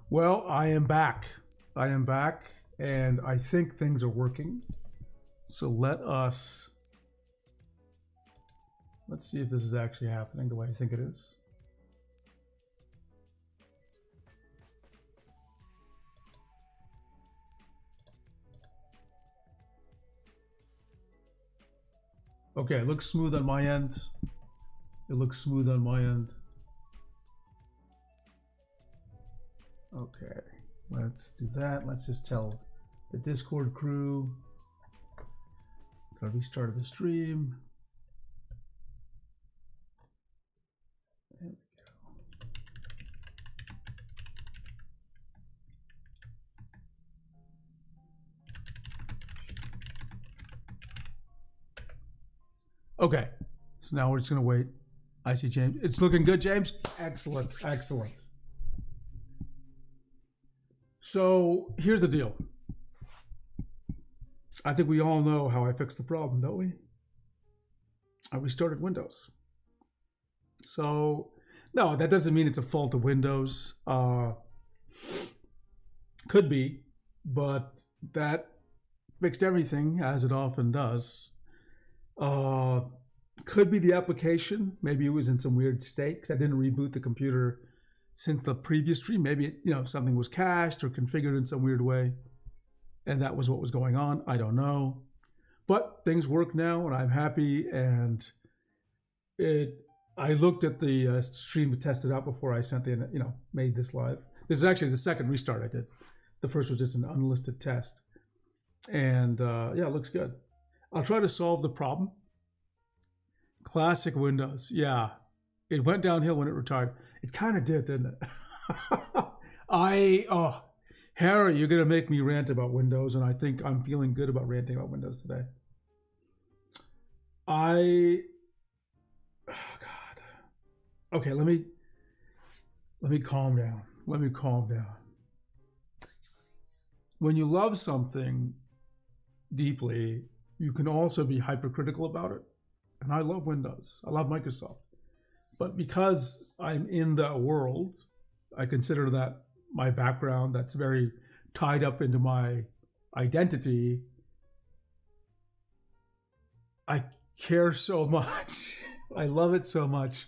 Well, I am back. I am back, and I think things are working. So let's see if this is actually happening the way I think it is. Okay, it looks smooth on my end. It looks smooth on my end. Okay, let's do that. Let's just tell the Discord crew. Gotta restart the stream. There we go. Okay, so now we're just gonna wait. I see James. It's looking good, James. Excellent, excellent. So here's the deal. I think we all know how I fixed the problem, don't we? I restarted Windows. So no, that doesn't mean it's a fault of Windows. Could be, but that fixed everything, as it often does. Could be the application. Maybe it was in some weird state because I didn't reboot the computer since the previous stream. Maybe something was cached or configured in some weird way, and that was what was going on. I don't know, but things work now, and I'm happy. And I looked at the stream to test it out before I sent the made this live. This is actually the second restart I did. The first was just an unlisted test, and yeah, it looks good. I'll try to solve the problem. Classic Windows, yeah. It went downhill when it retired. It kind of did, didn't it? Harry, you're gonna make me rant about Windows, and I think I'm feeling good about ranting about Windows today. Oh God. Okay, let me calm down. Let me calm down. When you love something deeply, you can also be hypercritical about it. And I love Windows. I love Microsoft. But because I'm in that world, I consider that my background, that's very tied up into my identity. I care so much. I love it so much.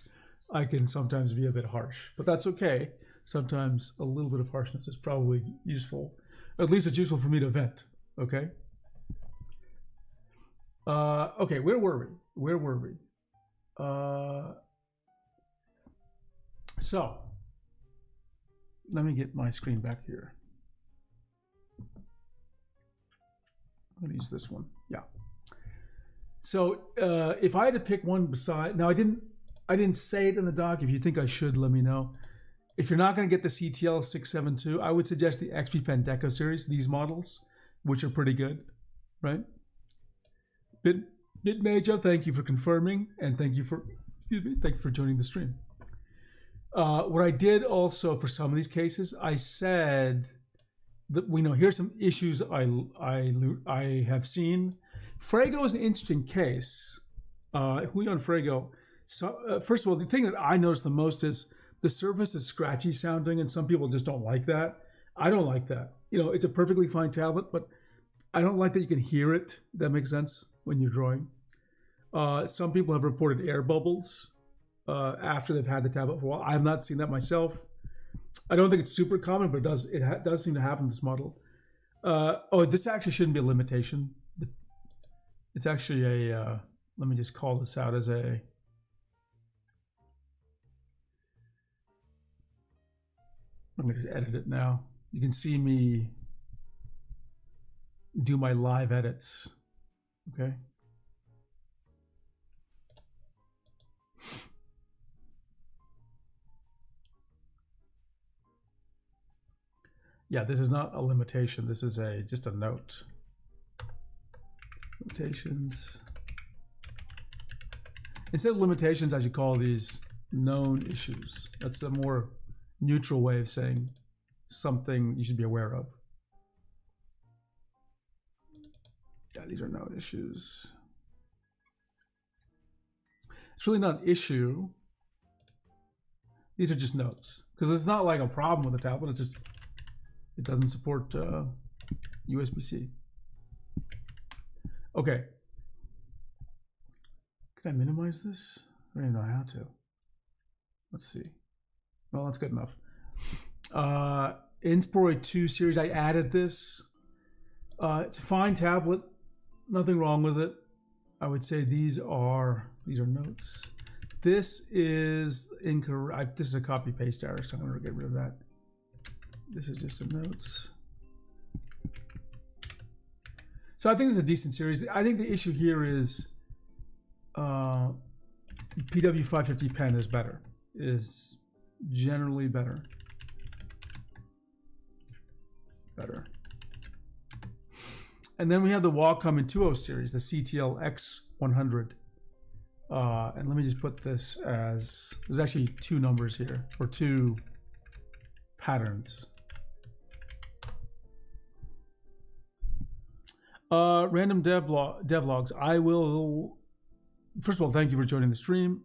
I can sometimes be a bit harsh, but that's okay. Sometimes a little bit of harshness is probably useful. At least it's useful for me to vent, okay? Okay, where were we? So let me get my screen back here. I'm gonna use this one. Yeah. So if I had to pick one beside, now I didn't say it in the doc. If you think I should, let me know. If you're not going to get the CTL 672, I would suggest the XP Pen Deco series, these models, which are pretty good, right? BitMajor, thank you for confirming, and thank you for joining the stream. What I did also for some of these cases, I said that here's some issues I have seen. Frego is an interesting case. Julio and Frego. So first of all, the thing that I noticed the most is the surface is scratchy sounding, and some people just don't like that. I don't like that. It's a perfectly fine tablet, but I don't like that you can hear it. That makes sense when you're drawing. Some people have reported air bubbles after they've had the tablet for a while. I have not seen that myself. I don't think it's super common, but it does seem to happen in this model. This actually shouldn't be a limitation. It's actually a, let me just call this out as a, let me just edit it now. You can see me do my live edits, okay? Yeah, this is not a limitation. This is just a note. Limitations. Instead of limitations, I should call these known issues. That's a more neutral way of saying something you should be aware of. Yeah, these are known issues. It's really not an issue. These are just notes, because it's not like a problem with the tablet. It's just It doesn't support USB-C. Okay. Can I minimize this? I don't even know how to. Let's see. Well, that's good enough. Inspiroi 2 series, I added this. It's a fine tablet. Nothing wrong with it. I would say these are notes. This is incorrect. This is a copy paste error, so I'm going to get rid of that. This is just some notes. So I think it's a decent series. I think the issue here is PW550 pen is better, is generally better. And then we have the Wacom Intuo series, the CTL X100. And let me just put this as, there's actually two numbers here, or two patterns. Random devlogs. I will, first of all, thank you for joining the stream.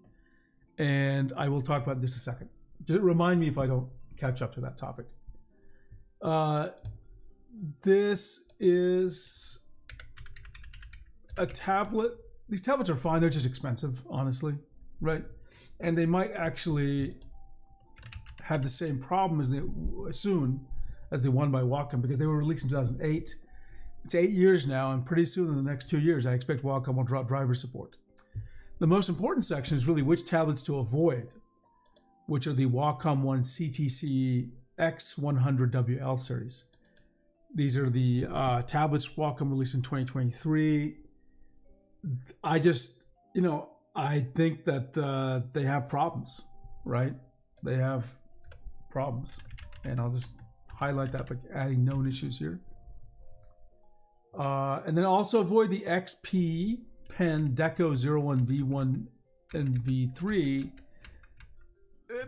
And I will talk about this in a second. Just remind me if I don't catch up to that topic. This is a tablet. These tablets are fine. They're just expensive, honestly, right? And they might actually have the same problem as the one by Wacom, because they were released in 2008. It's 8 years now, and pretty soon in the next 2 years, I expect Wacom will drop driver support. The most important section is really which tablets to avoid, which are the Wacom One CTC X100WL series. These are the tablets Wacom released in 2023. I just, I think that they have problems, right? They have problems. And I'll just highlight that by adding known issues here. And then also avoid the XP Pen Deco 01 V1 and V3,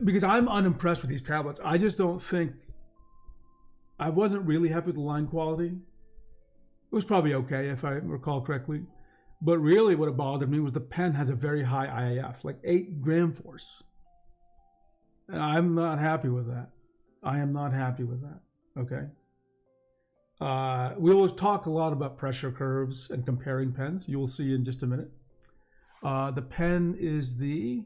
because I'm unimpressed with these tablets. I just don't think, I wasn't really happy with the line quality. It was probably okay if I recall correctly. But really what bothered me was the pen has a very high IAF, like 8 gram force. And I'm not happy with that. I am not happy with that, okay? We will talk a lot about pressure curves and comparing pens. You will see in just a minute. The pen is the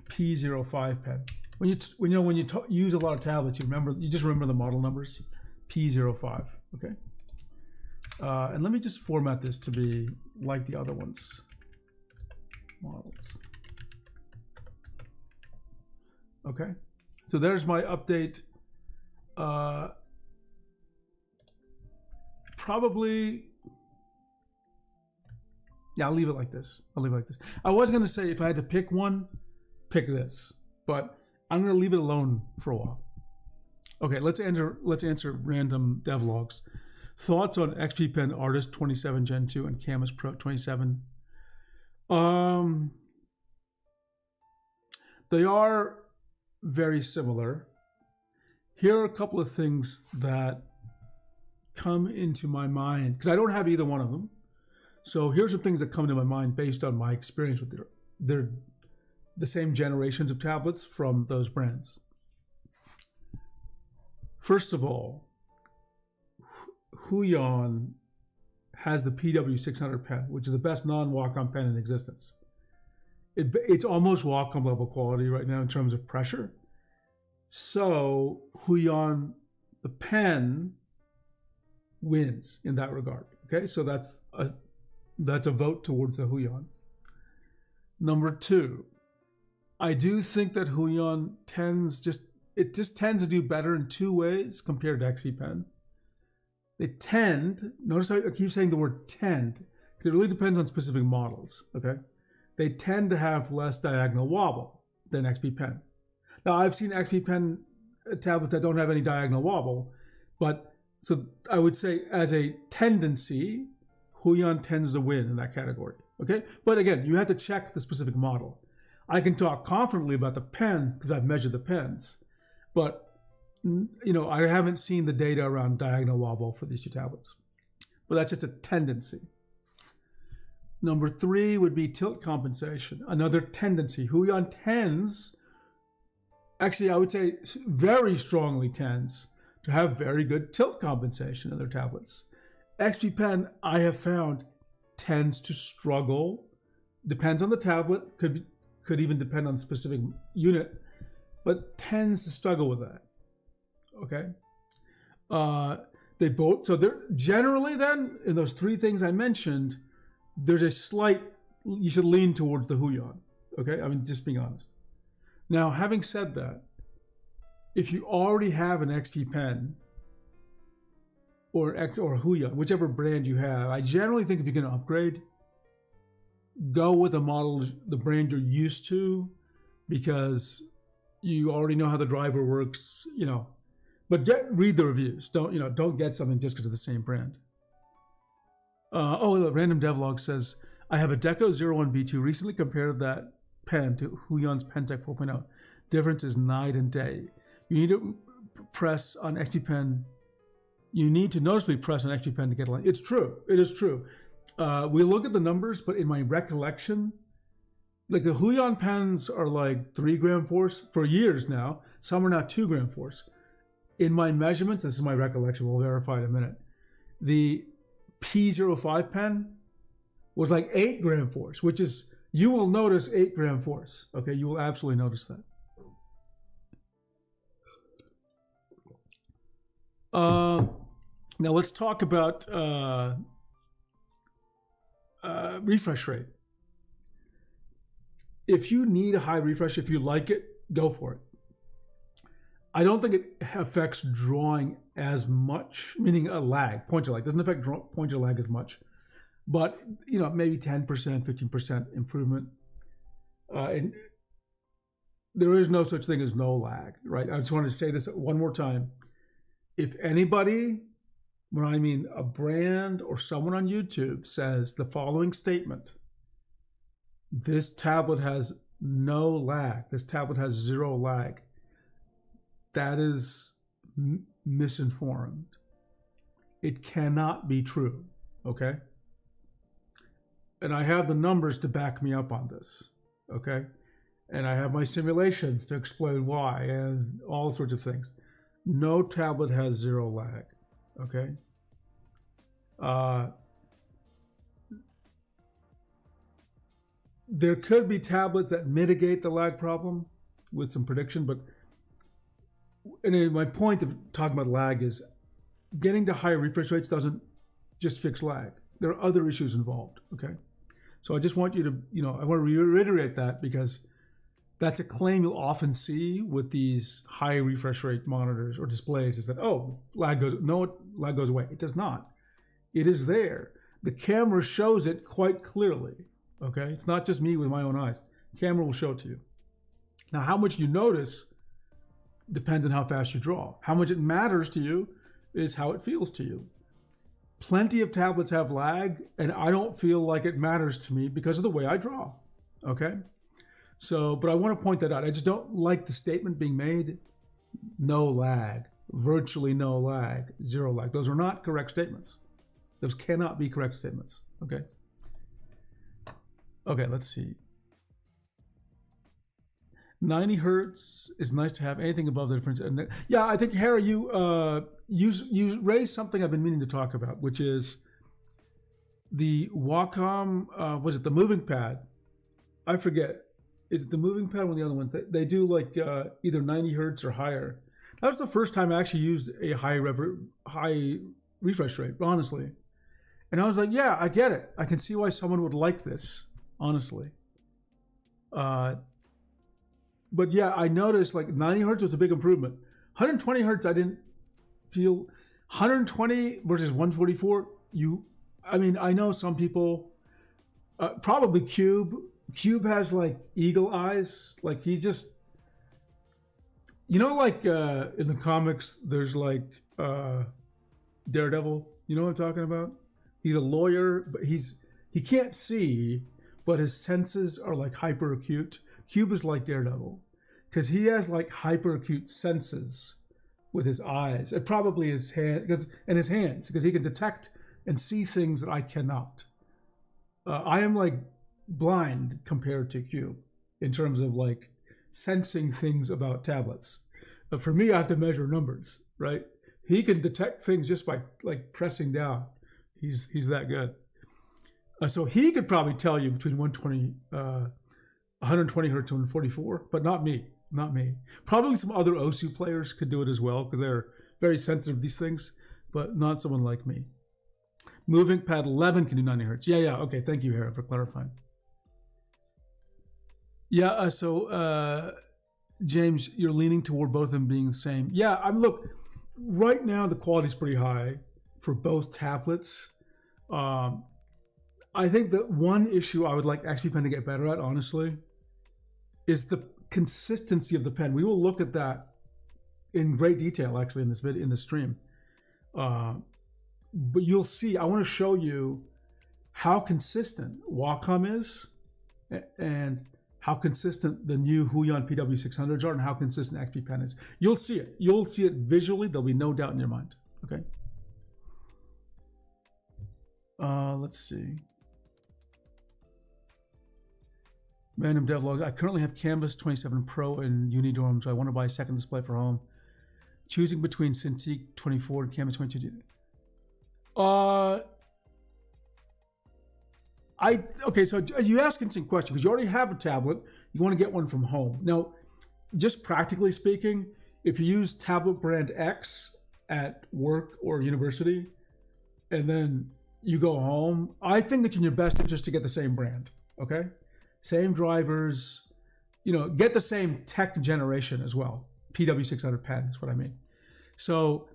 P05 pen. When you use a lot of tablets, you just remember the model numbers. P05. Okay. And let me just format this to be like the other ones. Models. Okay. So there's my update. Probably, yeah, I'll leave it like this. I was going to say if I had to pick one, pick this, but I'm going to leave it alone for a while. Okay, let's answer random devlogs. Thoughts on XP Pen Artist 27 Gen 2 and Camus Pro 27? They are very similar. Here are a couple of things that come into my mind, because I don't have either one of them. So here's some things that come to my mind based on my experience with the same generations of tablets from those brands. First of all, Huion has the PW600 pen, which is the best non-Wacom pen in existence. It's almost Wacom level quality right now in terms of pressure. So Huion, the pen, wins in that regard. Okay, so that's a vote towards the Huion. Number 2, I do think that Huion tends to do better in 2 ways compared to XP Pen. They tend, notice I keep saying the word tend, because it really depends on specific models, okay? They tend to have less diagonal wobble than XP Pen. Now, I've seen XP Pen tablets that don't have any diagonal wobble, but so I would say as a tendency, Huion tends to win in that category, okay? But again, you have to check the specific model. I can talk confidently about the pen because I've measured the pens, but I haven't seen the data around diagonal wobble for these 2 tablets. But that's just a tendency. Number 3 would be tilt compensation, another tendency. Huion tends actually, I would say very strongly tends to have very good tilt compensation in their tablets. XP Pen, I have found, tends to struggle. Depends on the tablet, could even depend on specific unit, but tends to struggle with that. Okay, they both, so they're generally, then in those three things I mentioned, there's a slight, you should lean towards the Huion. Okay, I mean, just being honest. Now, having said that, if you already have an XP Pen or Huion, whichever brand you have, I generally think if you're going to upgrade, go with the model, the brand you're used to, because you already know how the driver works, you know. But read the reviews. Don't get something just because of the same brand. The random devlog says, I have a Deco 01 V2. Recently compared that pen to Huion's Pentec 4.0. Difference is night and day. You need to press on XP Pen. You need to noticeably press on XP Pen to get a line. It's true. It is true. We look at the numbers, but in my recollection, like the Huion pens are like 3 gram force for years now. Some are now 2 gram force. In my measurements, this is my recollection, we'll verify in a minute. The P05 pen was like 8 gram force, which is, you will notice 8 gram force. Okay, you will absolutely notice that. Now let's talk about refresh rate. If you need a high refresh, if you like it, go for it. I don't think it affects drawing as much, meaning a lag, pointer lag. Doesn't affect pointer lag as much, but maybe 10%, 15% improvement. And there is no such thing as no lag, right? I just wanted to say this one more time. If anybody, when I mean a brand or someone on YouTube, says the following statement, this tablet has no lag, this tablet has 0 lag, that is misinformed. It cannot be true, okay? And I have the numbers to back me up on this, okay? And I have my simulations to explain why and all sorts of things. No tablet has 0 lag, okay? There could be tablets that mitigate the lag problem with some prediction, but anyway, my point of talking about lag is getting to higher refresh rates doesn't just fix lag. There are other issues involved, okay? So I just want you to, I want to reiterate that, because that's a claim you'll often see with these high refresh rate monitors or displays, is that, lag goes away. It does not. It is there. The camera shows it quite clearly, okay? It's not just me with my own eyes. The camera will show it to you. Now, how much you notice depends on how fast you draw. How much it matters to you is how it feels to you. Plenty of tablets have lag, and I don't feel like it matters to me because of the way I draw, okay? So, but I want to point that out. I just don't like the statement being made, no lag, virtually no lag, 0 lag. Those are not correct statements. Those cannot be correct statements, okay? Okay, let's see. 90 hertz is nice to have. Anything above the difference. And yeah, I think, Harry, you raised something I've been meaning to talk about, which is the Wacom, was it the moving pad? I forget. Is it the moving pad or the other one? They do like either 90 hertz or higher. That was the first time I actually used a high refresh rate, honestly. And I was like, yeah, I get it. I can see why someone would like this, honestly. But yeah, I noticed like 90 hertz was a big improvement. 120 hertz, I didn't feel. 120 versus 144, I know some people, probably Cube. Cube has like eagle eyes. Like he's just, like in the comics, there's like Daredevil. You know what I'm talking about? He's a lawyer, but he can't see, but his senses are like hyper acute. Cube is like Daredevil because he has like hyper acute senses with his eyes and probably his hands because he can detect and see things that I cannot. I am like blind compared to Cube in terms of like sensing things about tablets. But for me, I have to measure numbers, right? He can detect things just by like pressing down. He's that good. So he could probably tell you between 120 hertz and 144, but not me. Not me. Probably some other OSU players could do it as well because they're very sensitive to these things, but not someone like me. Moving pad 11 can do 90 hertz. Yeah. Okay. Thank you, Hera, for clarifying. Yeah. James, you're leaning toward both of them being the same. Yeah. Look. Right now, the quality is pretty high for both tablets. I think that one issue I would like XP Pen to get better at, honestly, is the consistency of the pen. We will look at that in great detail, actually, in this video, in the stream. But you'll see. I want to show you how consistent Wacom is, and how consistent the new Huion PW600s are, and how consistent XP Pen is. You'll see it. You'll see it visually. There'll be no doubt in your mind. Okay. Let's see. Random devlog. I currently have Canvas 27 Pro and Unidorm, so I want to buy a second display for home. Choosing between Cintiq 24 and Canvas 22. Okay, so you ask an interesting question because you already have a tablet. You want to get one from home. Now, just practically speaking, if you use tablet brand X at work or university, and then you go home, I think it's in your best interest to get the same brand. Okay, same drivers, get the same tech generation as well. PW600 pen is what I mean. So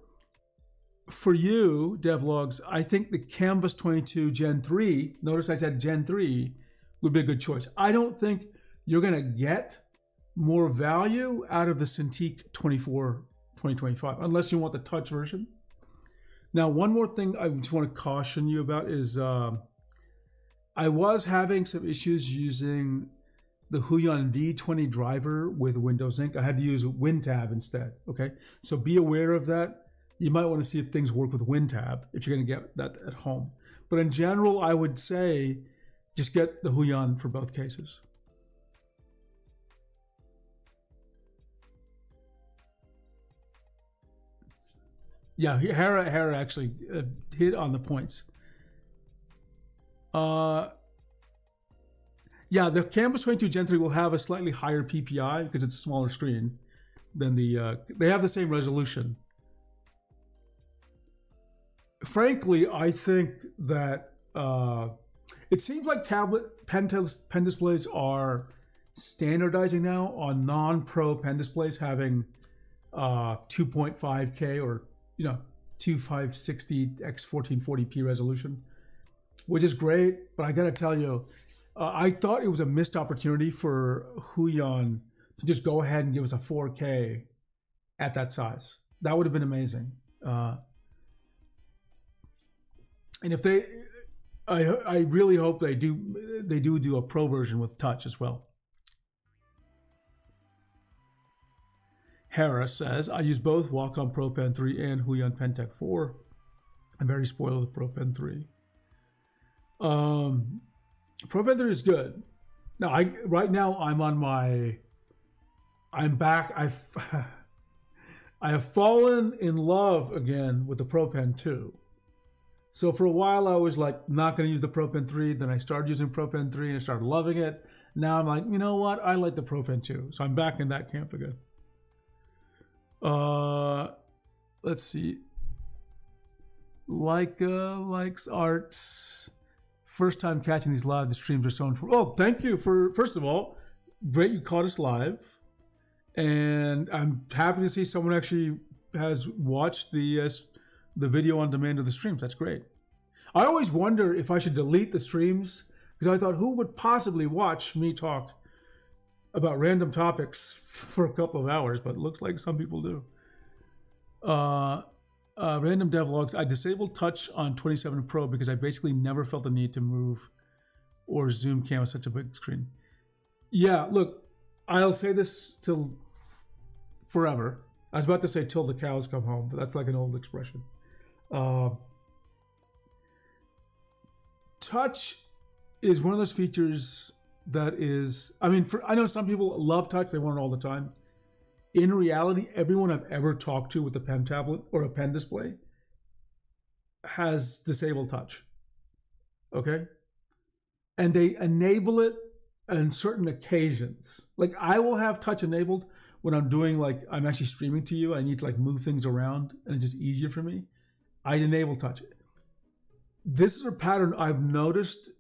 for you, devlogs, I think the Canvas 22 Gen 3, notice I said Gen 3, would be a good choice. I don't think you're going to get more value out of the Cintiq 24 2025, unless you want the touch version. Now, one more thing I just want to caution you about is I was having some issues using the Huion V20 driver with Windows Ink. I had to use WinTab instead, okay? So be aware of that. You might want to see if things work with WinTab if you're going to get that at home. But in general, I would say just get the Huion for both cases. Yeah, Hera actually hit on the points. Yeah, the Canvas 22 Gen 3 will have a slightly higher PPI because it's a smaller screen than they have the same resolution. Frankly, I think that it seems like tablet pen displays are standardizing now on non-pro pen displays having 2.5K or 2560 x 1440p resolution, which is great. But I gotta tell you, I thought it was a missed opportunity for Huion to just go ahead and give us a 4K at that size. That would have been amazing. And if I really hope they do a pro version with touch as well. Hera says, I use both Wacom Pro Pen 3 and Huion Pentec 4. I'm very spoiled with Pro Pen 3. Pro Pen 3 is good. Now, right now I'm back. I have fallen in love again with the Pro Pen 2. So for a while I was like not going to use the Pro Pen 3. Then I started using Pro Pen 3 and I started loving it. Now I'm like, you know what? I like the Pro Pen 2. So I'm back in that camp again. Let's see. Likes arts. First time catching these live. The streams are so informative. Oh, thank you for, first of all, great you caught us live. And I'm happy to see someone actually has watched the video on demand of the streams. That's great. I always wonder if I should delete the streams because I thought, who would possibly watch me talk about random topics for a couple of hours? But it looks like some people do. Random devlogs. I disabled touch on 27 Pro because I basically never felt the need to move or zoom cam with such a big screen. Yeah, look, I'll say this till forever. I was about to say till the cows come home, but that's like an old expression. Touch is one of those features that is, I mean, I know some people love touch, they want it all the time. In reality, everyone I've ever talked to with a pen tablet or a pen display has disabled touch. Okay? And they enable it on certain occasions. Like I will have touch enabled when I'm doing like, I'm actually streaming to you. I need to like move things around and it's just easier for me. I enable touch. This is a pattern I've noticed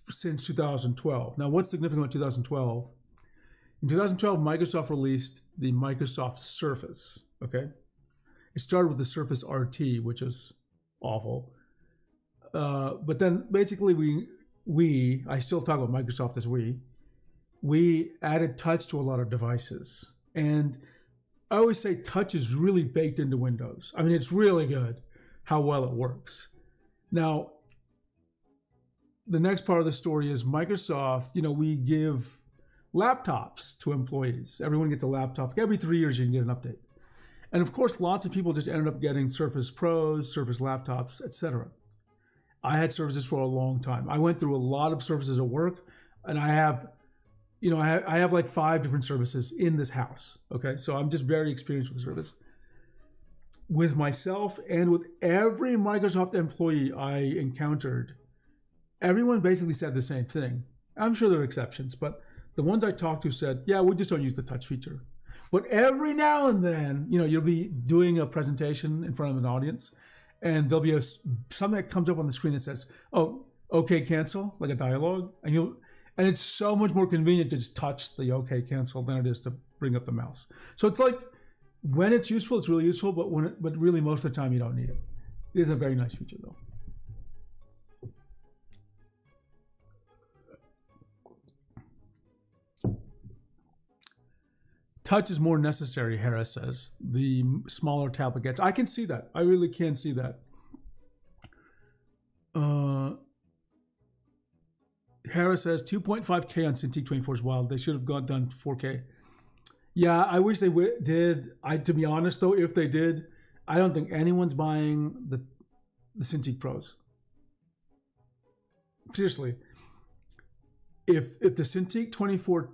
since 2012. Now, what's significant about 2012? In 2012, Microsoft released the Microsoft Surface, okay? It started with the Surface RT, which is awful. But then basically I still talk about Microsoft as we added touch to a lot of devices. And I always say touch is really baked into Windows. I mean, it's really good how well it works. Now, the next part of the story is Microsoft, we give laptops to employees. Everyone gets a laptop. Every 3 years, you can get an update. And of course, lots of people just ended up getting Surface Pros, Surface laptops, etc. I had Surfaces for a long time. I went through a lot of Surfaces at work, and I have like 5 different Surfaces in this house. Okay, so I'm just very experienced with the Surface. With myself and with every Microsoft employee I encountered, everyone basically said the same thing. I'm sure there are exceptions, but the ones I talked to said, yeah, we just don't use the touch feature. But every now and then, you'll be doing a presentation in front of an audience, and there'll be something that comes up on the screen that says, oh, okay, cancel, like a dialogue. And it's so much more convenient to just touch the okay, cancel than it is to bring up the mouse. So it's like, when it's useful, it's really useful, but really most of the time you don't need it. It is a very nice feature though. Touch is more necessary, Harris says. The smaller tablet gets. I can see that. I really can see that. Harris says 2.5K on Cintiq 24 is wild. They should have done 4K. Yeah, I wish they did. To be honest though, if they did, I don't think anyone's buying the Cintiq Pros. Seriously, if the Cintiq 24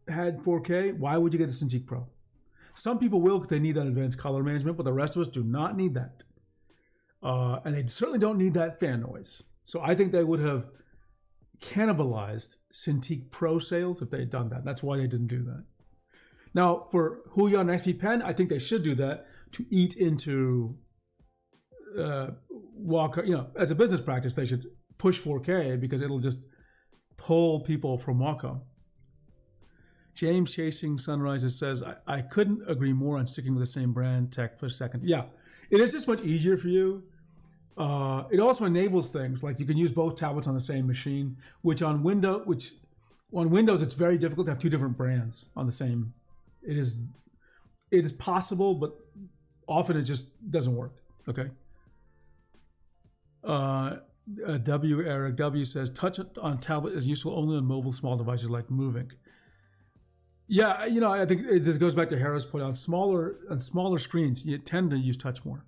had 4K, why would you get a Cintiq Pro? Some people will because they need that advanced color management, but the rest of us do not need that. And they certainly don't need that fan noise. So I think they would have cannibalized Cintiq Pro sales if they had done that. That's why they didn't do that. Now, for Huion XP Pen, I think they should do that to eat into Wacom. As a business practice, they should push 4K because it'll just pull people from Wacom. James Chasing Sunrises says, I couldn't agree more on sticking with the same brand tech for a second. Yeah, it is just much easier for you. It also enables things like you can use both tablets on the same machine, which on Windows it's very difficult to have 2 different brands on the same. It is possible, but often it just doesn't work. Okay. Eric W says touch on tablet is useful only on mobile small devices like Movink. Yeah, I think this goes back to Harris' point on smaller screens. You tend to use touch more.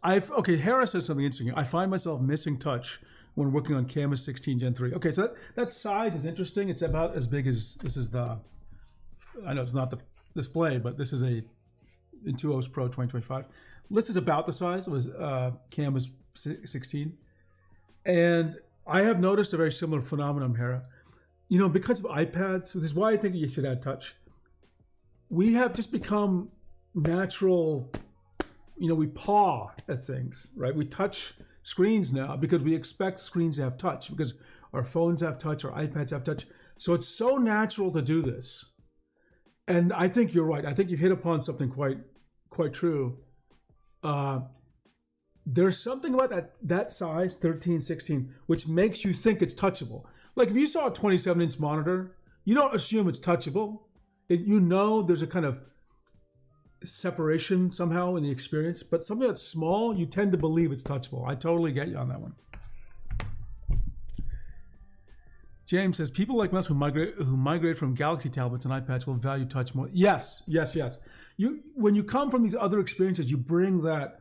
Harris says something interesting. I find myself missing touch when working on Canvas 16 Gen 3. Okay, so that size is interesting. It's about as big as this is I know it's not the display, but this is in 2OS Pro 2025. This is about the size. It was Canvas 16. And I have noticed a very similar phenomenon here. Because of iPads, this is why I think you should add touch. We have just become natural, we paw at things, right? We touch screens now because we expect screens to have touch because our phones have touch, our iPads have touch. So it's so natural to do this. And I think you're right. I think you've hit upon something quite true. There's something about that size, 13, 16, which makes you think it's touchable. Like if you saw a 27-inch monitor, you don't assume it's touchable. There's a kind of separation somehow in the experience, but something that's small, you tend to believe it's touchable. I totally get you on that one. James says, people like us who migrate from Galaxy tablets and iPads will value touch more. Yes. When you come from these other experiences, you bring that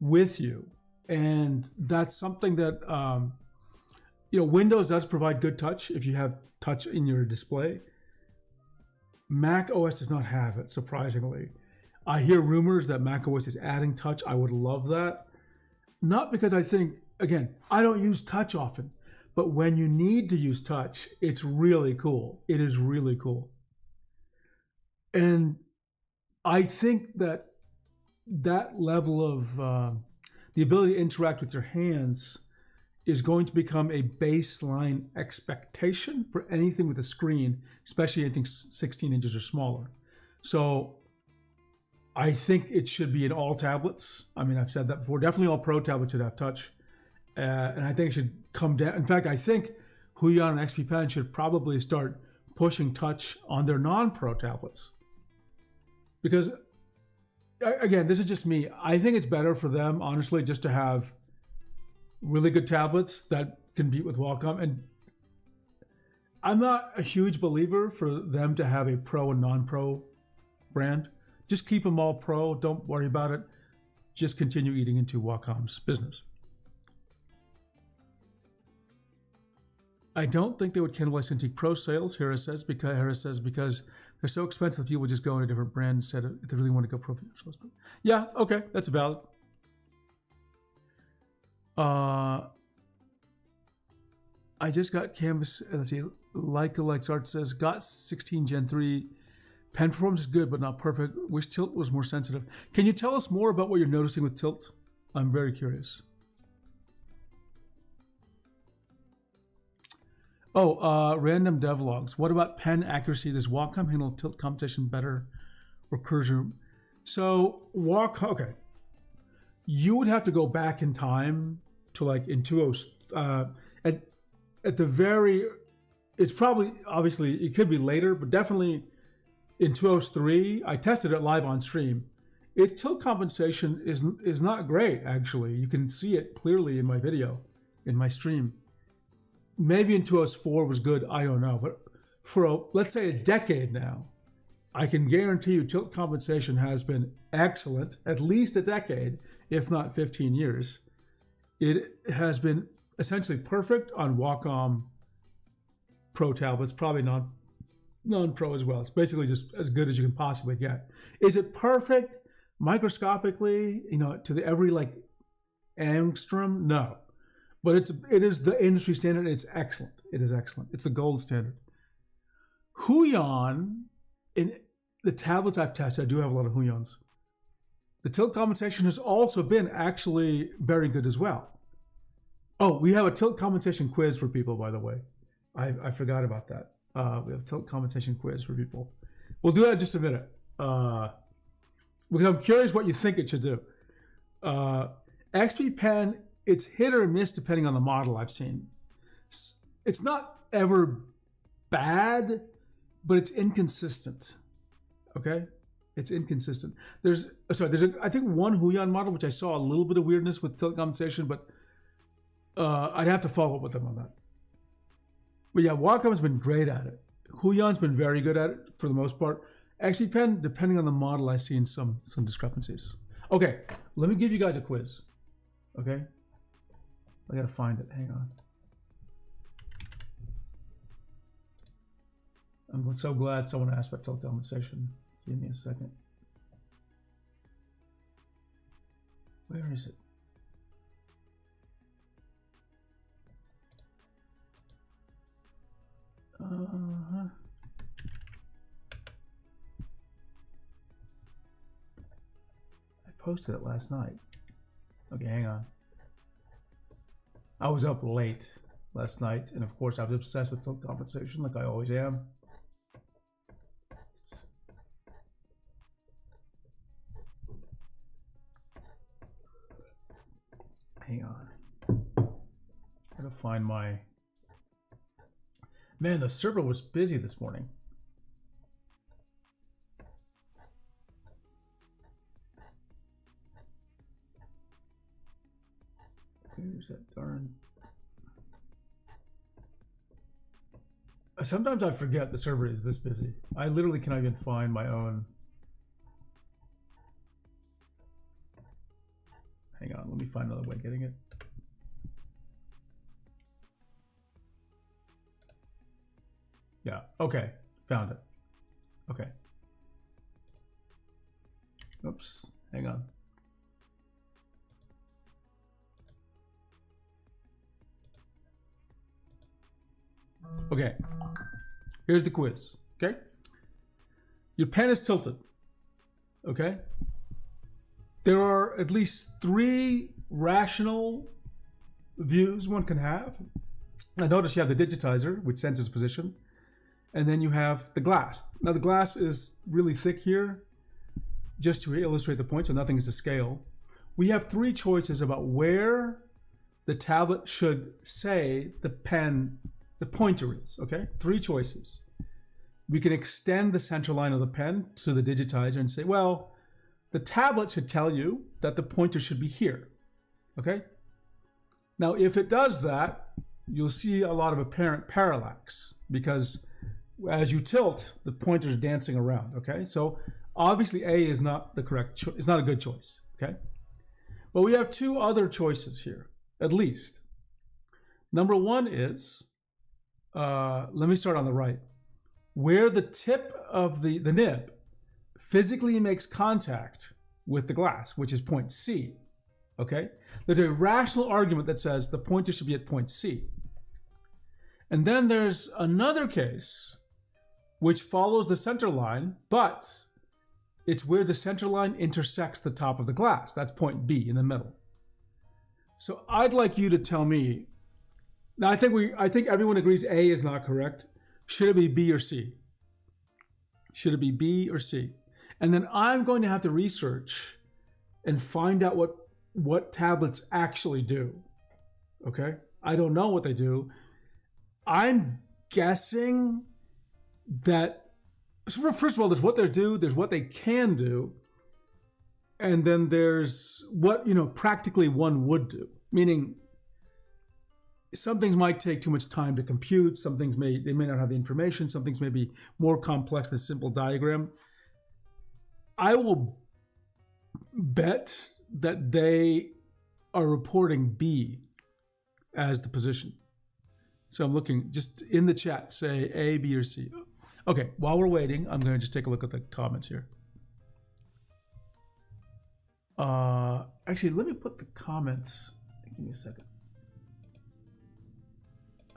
with you. and that's something that Windows does provide good touch if you have touch in your display. Mac OS does not have it, surprisingly. I hear rumors that Mac OS is adding touch. I would love that. Not because I think, again, I don't use touch often, but when you need to use touch, it's really cool. It is really cool. And I think that level of the ability to interact with your hands is going to become a baseline expectation for anything with a screen, especially anything 16 inches or smaller. So I think it should be in all tablets. I mean, I've said that before. Definitely all Pro tablets should have touch. And I think it should come down. In fact, I think Huion and XP Pen should probably start pushing touch on their non-Pro tablets. Because, again, this is just me. I think it's better for them, honestly, just to have really good tablets that can beat with Wacom. And I'm not a huge believer for them to have a Pro and non-Pro brand. Just keep them all Pro. Don't worry about it. Just continue eating into Wacom's business. I don't think they would cannibalize Cintiq Pro sales, Harris says, because they're so expensive, people just go in a different brand instead of if they really want to go professional. Yeah, okay, that's valid. I just got Canvas, let's see, Like Art says, got 16 Gen 3. Pen performance is good, but not perfect. Wish tilt was more sensitive. Can you tell us more about what you're noticing with tilt? I'm very curious. Oh, random devlogs. What about pen accuracy? Does Wacom handle tilt competition better or cursor? So Wacom, okay. You would have to go back in time to like in 20, at the very, it's probably, obviously it could be later, but definitely in 2003, I tested it live on stream. Its tilt compensation is not great, actually. You can see it clearly in my video, in my stream. Maybe in 2004 was good, I don't know. But for, let's say, a decade now, I can guarantee you tilt compensation has been excellent, at least a decade, if not 15 years. It has been essentially perfect on Wacom Pro tablets, probably non-Pro as well. It's basically just as good as you can possibly get. Is it perfect microscopically, to the every like angstrom? No. But it is the industry standard. It's excellent. It is excellent. It's the gold standard. Huion, in the tablets I've tested, I do have a lot of Huions. The tilt compensation has also been actually very good as well. Oh, we have a tilt compensation quiz for people, by the way. I forgot about that. We have a tilt compensation quiz for people. We'll do that in just a minute. Because I'm curious what you think it should do. XP Pen, it's hit or miss depending on the model I've seen. It's not ever bad, but it's inconsistent. Okay? It's inconsistent. There's I think one Huion model which I saw a little bit of weirdness with tilt compensation, but I'd have to follow up with them on that. But yeah, Wacom's been great at it. Huion's been very good at it for the most part. XP Pen, depending on the model, I've seen some discrepancies. Okay, let me give you guys a quiz. Okay? I gotta find it. Hang on. I'm so glad someone asked about tilt compensation. Give me a second. Where is it? I posted it last night. Okay, hang on. I was up late last night, and of course I was obsessed with tilt compensation like I always am. Hang on. Gotta find my... Man, the server was busy this morning. Where's that darn... Sometimes I forget the server is this busy. I literally cannot even find my own... Hang Hang on, let me find another way of getting it. Yeah, okay, found it. Okay. Oops, hang on. Okay, here's the quiz, okay? Your pen is tilted, okay? There are at least 3 rational views one can have. Now notice you have the digitizer, which senses position, and then you have the glass. Now the glass is really thick here, just to illustrate the point, so nothing is to scale. We have 3 choices about where the tablet should say the pointer is, okay? 3 choices. We can extend the center line of the pen to the digitizer and say, well, the tablet should tell you that the pointer should be here, okay? Now, if it does that, you'll see a lot of apparent parallax because as you tilt, the pointer's dancing around, okay? So obviously A is not the correct choice, it's not a good choice, okay? But we have 2 other choices here, at least. Number 1 is, let me start on the right. Where the tip of the nib physically makes contact with the glass, which is point C, okay? There's a rational argument that says the pointer should be at point C. And then there's another case which follows the center line, but it's where the center line intersects the top of the glass. That's point B in the middle. So I'd like you to tell me, now I think everyone agrees A is not correct. Should it be B or C? Should it be B or C? And then I'm going to have to research and find out what tablets actually do, okay? I don't know what they do. I'm guessing that, so first of all, there's what they do, there's what they can do, and then there's what, practically one would do. Meaning, some things might take too much time to compute, some things they may not have the information, some things may be more complex than a simple diagram. I will bet that they are reporting B as the position. So I'm looking, just in the chat, say A, B, or C. Okay, while we're waiting, I'm going to just take a look at the comments here. Actually, let me put the comments, give me a second.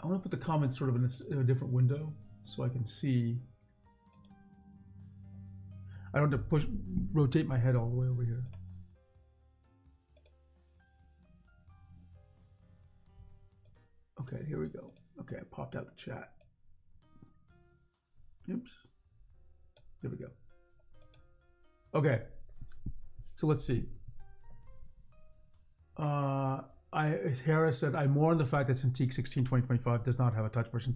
I want to put the comments sort of in a different window so I can see. I don't have to rotate my head all the way over here. Okay, here we go. Okay, I popped out the chat. Oops. There we go. Okay, so let's see. Harris said, I mourn the fact that Cintiq 16 2025 does not have a touch version.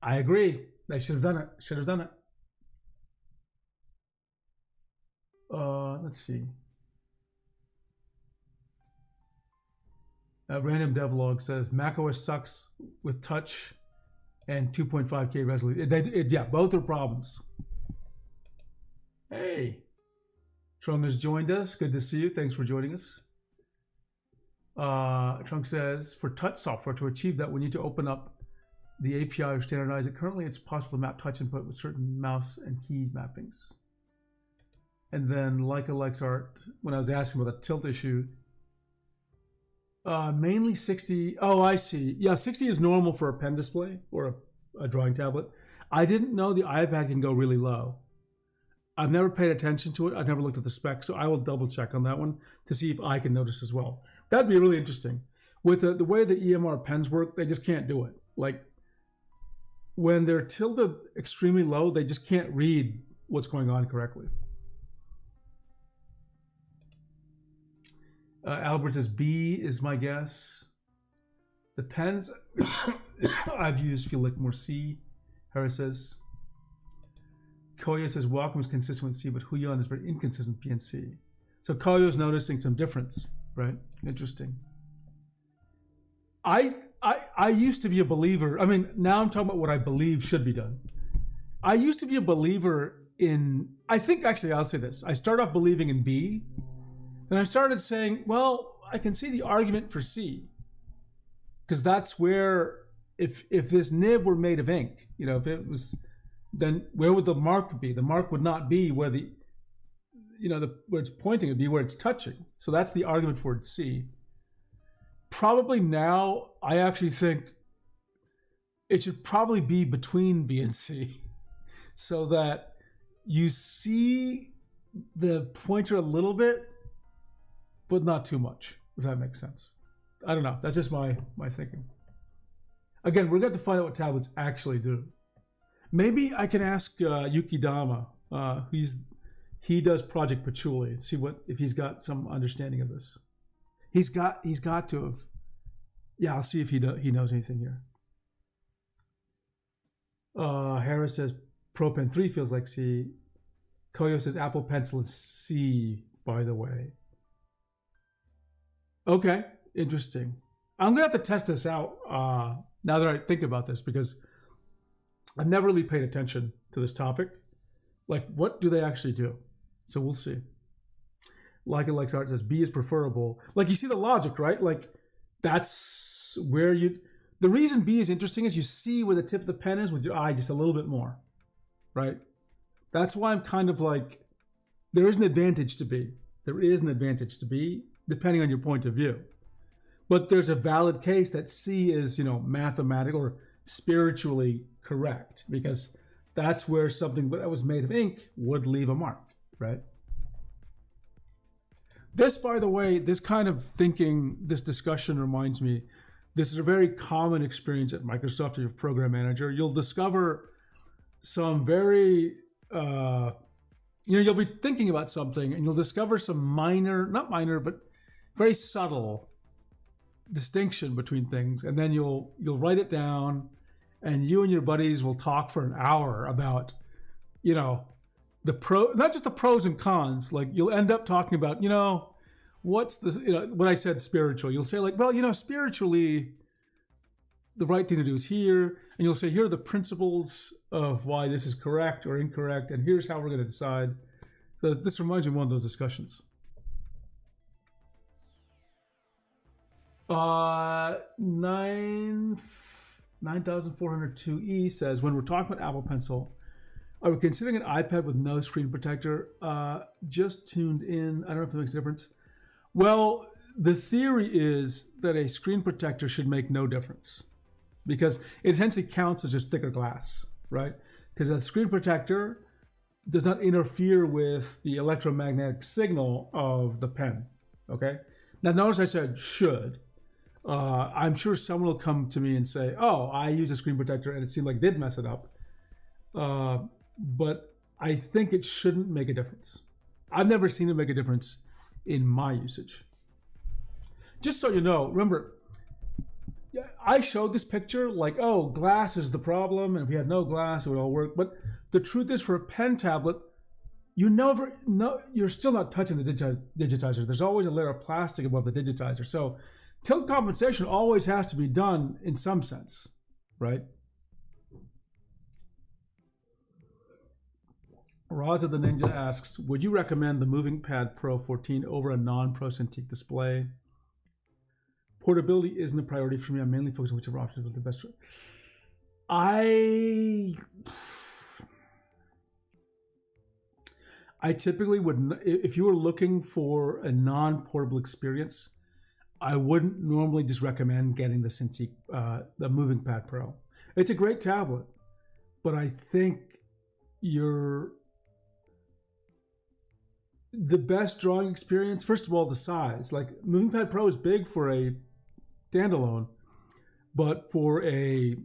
I agree. They should have done it. Should have done it. Let's see. Random Devlog says macOS sucks with touch and 2.5K resolution. Yeah, both are problems. Hey, Trung has joined us. Good to see you. Thanks for joining us. Trunk says, for touch software to achieve that, we need to open up the API or standardize it. Currently, it's possible to map touch input with certain mouse and key mappings. And then Leica likes art. When I was asking about the tilt issue, mainly 60. Oh, I see. Yeah, 60 is normal for a pen display or a drawing tablet. I didn't know the iPad can go really low. I've never paid attention to it. I've never looked at the specs, so I will double check on that one to see if I can notice as well. That'd be really interesting. With the way the EMR pens work, they just can't do it. Like when they're tilted extremely low, they just can't read what's going on correctly. Albert says B is my guess. The pens I've used feel like more C. Harris says. Koyo says Wacom is consistent with C, but Huion is very inconsistent with PNC. So Koyo's noticing some difference, right? Interesting. I used to be a believer. I mean, now I'm talking about what I believe should be done. I used to be a believer in, I think actually I'll say this. I start off believing in B. And I started saying, well, I can see the argument for C, because that's where, if this nib were made of ink, if it was, then where would the mark be? The mark would not be where where it's pointing, it'd be where it's touching. So that's the argument for C. Probably now, I actually think it should probably be between B and C, so that you see the pointer a little bit, but not too much, if that makes sense. I don't know. That's just my thinking. Again, we're going to find out what tablets actually do. Maybe I can ask Yuki Dama. He does Project Patchouli, and see if he's got some understanding of this. He's got to have. Yeah, I'll see if he knows anything here. Harris says Pro Pen 3 feels like C. Koyo says Apple Pencil is C, by the way. Okay, interesting. I'm gonna have to test this out now that I think about this, because I've never really paid attention to this topic. Like, what do they actually do? So we'll see. Like it likes art says B is preferable. Like, you see the logic, right? Like, that's where the reason B is interesting is you see where the tip of the pen is with your eye just a little bit more, right? That's why I'm kind of like, there is an advantage to B. There is an advantage to B, depending on your point of view. But there's a valid case that C is, mathematical or spiritually correct, because that's where something that was made of ink would leave a mark, right? This, by the way, this kind of thinking, this discussion reminds me, this is a very common experience at Microsoft as your program manager. You'll discover some very, you'll be thinking about something and you'll discover some not minor, but very subtle distinction between things. And then you'll write it down, and you and your buddies will talk for an hour about, not just the pros and cons. Like, you'll end up talking about, what's the, when I said spiritual, you'll say like, well, spiritually, the right thing to do is here. And you'll say, here are the principles of why this is correct or incorrect, and here's how we're going to decide. So this reminds me of one of those discussions. 9402E says, when we're talking about Apple Pencil, are we considering an iPad with no screen protector? Just tuned in. I don't know if it makes a difference. Well, the theory is that a screen protector should make no difference, because it essentially counts as just thicker glass, right? Because a screen protector does not interfere with the electromagnetic signal of the pen, okay? Now, notice I said should. I'm sure someone will come to me and say, oh, I use a screen protector and it seemed like it did mess it up. But I think it shouldn't make a difference. I've never seen it make a difference in my usage. Just so you know, remember, I showed this picture like, oh, glass is the problem, and if we had no glass, it would all work. But the truth is, for a pen tablet, you're still not touching the digitizer. There's always a layer of plastic above the digitizer. So tilt compensation always has to be done in some sense, right? Raza the Ninja asks, would you recommend the MovingPad Pro 14 over a non-Pro Cintiq display? Portability isn't a priority for me. I'm mainly focused on whichever option is the best. I typically would, if you were looking for a non-portable experience, I wouldn't normally just recommend getting the Cintiq, the MovingPad Pro. It's a great tablet, but I think the best drawing experience, first of all, the size. Like, MovingPad Pro is big for a standalone, but it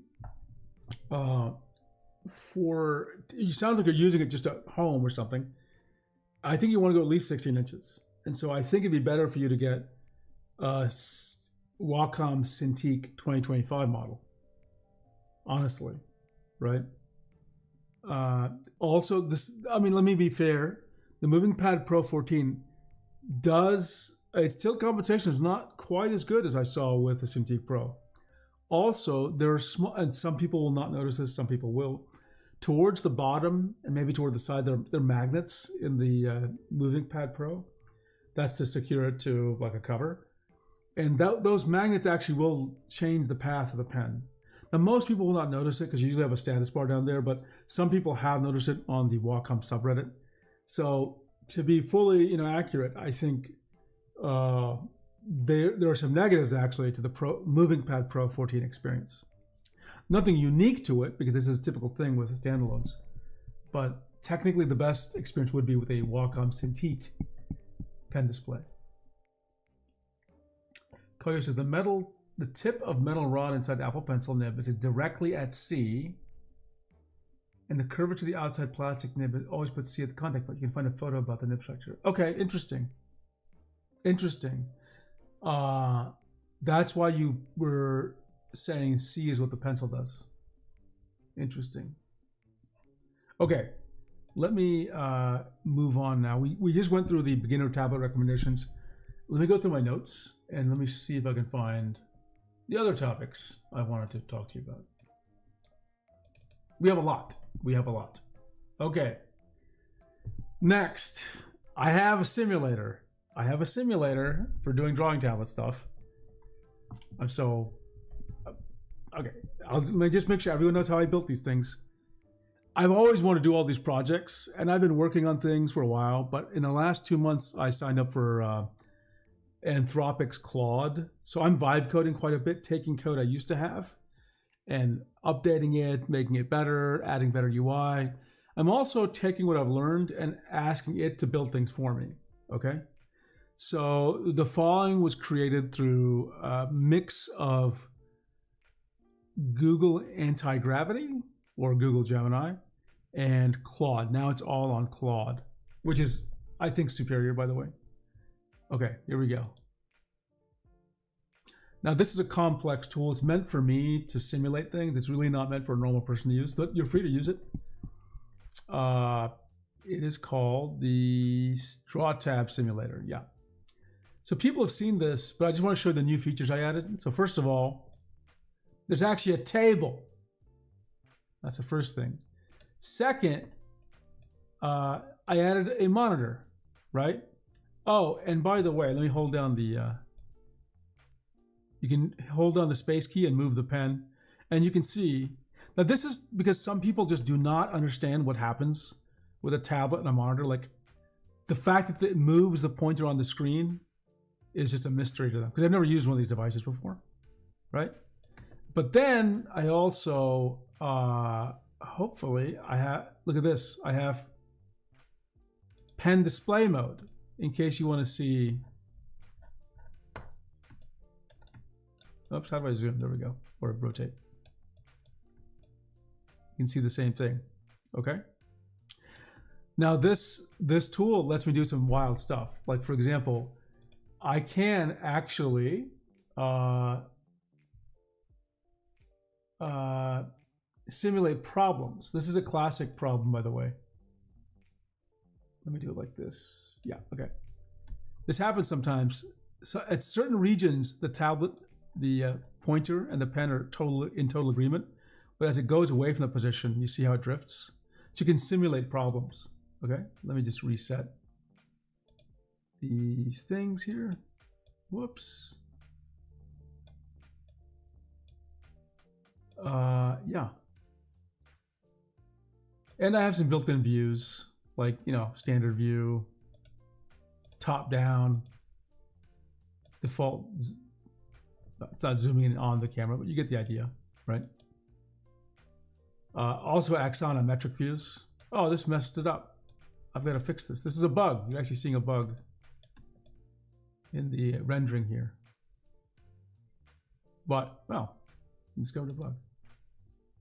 sounds like you're using it just at home or something. I think you want to go at least 16 inches. And so I think it'd be better for you to get a Wacom Cintiq 2025 model, honestly, right? Also, let me be fair. The MovingPad Pro 14 its tilt compensation is not quite as good as I saw with the Cintiq Pro. Also, there are small, and some people will not notice this, some people will. Towards the bottom and maybe toward the side, there are magnets in the MovingPad Pro. That's to secure it to like a cover. And those magnets actually will change the path of the pen. Now, most people will not notice it because you usually have a status bar down there, but some people have noticed it on the Wacom subreddit. So to be fully accurate, I think there are some negatives actually to the MovingPad Pro 14 experience. Nothing unique to it because this is a typical thing with standalones, but technically the best experience would be with a Wacom Cintiq pen display. Koyo says the tip of metal rod inside the Apple Pencil nib is directly at C, and the curvature of the outside plastic nib always puts C at the contact point. You can find a photo about the nib structure. Okay, interesting. Interesting. That's why you were saying C is what the pencil does. Interesting. Okay, let me move on now. We just went through the beginner tablet recommendations. Let me go through my notes and let me see if I can find the other topics I wanted to talk to you about. We have a lot. Okay. Next, I have a simulator. I have a simulator for doing drawing tablet stuff. Okay. Let me just make sure everyone knows how I built these things. I've always wanted to do all these projects, and I've been working on things for a while, but in the last 2 months, I signed up for Anthropic's Claude. So I'm vibe coding quite a bit, taking code I used to have and updating it, making it better, adding better UI. I'm also taking what I've learned and asking it to build things for me, okay? So the following was created through a mix of Google Anti-Gravity or Google Gemini and Claude. Now it's all on Claude, which is, I think, superior, by the way. Okay, here we go. Now this is a complex tool. It's meant for me to simulate things. It's really not meant for a normal person to use, but you're free to use it. It is called the StrawTab Simulator, yeah. So people have seen this, but I just want to show you the new features I added. So first of all, there's actually a table. That's the first thing. Second, I added a monitor, right? Oh, and by the way, let me hold down the, you can hold down the space key and move the pen. And you can see that this is because some people just do not understand what happens with a tablet and a monitor. Like the fact that it moves the pointer on the screen is just a mystery to them because I've never used one of these devices before, right? But then I also, hopefully I have, look at this. I have pen display mode in case you want to see. Oops, how do I zoom? There we go. Or rotate. You can see the same thing. Okay. Now this tool lets me do some wild stuff. Like for example, I can actually simulate problems. This is a classic problem, by the way. Let me do it like this. Yeah, okay. This happens sometimes. So at certain regions, the tablet, the pointer and the pen are in total agreement. But as it goes away from the position, you see how it drifts? So you can simulate problems. Okay, let me just reset these things here. Whoops. Yeah. And I have some built-in views, like, standard view, top down, default. It's not zooming in on the camera, but you get the idea, right? Also axonometric views. Oh, this messed it up. I've got to fix this. This is a bug. You're actually seeing a bug in the rendering here. But, well, discovered a bug.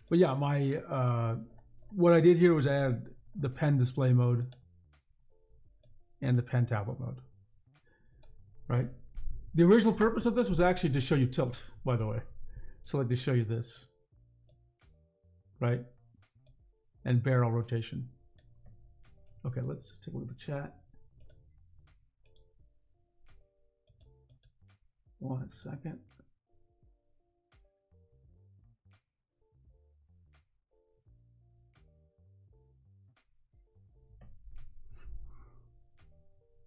But yeah, what I did here was add the pen display mode and the pen tablet mode, right? The original purpose of this was actually to show you tilt, by the way. So like to show you this, right? And barrel rotation. Okay, let's just take a look at the chat. 1 second.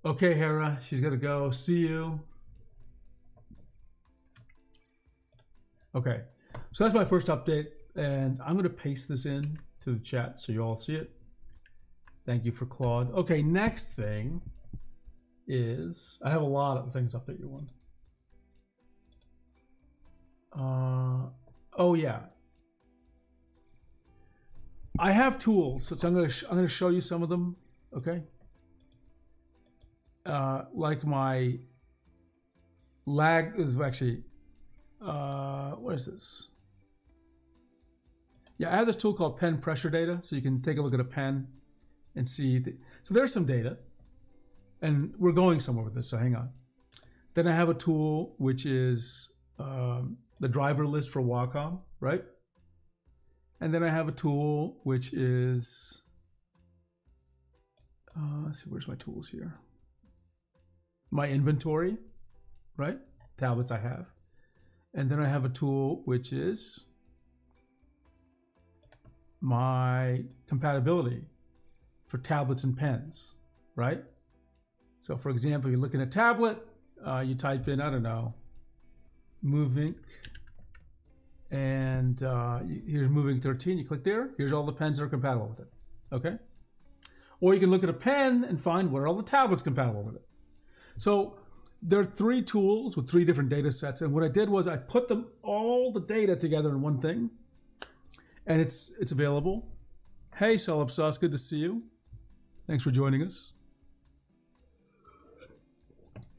Okay, Hera, she's got to go. See you. Okay, so that's my first update, and I'm going to paste this in to the chat so you all see it. Thank you for Claude. Okay, next thing is I have a lot of things to update you on. Oh yeah, I have tools, so I'm going to show you some of them. Okay, like my lag is actually. What is this? Yeah, I have this tool called pen pressure data, so you can take a look at a pen and see. So there's some data, and we're going somewhere with this, so hang on. Then I have a tool which is the driver list for Wacom, right? And then I have a tool which is, let's see, where's my tools here? My inventory, right? Tablets I have. And then I have a tool which is my compatibility for tablets and pens, right? So for example, you're looking at a tablet, you type in, I don't know, Movink, and here's Movink 13, you click there, here's all the pens that are compatible with it, okay? Or you can look at a pen and find where all the tablets compatible with it. So there are 3 tools with 3 different data sets, and what I did was I put them all the data together in one thing, and it's available. Hey, Celebsauce, good to see you. Thanks for joining us.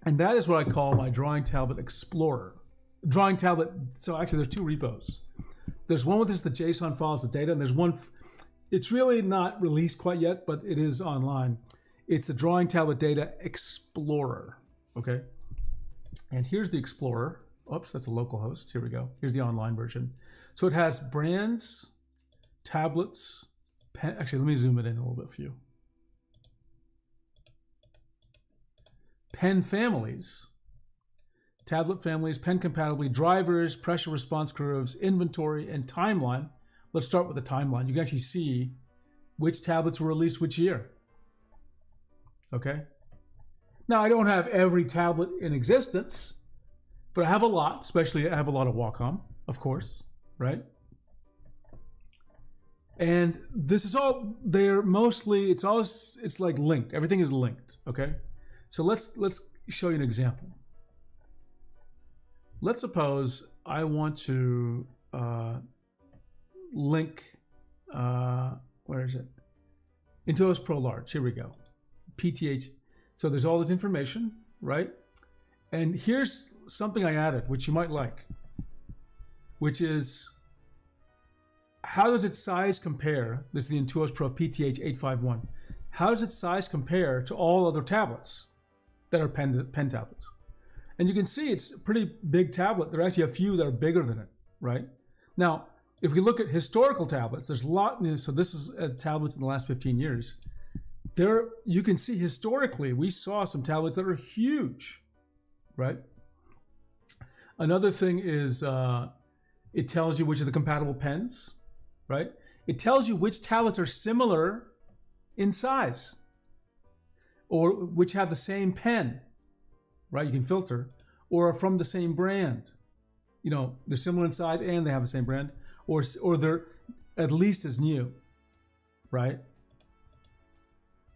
And that is what I call my Drawing Tablet Explorer. Drawing Tablet, so actually there's 2 repos. There's one with just the JSON files, the data, and there's one, it's really not released quite yet, but it is online. It's the Drawing Tablet Data Explorer. Okay, and here's the Explorer. Oops, that's a local host. Here we go. Here's the online version. So it has brands, tablets, pen. Actually, let me zoom it in a little bit for you. Pen families, tablet families, pen compatibility, drivers, pressure response curves, inventory, and timeline. Let's start with the timeline. You can actually see which tablets were released which year. Okay. Now, I don't have every tablet in existence, but I have a lot, especially I have a lot of Wacom, of course, right? And this is all, they're mostly, it's like linked. Everything is linked, okay? So let's show you an example. Let's suppose I want to link, where is it? Intuos Pro Large, here we go, PTH. So there's all this information, right? And here's something I added, which you might like, which is how does its size compare? This is the Intuos Pro PTH 851. How does its size compare to all other tablets that are pen tablets? And you can see it's a pretty big tablet. There are actually a few that are bigger than it, right? Now, if we look at historical tablets, there's a lot, so this is tablets in the last 15 years. There, you can see historically, we saw some tablets that are huge, right? Another thing is it tells you which are the compatible pens, right? It tells you which tablets are similar in size or which have the same pen, right? You can filter, or are from the same brand. You know, they're similar in size and they have the same brand, or they're at least as new, right?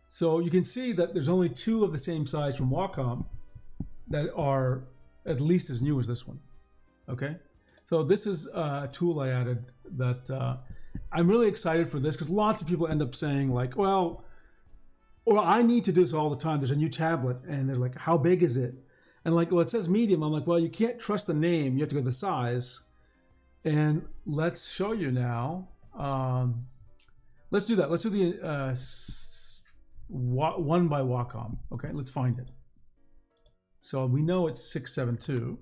So you can see that there's only 2 of the same size from Wacom that are at least as new as this one, okay? So this is a tool I added that I'm really excited for this because lots of people end up saying like, well, or I need to do this all the time. There's a new tablet and they're like, how big is it? And like, well, it says medium. I'm like, well, you can't trust the name. You have to go to the size. And let's show you now. Let's do that. Let's do the one by Wacom. Okay, let's find it. So we know it's 672.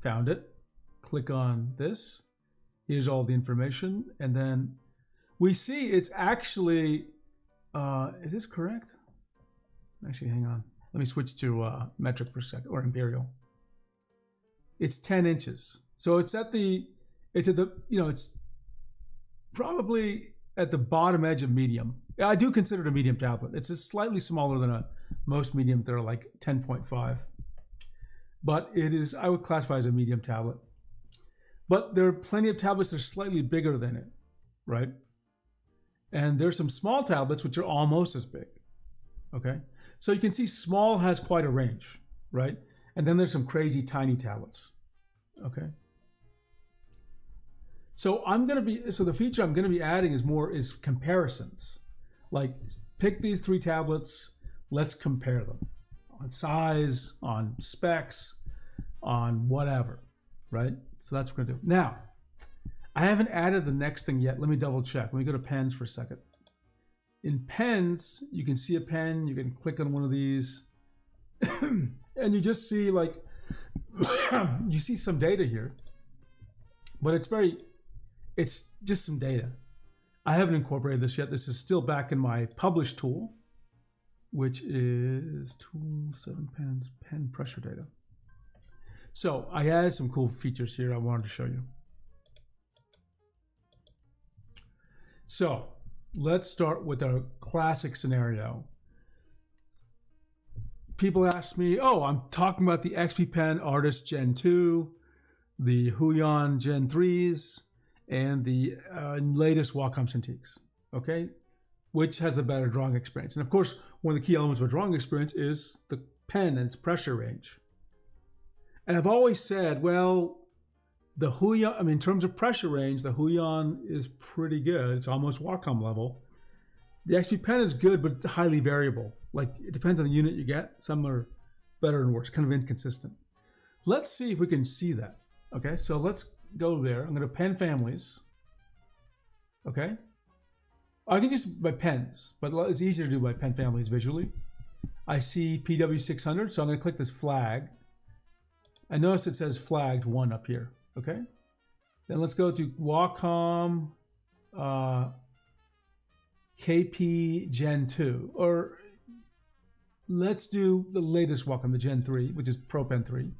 Found it. Click on this. Here's all the information. And then we see it's actually, is this correct? Actually, hang on. Let me switch to metric for a second, or imperial. It's 10 inches. So it's at the, you know, it's probably at the bottom edge of medium. I do consider it a medium tablet. It's just slightly smaller than most medium. They're like 10.5. But it is, I would classify as a medium tablet. But there are plenty of tablets that are slightly bigger than it, right? And there's some small tablets which are almost as big, okay? So you can see small has quite a range, right? And then there's some crazy tiny tablets, okay? So the feature I'm gonna be adding is comparisons. Like pick these 3 tablets, let's compare them on size, on specs, on whatever, right? So that's what we're gonna do. Now, I haven't added the next thing yet. Let me double check. Let me go to pens for a second. In pens, you can see a pen, you can click on one of these, and you just see like, you see some data here, but it's just some data. I haven't incorporated this yet. This is still back in my publish tool, which is tool 7 pens, pen pressure data. So I added some cool features here I wanted to show you. So let's start with our classic scenario. People ask me, oh, I'm talking about the XP Pen Artist Gen 2, the Huion Gen 3s, and the latest Wacom Cintiqs, okay? Which has the better drawing experience? And of course, one of the key elements of a drawing experience is the pen and its pressure range. And I've always said, well, the Huion, I mean, in terms of pressure range, the Huion is pretty good. It's almost Wacom level. The XP Pen is good, but it's highly variable. Like, it depends on the unit you get. Some are better and worse, kind of inconsistent. Let's see if we can see that. Okay, so let's go there. I'm going to pen families. Okay. I can just by pens, but it's easier to do by pen families visually. I see PW600, so I'm going to click this flag. I notice it says flagged 1 up here. Okay. Then let's go to Wacom KP Gen 2, or let's do the latest Wacom, the Gen 3, which is Pro Pen 3.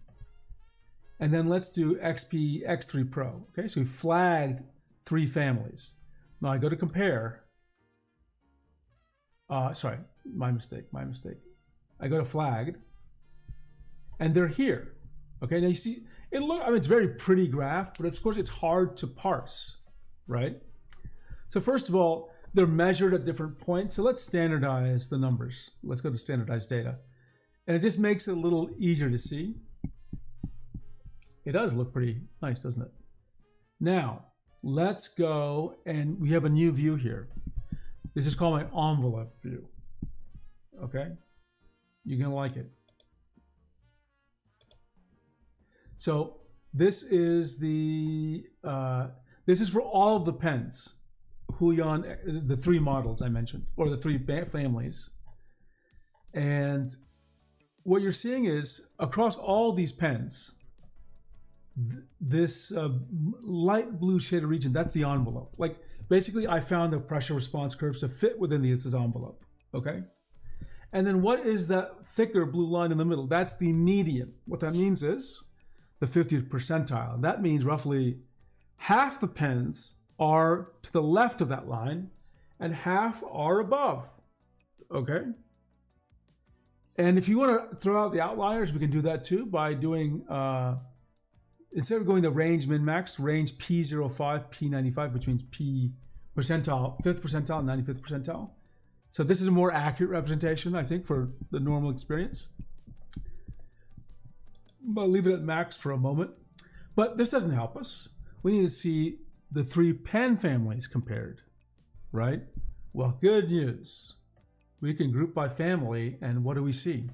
And then let's do XP X3 Pro. Okay, so we flagged 3 families. Now I go to compare. Sorry, my mistake. I go to flagged, and they're here. Okay, now you see, I mean, it's a very pretty graph, but of course it's hard to parse, right? So first of all, they're measured at different points. So let's standardize the numbers. Let's go to standardized data. And it just makes it a little easier to see. It does look pretty nice, doesn't it? Now, let's go, and we have a new view here. This is called my envelope view. Okay? You're gonna like it. So this is this is for all of the pens, Huion, the 3 models I mentioned, or the 3 families. And what you're seeing is across all these pens, this light blue shaded region, that's the envelope. Like basically I found the pressure response curves to fit within this envelope, okay? And then what is that thicker blue line in the middle? That's the median. What that means is the 50th percentile. That means roughly half the pens are to the left of that line and half are above, okay? And if you want to throw out the outliers, we can do that too by doing, instead of going the range min-max, range P05, P95, which means P percentile, 5th percentile, 95th percentile. So this is a more accurate representation, I think, for the normal experience. But I'll leave it at max for a moment. But this doesn't help us. We need to see the 3 pen families compared, right? Well, good news. We can group by family, and what do we see?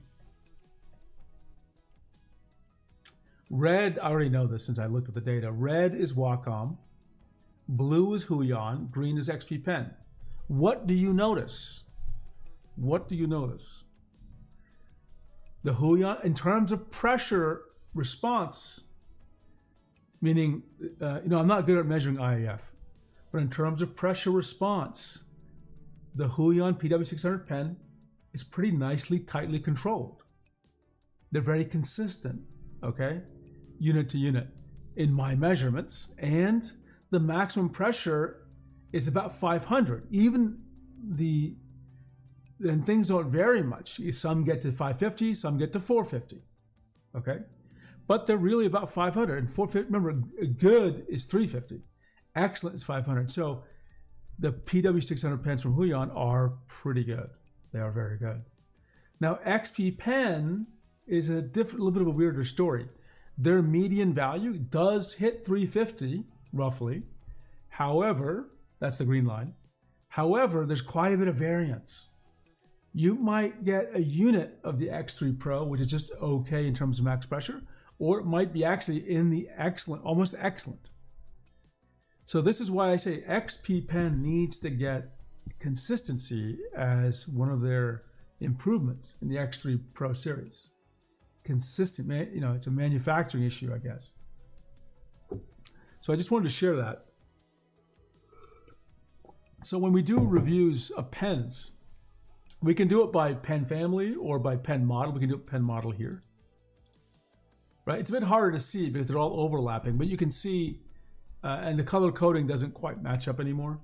Red, I already know this since I looked at the data. Red is Wacom, blue is Huion, green is XP Pen. What do you notice? What do you notice? The Huion, in terms of pressure response, meaning, I'm not good at measuring IAF, but in terms of pressure response, the Huion PW600 pen is pretty nicely, tightly controlled. They're very consistent, okay? Unit to unit in my measurements, and the maximum pressure is about 500. Even and things don't vary much. Some get to 550, some get to 450. Okay, but they're really about 500. And 450. Remember, good is 350. Excellent is 500. So the PW600 pens from Huion are pretty good. They are very good. Now XP Pen is a little bit of a weirder story. Their median value does hit 350 roughly. However, that's the green line. However, there's quite a bit of variance. You might get a unit of the X3 Pro, which is just okay in terms of max pressure, or it might be actually in the excellent, almost excellent. So this is why I say XP Pen needs to get consistency as one of their improvements in the X3 Pro series. Consistent, it's a manufacturing issue, I guess. So I just wanted to share that. So when we do reviews of pens, we can do it by pen family or by pen model. We can do it pen model here. Right? It's a bit harder to see because they're all overlapping, but you can see, and the color coding doesn't quite match up anymore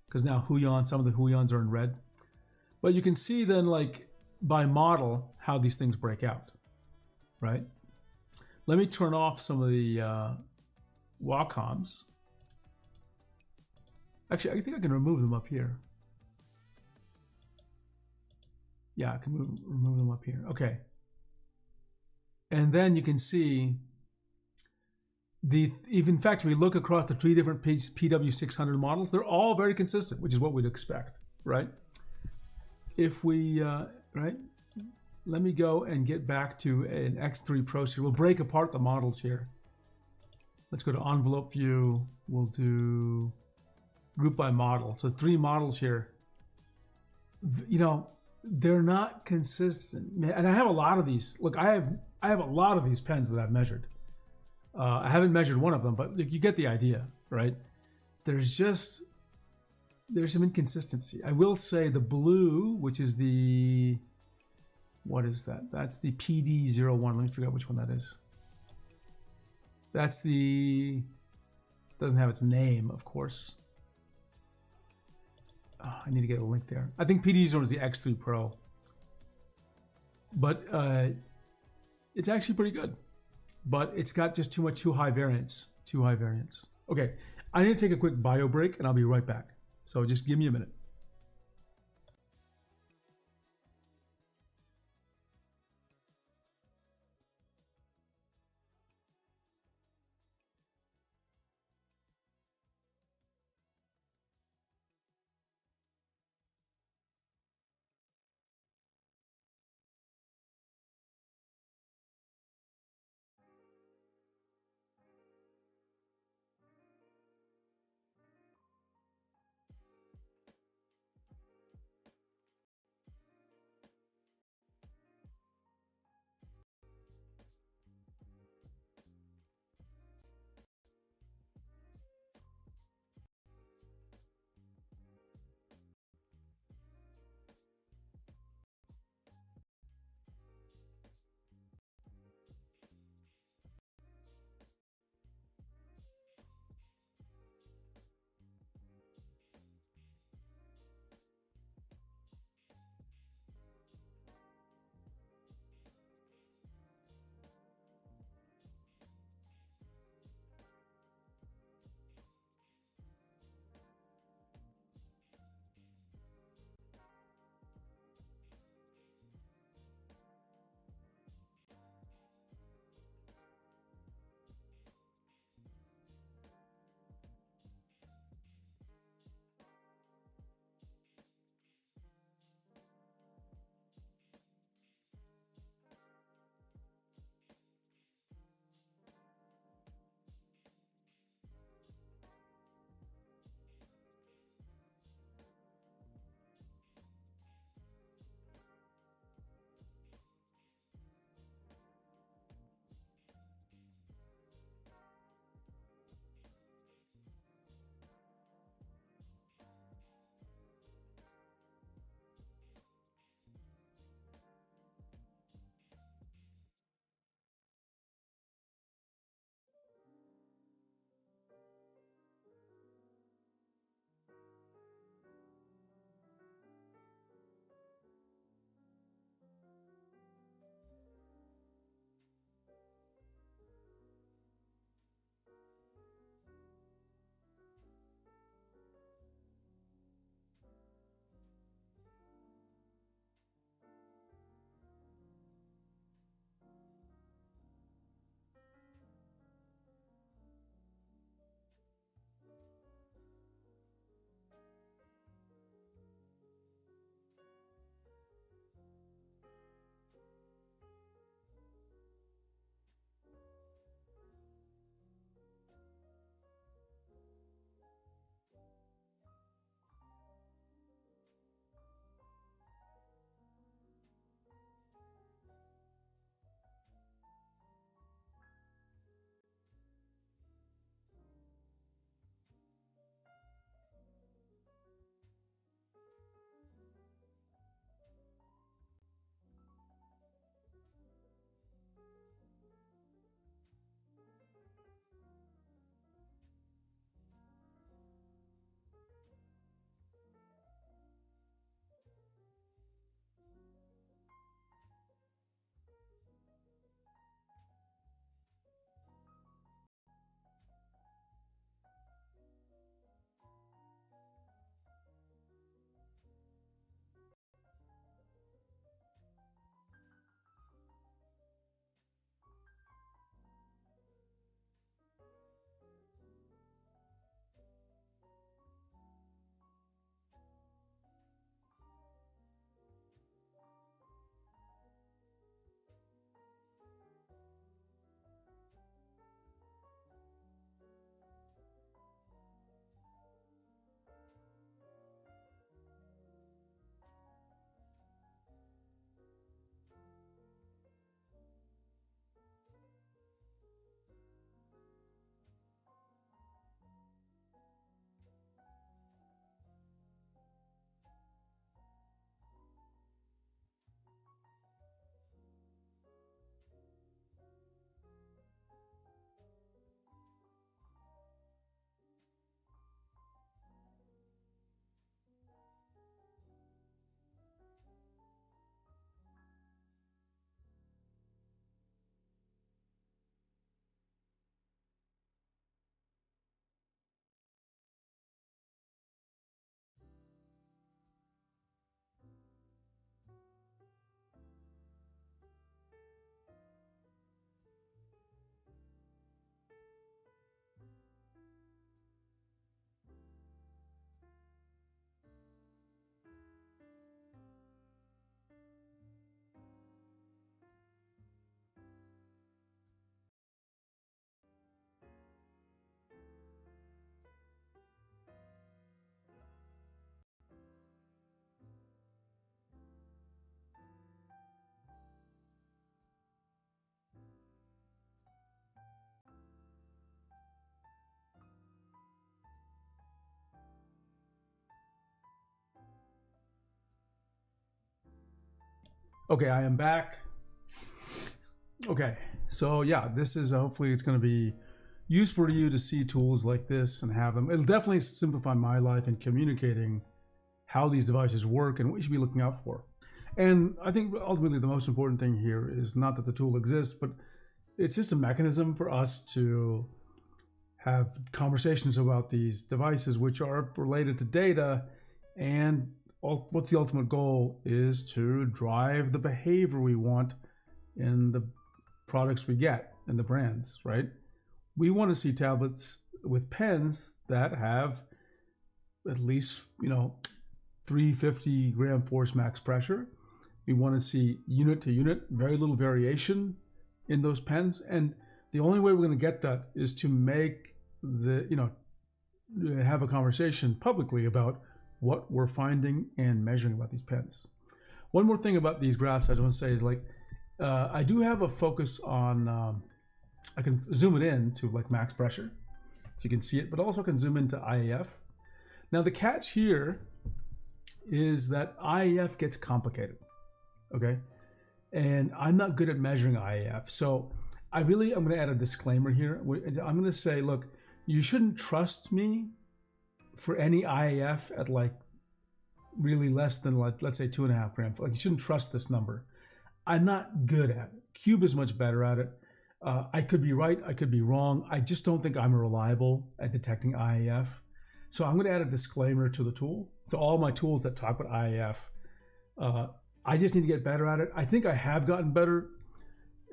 because now Huion, some of the Huions are in red. But you can see then, like, by model, how these things break out, right? Let me turn off some of the Wacoms. Actually, I think I can remove them up here. Yeah, I can remove them up here. Okay. And then you can see in fact, if we look across the 3 different PW600 models, they're all very consistent, which is what we'd expect, right? If we, right, let me go and get back to an X3 Pro series. We'll break apart the models here. Let's go to envelope view. We'll do group by model. So 3 models here. They're not consistent. And I have a lot of these. Look, I have a lot of these pens that I've measured. I haven't measured one of them, but you get the idea, right? There's some inconsistency. I will say the blue, which is what is that? That's the PD01. Let me figure out which one that is. That's doesn't have its name, of course. Oh, I need to get a link there. I think PD01 is the X3 Pro. But it's actually pretty good. But it's got just too high variance. Too high variance. Okay, I need to take a quick bio break and I'll be right back. So just give me a minute. Okay, I am back. Okay, so yeah, this is hopefully it's going to be useful for you to see tools like this and have them. It'll definitely simplify my life in communicating how these devices work and what you should be looking out for. And I think ultimately the most important thing here is not that the tool exists, but it's just a mechanism for us to have conversations about these devices which are related to data, and what's the ultimate goal is to drive the behavior we want in the products we get and the brands, right? We want to see tablets with pens that have at least, 350 gram force max pressure. We want to see unit to unit, very little variation in those pens. And the only way we're going to get that is to make have a conversation publicly about what we're finding and measuring about these pens. One more thing about these graphs I want to say is I do have a focus on, I can zoom it in to like max pressure so you can see it, but also I can zoom into IAF. Now the catch here is that IAF gets complicated, okay? And I'm not good at measuring IAF. So I'm going to add a disclaimer here. I'm going to say, look, you shouldn't trust me for any IAF at like really less than let's say 2.5 grams. Like you shouldn't trust this number. I'm not good at it. Cube is much better at it. I could be right, I could be wrong. I just don't think I'm reliable at detecting IAF. So I'm going to add a disclaimer to the tool, to all my tools that talk about IAF. I just need to get better at it. I think I have gotten better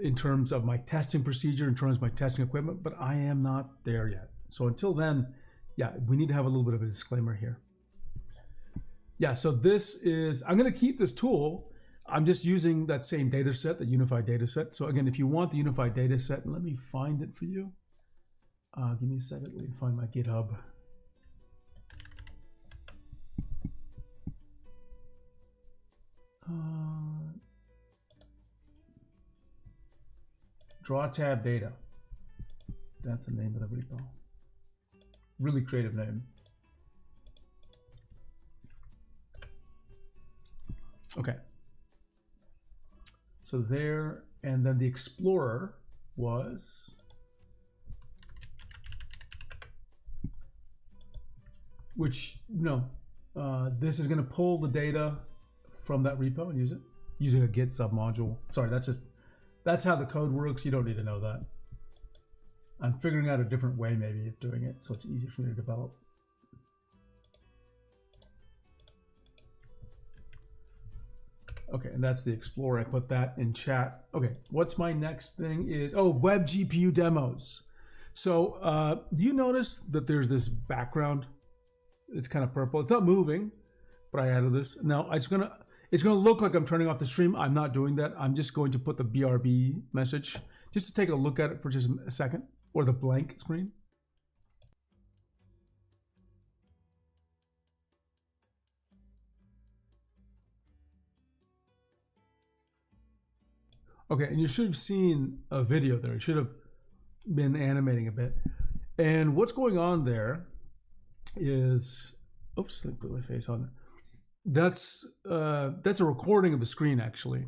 in terms of my testing procedure, in terms of my testing equipment, but I am not there yet. So until then, yeah, we need to have a little bit of a disclaimer here. Yeah, so this is, I'm going to keep this tool. I'm just using that same data set, the unified data set. So again, if you want the unified data set, let me find it for you. Give me a second, let me find my GitHub. Draw tab data. That's the name of the repo. Really creative name. Okay. So there, and then the Explorer was this is going to pull the data from that repo and use it using a Git submodule. Sorry, that's how the code works. You don't need to know that. I'm figuring out a different way maybe of doing it so it's easier for me to develop. Okay, and that's the Explorer. I put that in chat. Okay, what's my next thing is, web GPU demos. So do you notice that there's this background? It's kind of purple. It's not moving, but I added this. Now it's gonna look like I'm turning off the stream. I'm not doing that. I'm just going to put the BRB message just to take a look at it for just a second, or the blank screen. Okay, and you should have seen a video there. You should have been animating a bit. And what's going on there is, oops, let me put my face on it. That's a recording of the screen, actually.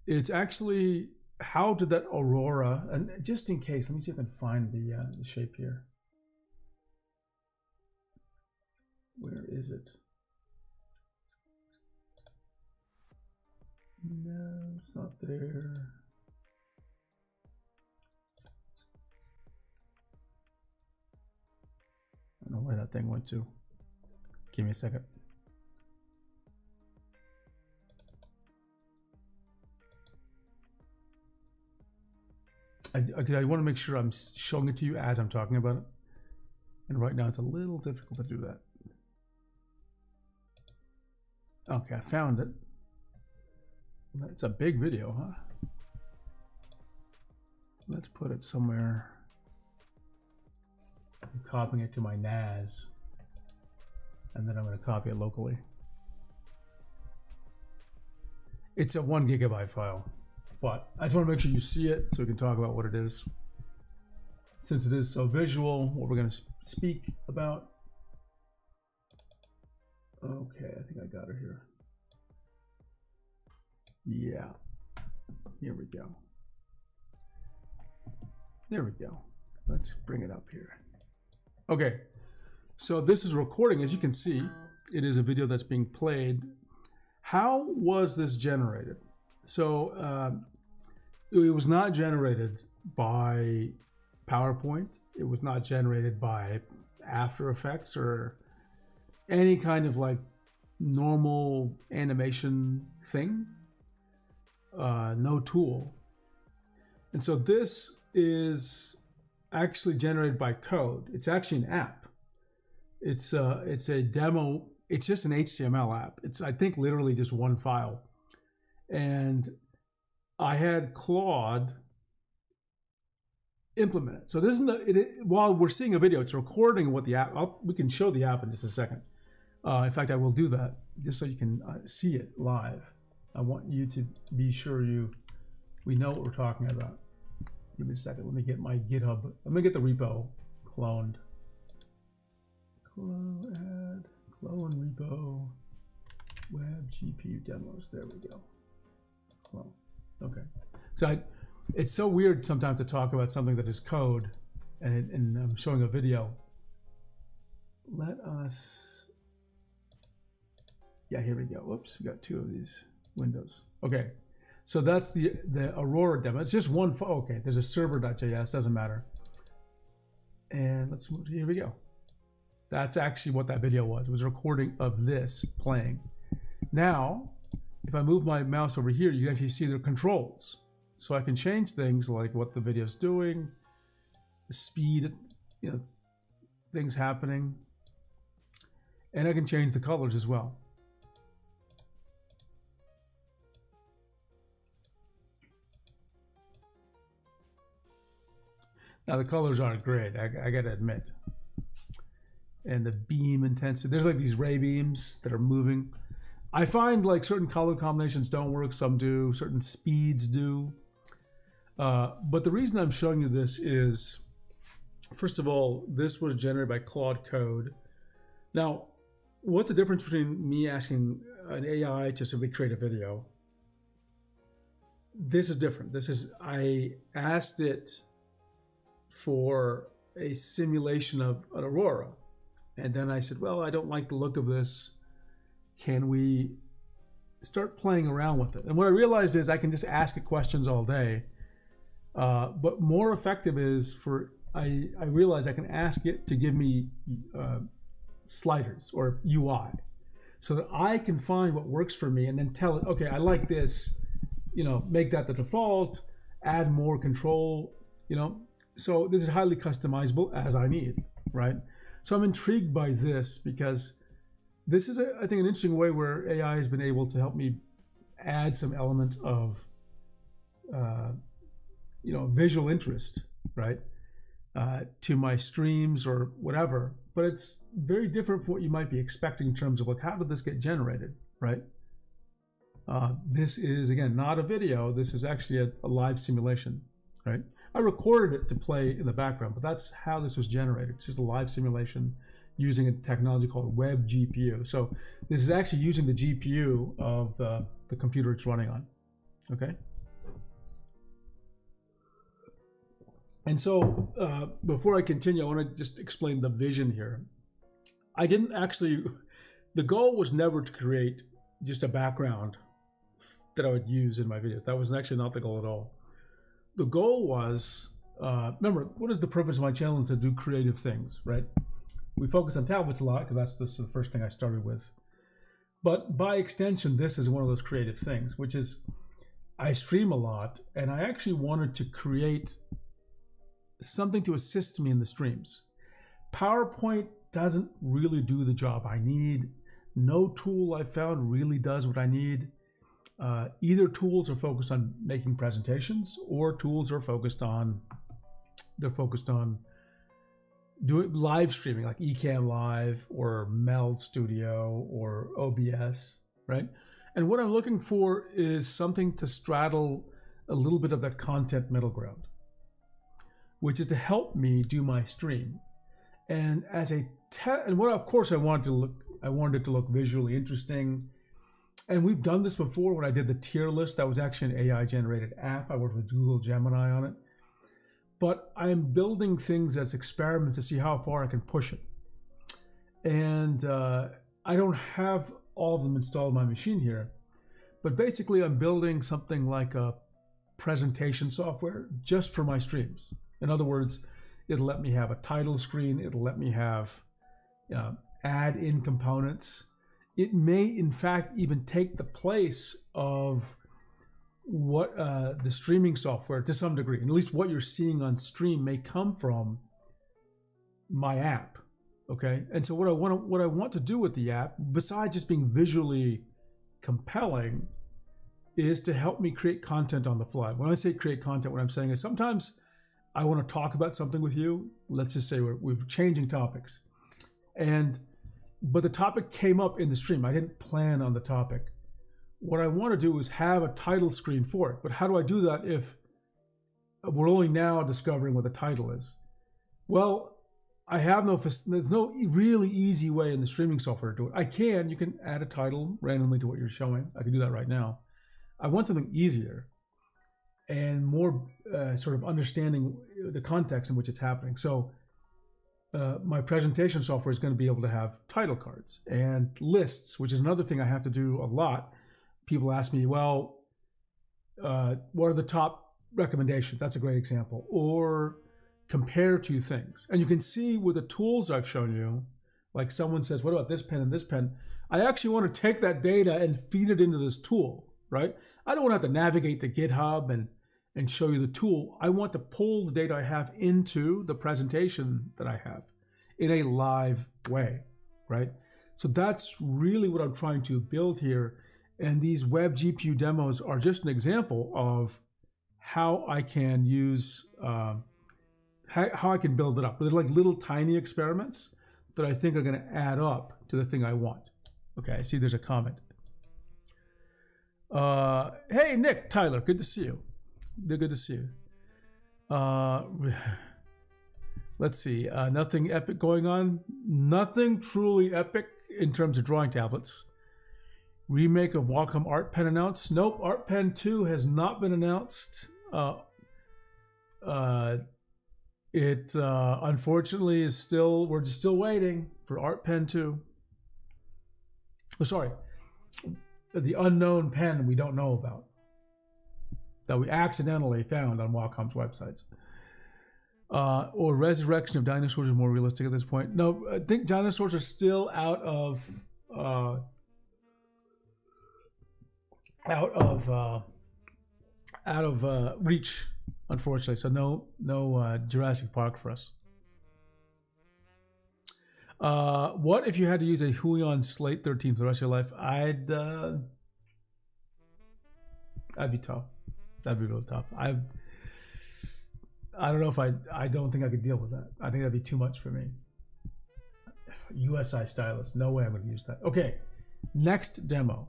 It's actually, how did that Aurora, and just in case, let me see if I can find the shape here. Where is it? No, it's not there. I don't know where that thing went to. Give me a second. I want to make sure I'm showing it to you as I'm talking about it. And right now it's a little difficult to do that. Okay, I found it. It's a big video, huh? Let's put it somewhere. I'm copying it to my NAS. And then I'm going to copy it locally. It's a 1 gigabyte file. But I just want to make sure you see it so we can talk about what it is. Since it is so visual, what we're going to speak about. Okay, I think I got it here. Yeah, here we go. There we go. Let's bring it up here. Okay, so this is recording. As you can see, it is a video that's being played. How was this generated? So it was not generated by PowerPoint. It was not generated by After Effects or any kind of like normal animation thing. No tool. And so this is actually generated by code. It's actually an app. It's a demo. It's just an HTML app. It's, I think, literally just one file. And I had Claude implement it. So this isn't while we're seeing a video, it's recording what the app. We can show the app in just a second. In fact, I will do that just so you can see it live. I want you to be sure we know what we're talking about. Give me a second. Let me get my GitHub. Let me get the repo cloned. Clone repo, web GPU demos. There we go. Clone. Okay. So it's so weird sometimes to talk about something that is code, and I'm showing a video. Let us. Yeah, here we go. Whoops, we got two of these windows. Okay. So that's the Aurora demo. It's just one. Okay, there's a server.js. Doesn't matter. And let's move. Here we go. That's actually what that video was. It was a recording of this playing. Now, if I move my mouse over here, you actually see the controls. So I can change things like what the video is doing, the speed, things happening, and I can change the colors as well. Now the colors aren't great, I gotta admit. And the beam intensity, there's like these ray beams that are moving. I find like certain color combinations don't work, some do, certain speeds do. But the reason I'm showing you this is, first of all, this was generated by Claude Code. Now, what's the difference between me asking an AI to simply create a video? This is different. I asked it for a simulation of an Aurora. And then I said, well, I don't like the look of this. Can we start playing around with it? And what I realized is I can just ask it questions all day. But more effective is I realize I can ask it to give me sliders or UI so that I can find what works for me and then tell it, okay, I like this, make that the default, add more control, So this is highly customizable as I need, right? So I'm intrigued by this because this is, I think, an interesting way where AI has been able to help me add some elements of, visual interest, right, to my streams or whatever. But it's very different from what you might be expecting in terms of like, how did this get generated, right? This is, again, not a video. This is actually a live simulation, right? I recorded it to play in the background, but that's how this was generated. It's just a live simulation using a technology called web GPU. So this is actually using the GPU of the computer it's running on, okay? And so before I continue, I want to just explain the vision here. The goal was never to create just a background that I would use in my videos. That was actually not the goal at all. The goal was, remember, what is the purpose of my channel? Is to do creative things, right? We focus on tablets a lot because this is the first thing I started with. But by extension, this is one of those creative things, which is I stream a lot, and I actually wanted to create something to assist me in the streams. PowerPoint doesn't really do the job I need. No tool I found really does what I need. Either tools are focused on making presentations, or tools are focused on doing live streaming, like Ecamm Live or Meld Studio or OBS, right? And what I'm looking for is something to straddle a little bit of that content middle ground, which is to help me do my stream. And as and what, of course, I wanted it to look visually interesting. And we've done this before when I did the tier list. That was actually an AI generated app. I worked with Google Gemini on it. But I'm building things as experiments to see how far I can push it. And I don't have all of them installed on my machine here. But basically, I'm building something like a presentation software just for my streams. In other words, it'll let me have a title screen. It'll let me have add in components. It may, in fact, even take the place of what the streaming software to some degree. And at least what you're seeing on stream may come from my app. Okay, and so what I want to do with the app, besides just being visually compelling, is to help me create content on the fly. When I say create content, what I'm saying is sometimes I want to talk about something with you. Let's just say we're changing topics, but the topic came up in the stream. I didn't plan on the topic. What I want to do is have a title screen for it. But how do I do that if we're only now discovering what the title is? Well, there's no really easy way in the streaming software to do it. You can add a title randomly to what you're showing. I can do that right now. I want something easier and more sort of understanding the context in which it's happening. So my presentation software is going to be able to have title cards and lists, which is another thing I have to do a lot. People ask me, well, what are the top recommendations? That's a great example. Or compare two things. And you can see with the tools I've shown you, like someone says, what about this pen and this pen? I actually want to take that data and feed it into this tool, right? I don't want to have to navigate to GitHub and show you the tool. I want to pull the data I have into the presentation that I have in a live way, right? So that's really what I'm trying to build here. And these web GPU demos are just an example of how I can use how I can build it up. They're like little tiny experiments that I think are going to add up to the thing I want. Okay, I see there's a comment. Hey, Nick, Tyler, good to see you. Good to see you. Let's see, nothing epic going on. Nothing truly epic in terms of drawing tablets. Remake of Wacom Art Pen announced. Nope, Art Pen 2 has not been announced. It unfortunately is we're still waiting for Art Pen 2. Oh, sorry, the unknown pen we don't know about that we accidentally found on Wacom's websites. Or Resurrection of Dinosaurs is more realistic at this point. No, I think dinosaurs are still out of reach, unfortunately. So no Jurassic Park for us. What if you had to use a Huion Slate 13 for the rest of your life? That'd be tough. That'd be real tough. I don't know if I don't think I could deal with that. I think that'd be too much for me. USI stylus. No way I'm going to use that. Okay. Next demo.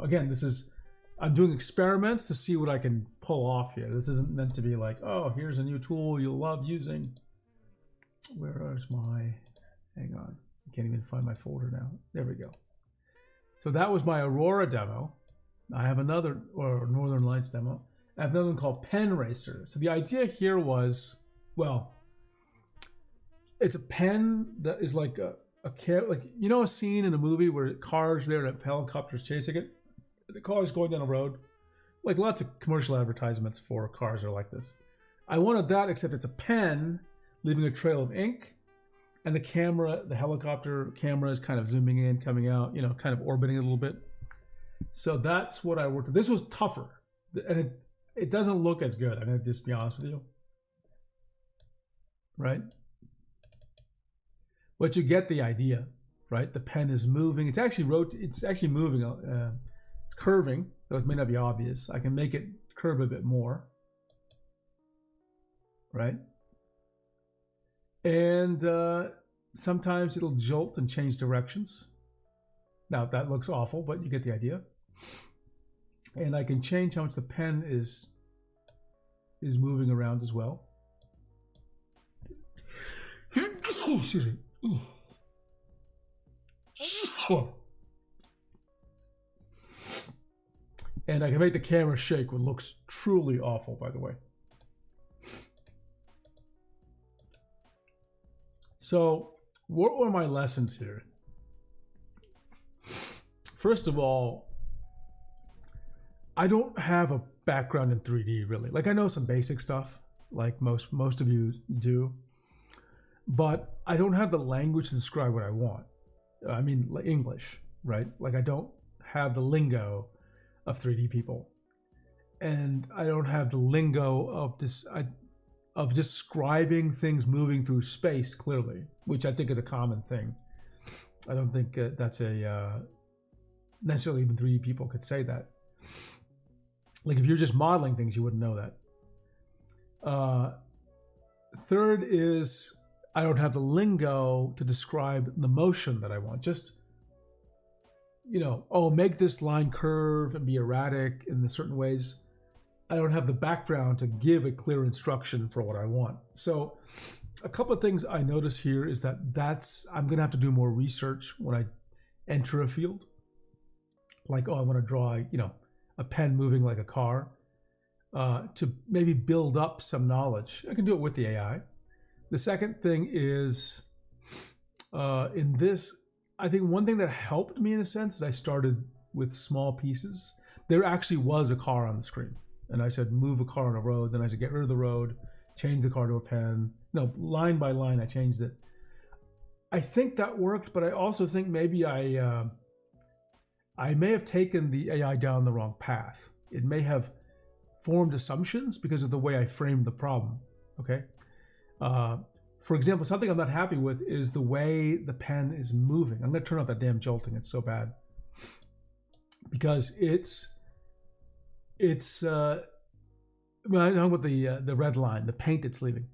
Again, I'm doing experiments to see what I can pull off here. This isn't meant to be like, oh, here's a new tool you'll love using. Hang on. I can't even find my folder now. There we go. So that was my Aurora demo. I have another, or Northern Lights demo. I have another one called Pen Racer. So the idea here was, well, it's a pen that is like a scene in a movie where cars there and helicopters chasing it. The car is going down a road. Like lots of commercial advertisements for cars are like this. I wanted that, except it's a pen leaving a trail of ink, and the helicopter camera is kind of zooming in, coming out, kind of orbiting a little bit. So that's what I worked with. This was tougher, and it doesn't look as good. I'm going to just be honest with you. Right? But you get the idea, right? The pen is moving. It's actually moving. It's curving, though it may not be obvious. I can make it curve a bit more. Right? And sometimes it'll jolt and change directions. Now that looks awful, but you get the idea. And I can change how much the pen is moving around as well. Oh, excuse me. And I can make the camera shake, which looks truly awful, by the way. So what were my lessons here? First of all, I don't have a background in 3D really. Like I know some basic stuff, like most of you do, but I don't have the language to describe what I want. I mean, like English, right? Like I don't have the lingo of 3D people, and I don't have the lingo of this of describing things moving through space clearly, which I think is a common thing. I don't think that's a necessarily even 3D people could say that. Like if you're just modeling things, you wouldn't know that. Third is I don't have the lingo to describe the motion that I want. Just, oh, make this line curve and be erratic in certain ways. I don't have the background to give a clear instruction for what I want. So a couple of things I notice here is that I'm going to have to do more research when I enter a field. Like, I want to draw, a pen moving like a car, to maybe build up some knowledge. I can do it with the AI. The second thing is, in this, I think one thing that helped me in a sense is I started with small pieces. There actually was a car on the screen. And I said, move a car on a road. Then I said, get rid of the road, change the car to a pen. No, line by line, I changed it. I think that worked, but I also think maybe I may have taken the AI down the wrong path. It may have formed assumptions because of the way I framed the problem, okay? For example, something I'm not happy with is the way the pen is moving. I'm gonna turn off that damn jolting, it's so bad. Because well, I'm talking about the red line, the paint it's leaving.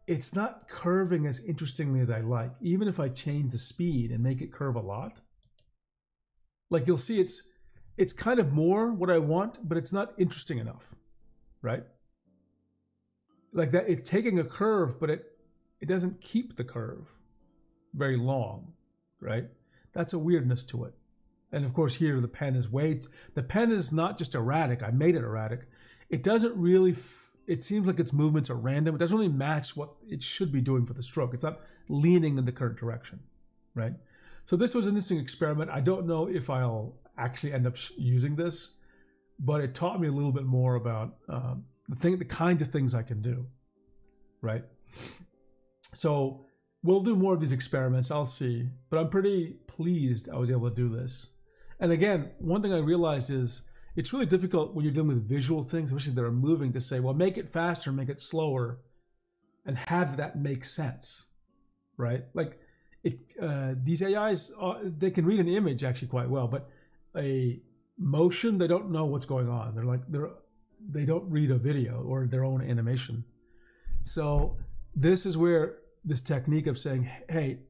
It's not curving as interestingly as I like, even if I change the speed and make it curve a lot. Like you'll see it's kind of more what I want, but it's not interesting enough, right? Like that, it's taking a curve, but it doesn't keep the curve very long, right? That's a weirdness to it. And of course here the pen is not just erratic, I made it erratic. It doesn't really, it seems like its movements are random. It doesn't really match what it should be doing for the stroke. It's not leaning in the current direction, right? So this was an interesting experiment. I don't know if I'll actually end up using this, but it taught me a little bit more about the kinds of things I can do, right? So we'll do more of these experiments, I'll see, but I'm pretty pleased I was able to do this. And again, one thing I realized is it's really difficult when you're dealing with visual things, especially that are moving, to say, well, make it faster, make it slower, and have that make sense, right? Like these AIs, they can read an image actually quite well, but a motion, they don't know what's going on. They don't read a video or their own animation. So this is where this technique of saying, hey,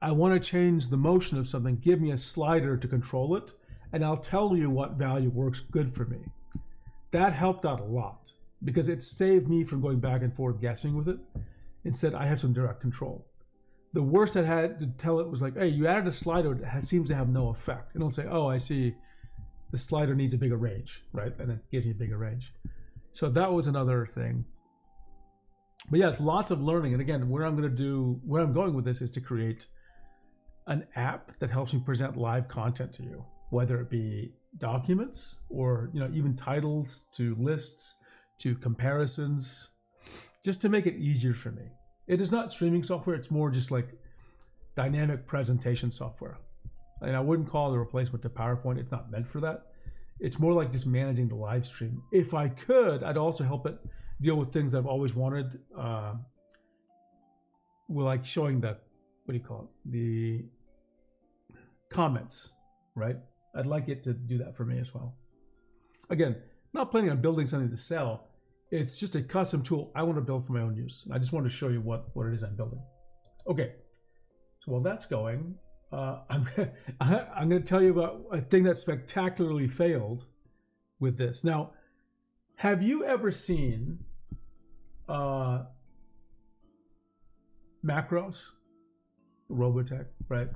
I want to change the motion of something, give me a slider to control it, and I'll tell you what value works good for me. That helped out a lot because it saved me from going back and forth guessing with it. Instead, I have some direct control. The worst I had to tell it was like, hey, you added a slider that seems to have no effect. And it'll say, oh, I see the slider needs a bigger range, right? And it gives you a bigger range. So that was another thing. But yeah, it's lots of learning. And again, where I'm going with this is to create an app that helps me present live content to you, whether it be documents or even titles to lists to comparisons, just to make it easier for me. It is not streaming software, it's more just like dynamic presentation software. And I wouldn't call it a replacement to PowerPoint, it's not meant for that. It's more like just managing the live stream. If I could, I'd also help it deal with things that I've always wanted. Like showing the, what do you call it? The comments, right? I'd like it to do that for me as well. Again, not planning on building something to sell. It's just a custom tool I want to build for my own use. And I just wanted to show you what it is I'm building. Okay, so while that's going, I'm going to tell you about a thing that spectacularly failed with this. Now, have you ever seen Macros, Robotech, right?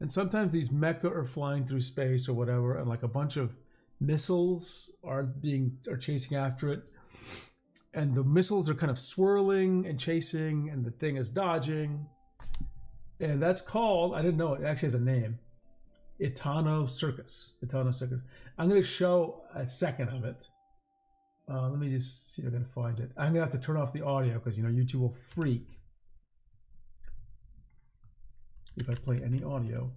And sometimes these mecha are flying through space or whatever, and like a bunch of missiles are chasing after it, and the missiles are kind of swirling and chasing, and the thing is dodging, and that's called, I didn't know it actually has a name, Itano Circus. Itano Circus. I'm going to show a second of it. Let me just see if I can find it. I'm going to have to turn off the audio because, you know, YouTube will freak if I play any audio.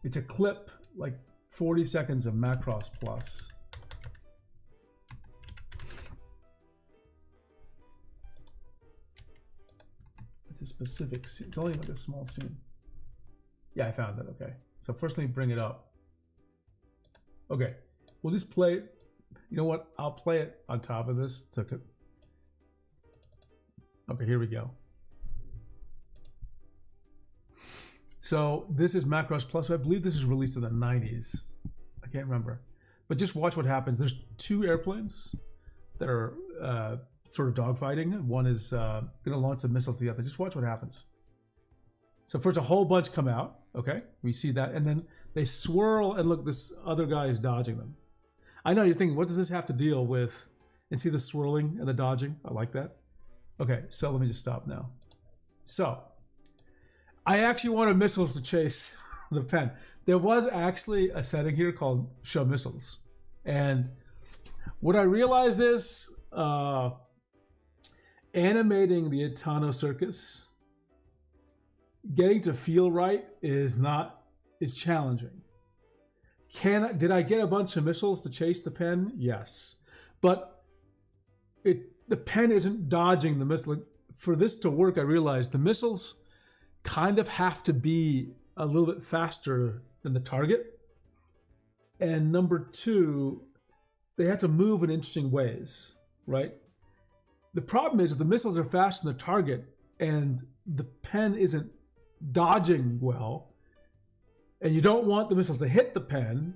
It's a clip, like 40 seconds of Macross Plus. It's a specific scene. It's only like a small scene. Yeah, I found it. Okay. So first let me bring it up. Okay. We'll just play it. You know what? I'll play it on top of this. Okay, here we go. So this is Macross Plus. I believe this is released in the 90s. I can't remember. But just watch what happens. There's two airplanes that are sort of dogfighting. One is going to launch some missiles to the other. Just watch what happens. So first a whole bunch come out. Okay, we see that. And then they swirl, and look, this other guy is dodging them. I know you're thinking, what does this have to deal with? And see the swirling and the dodging? I like that. Okay, so let me just stop now. So I actually wanted missiles to chase the pen. There was actually a setting here called show missiles. And what I realized is animating the Itano Circus, getting to feel right is challenging. Did I get a bunch of missiles to chase the pen? Yes. But the pen isn't dodging the missile. For this to work, I realized the missiles kind of have to be a little bit faster than the target. And number two, they have to move in interesting ways, right? The problem is if the missiles are faster than the target and the pen isn't dodging well, and you don't want the missiles to hit the pen,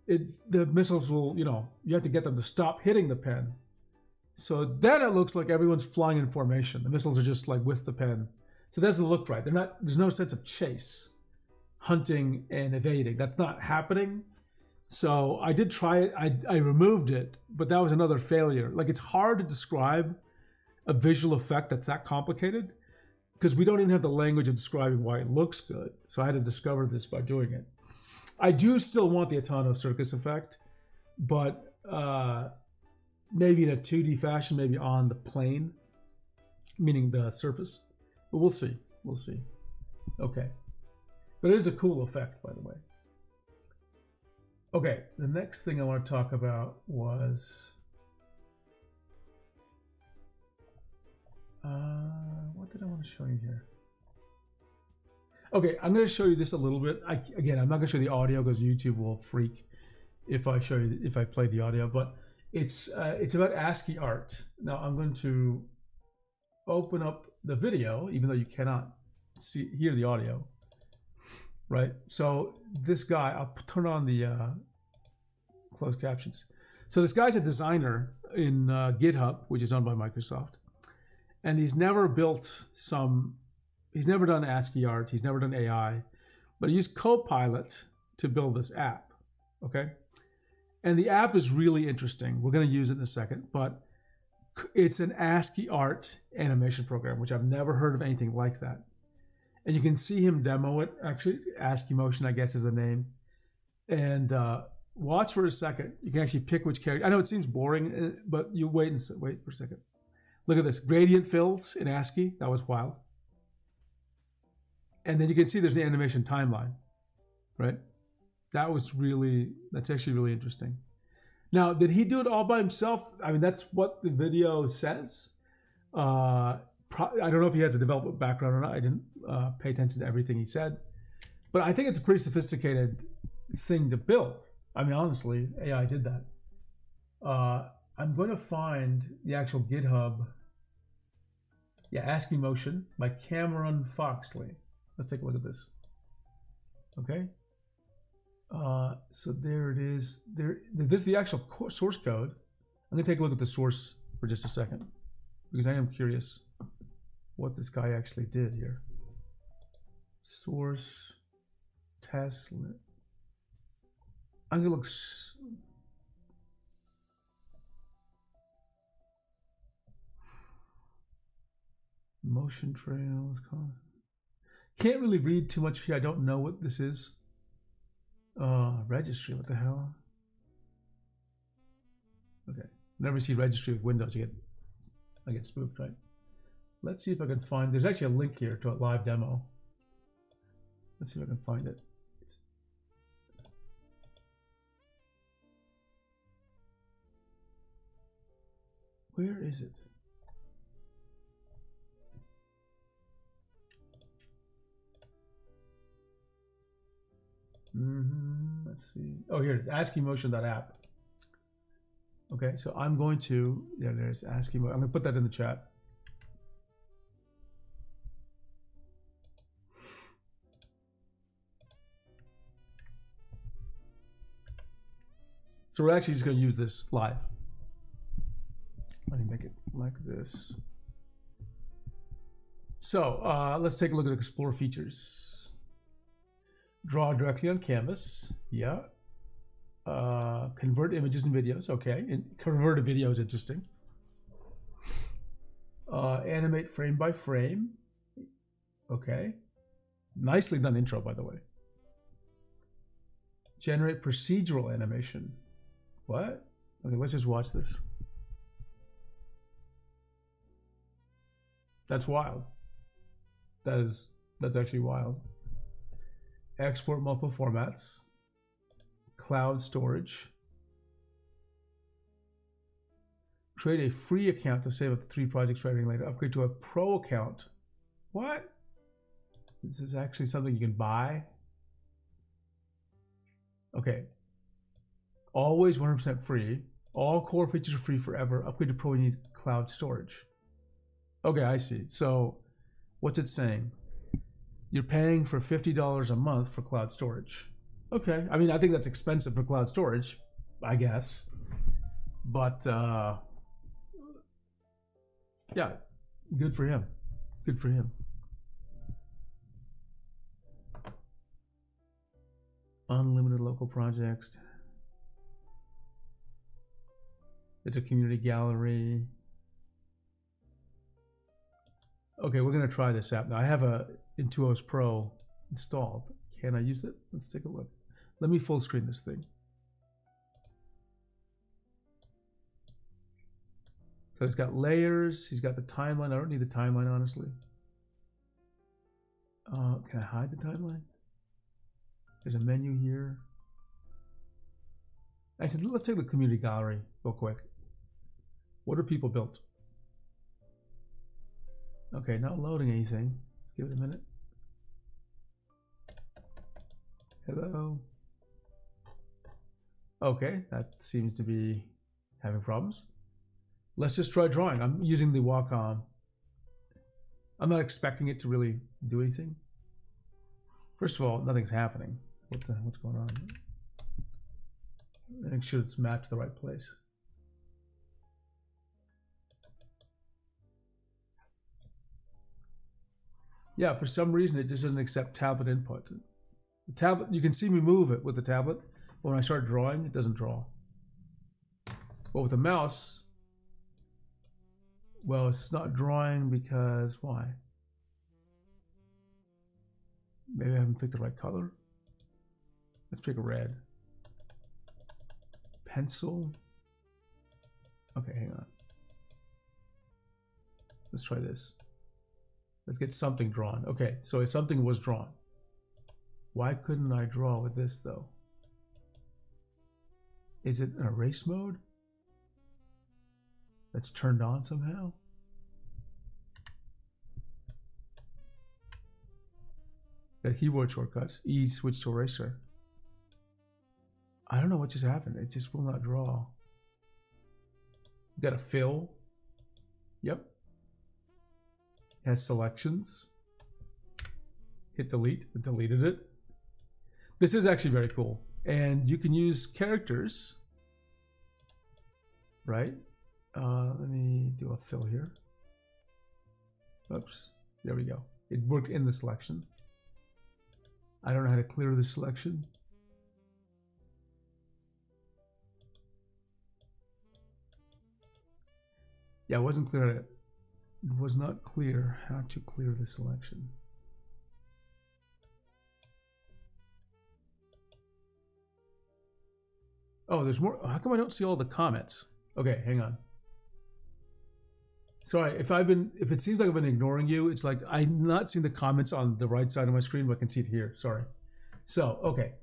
the missiles will, you have to get them to stop hitting the pen. So then it looks like everyone's flying in formation. The missiles are just like with the pen. So that doesn't look right. There's no sense of chase, hunting and evading. That's not happening. So I did try it. I removed it, but that was another failure. Like, it's hard to describe a visual effect that's that complicated because we don't even have the language of describing why it looks good. So I had to discover this by doing it. I do still want the Itano Circus effect, but maybe in a 2D fashion, maybe on the plane, meaning the surface. But we'll see. We'll see. Okay. But it is a cool effect, by the way. Okay, the next thing I want to talk about was what did I want to show you here? Okay, I'm going to show you this a little bit. Again, I'm not going to show the audio because YouTube will freak if I play the audio. But it's about ASCII art. Now I'm going to open up the video, even though you cannot hear the audio. Right. So this guy, I'll turn on the closed captions. So this guy's a designer in GitHub, which is owned by Microsoft, and he's never done ASCII art. He's never done AI, but he used Copilot to build this app. Okay. And the app is really interesting. We're going to use it in a second, but it's an ASCII art animation program, which I've never heard of anything like that. And you can see him demo it. Actually, ASCII Motion, I guess, is the name. And watch for a second. You can actually pick which character. I know it seems boring, but you wait for a second. Look at this. Gradient fills in ASCII. That was wild. And then you can see there's the animation timeline, right? That's actually really interesting. Now, did he do it all by himself? I mean, that's what the video says. I don't know if he has a development background or not. I didn't pay attention to everything he said. But I think it's a pretty sophisticated thing to build. I mean, honestly, AI did that. I'm going to find the actual GitHub. Yeah, ASCII Motion by Cameron Foxley. Let's take a look at this. Okay. So there it is. This is the actual source code. I'm going to take a look at the source for just a second because I am curious what this guy actually did here. Source test. I'm gonna look. Motion trails. Can't really read too much here. I don't know what this is. Registry. What the hell? Okay. Whenever you see registry with Windows, I get spooked, right? Let's see if I can find. There's actually a link here to a live demo. Let's see if I can find it. Where is it? Let's see. Oh, here, ASCIImotion.app. Okay, so I'm going to, yeah, there's ASCII. I'm going to put that in the chat. So we're actually just going to use this live. Let me make it like this. So let's take a look at Explore features. Draw directly on canvas. Yeah. Convert images and videos. Okay. And convert a video is interesting. Animate frame by frame. Okay. Nicely done intro, by the way. Generate procedural animation. What? Okay, let's just watch this. That's wild. That's actually wild. Export multiple formats. Cloud storage. Create a free account to save up to 3 projects right later. Upgrade to a pro account. What? This is actually something you can buy. Okay. Always 100% free. All core features are free forever. Upgrade to pro, you need cloud storage. Okay, I see. So what's it saying? You're paying for $50 a month for cloud storage. Okay, I mean, I think that's expensive for cloud storage, I guess. But yeah, good for him. Good for him. Unlimited local projects. It's a community gallery. Okay, we're gonna try this app now. I have a Intuos Pro installed. Can I use it? Let's take a look. Let me full screen this thing. So it's got layers. He's got the timeline. I don't need the timeline, honestly. Can I hide the timeline? There's a menu here. Actually, let's take the community gallery real quick. What are people built? Okay, not loading anything. Let's give it a minute. Hello. Okay, that seems to be having problems. Let's just try drawing. I'm using the Wacom. I'm not expecting it to really do anything. First of all, nothing's happening. What's going on? Make sure it's mapped to the right place. Yeah, for some reason it just doesn't accept tablet input. The tablet, you can see me move it with the tablet, but when I start drawing, it doesn't draw. But with the mouse, well, it's not drawing because why? Maybe I haven't picked the right color. Let's pick a red. Pencil. Okay, hang on. Let's try this. Let's get something drawn. Okay, so something was drawn. Why couldn't I draw with this though? Is it an erase mode? That's turned on somehow? Got keyboard shortcuts. E, switch to eraser. I don't know what just happened. It just will not draw. Got a fill. Yep. Has selections. Hit delete. It deleted it. This is actually very cool. And you can use characters. Right? Let me do a fill here. Oops. There we go. It worked in the selection. I don't know how to clear the selection. Yeah, it wasn't clear. It was not clear how to clear the selection. Oh, there's more. How come I don't see all the comments? Okay, hang on. Sorry, if it seems like I've been ignoring you, it's like I'm not seeing the comments on the right side of my screen, but I can see it here. Sorry. So, okay.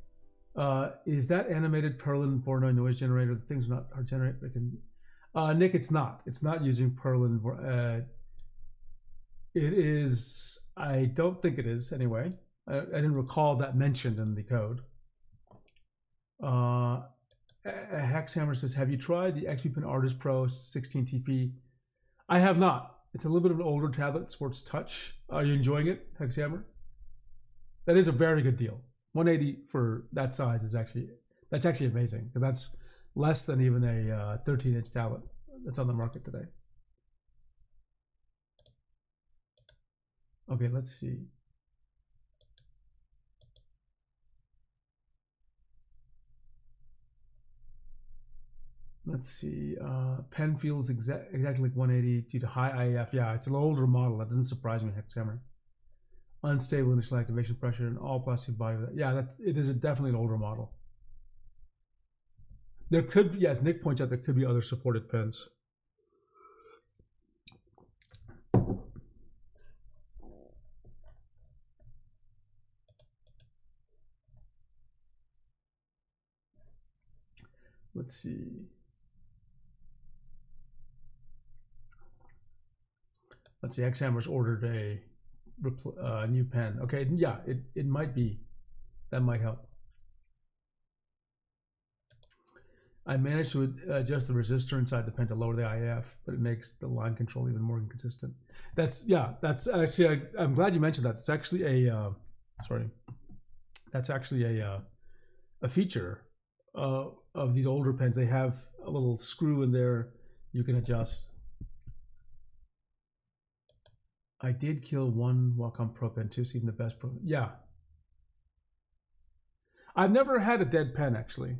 Is that animated Perlin 4.9 noise generator? The things not are generated. Nick, it's not. It's not using Perlin. It is. I don't think it is anyway. I didn't recall that mentioned in the code. Hexhammer says, have you tried the XP Pen Artist Pro 16 TP? I have not. It's a little bit of an older tablet, sports touch. Are you enjoying it, Hexhammer? That is a very good deal. 180 for that size is actually amazing, because that's less than even a 13-inch tablet that's on the market today. Okay, let's see. Let's see. Pen feels exactly like 180 due to high IAF. Yeah, it's an older model. That doesn't surprise me, Hexhammer. Unstable initial activation pressure and all plastic body. Yeah, it is definitely an older model. There could be, yes, Nick points out there could be other supported pens. Let's see. Let's see. Hexhammer's ordered a new pen. Okay, yeah, it might be. That might help. I managed to adjust the resistor inside the pen to lower the IF, but it makes the line control even more inconsistent. That's actually, I'm glad you mentioned that. It's actually that's actually a feature of these older pens. They have a little screw in there you can adjust. I did kill one Wacom Pro Pen 2, even the best Pro. Yeah. I've never had a dead pen, actually.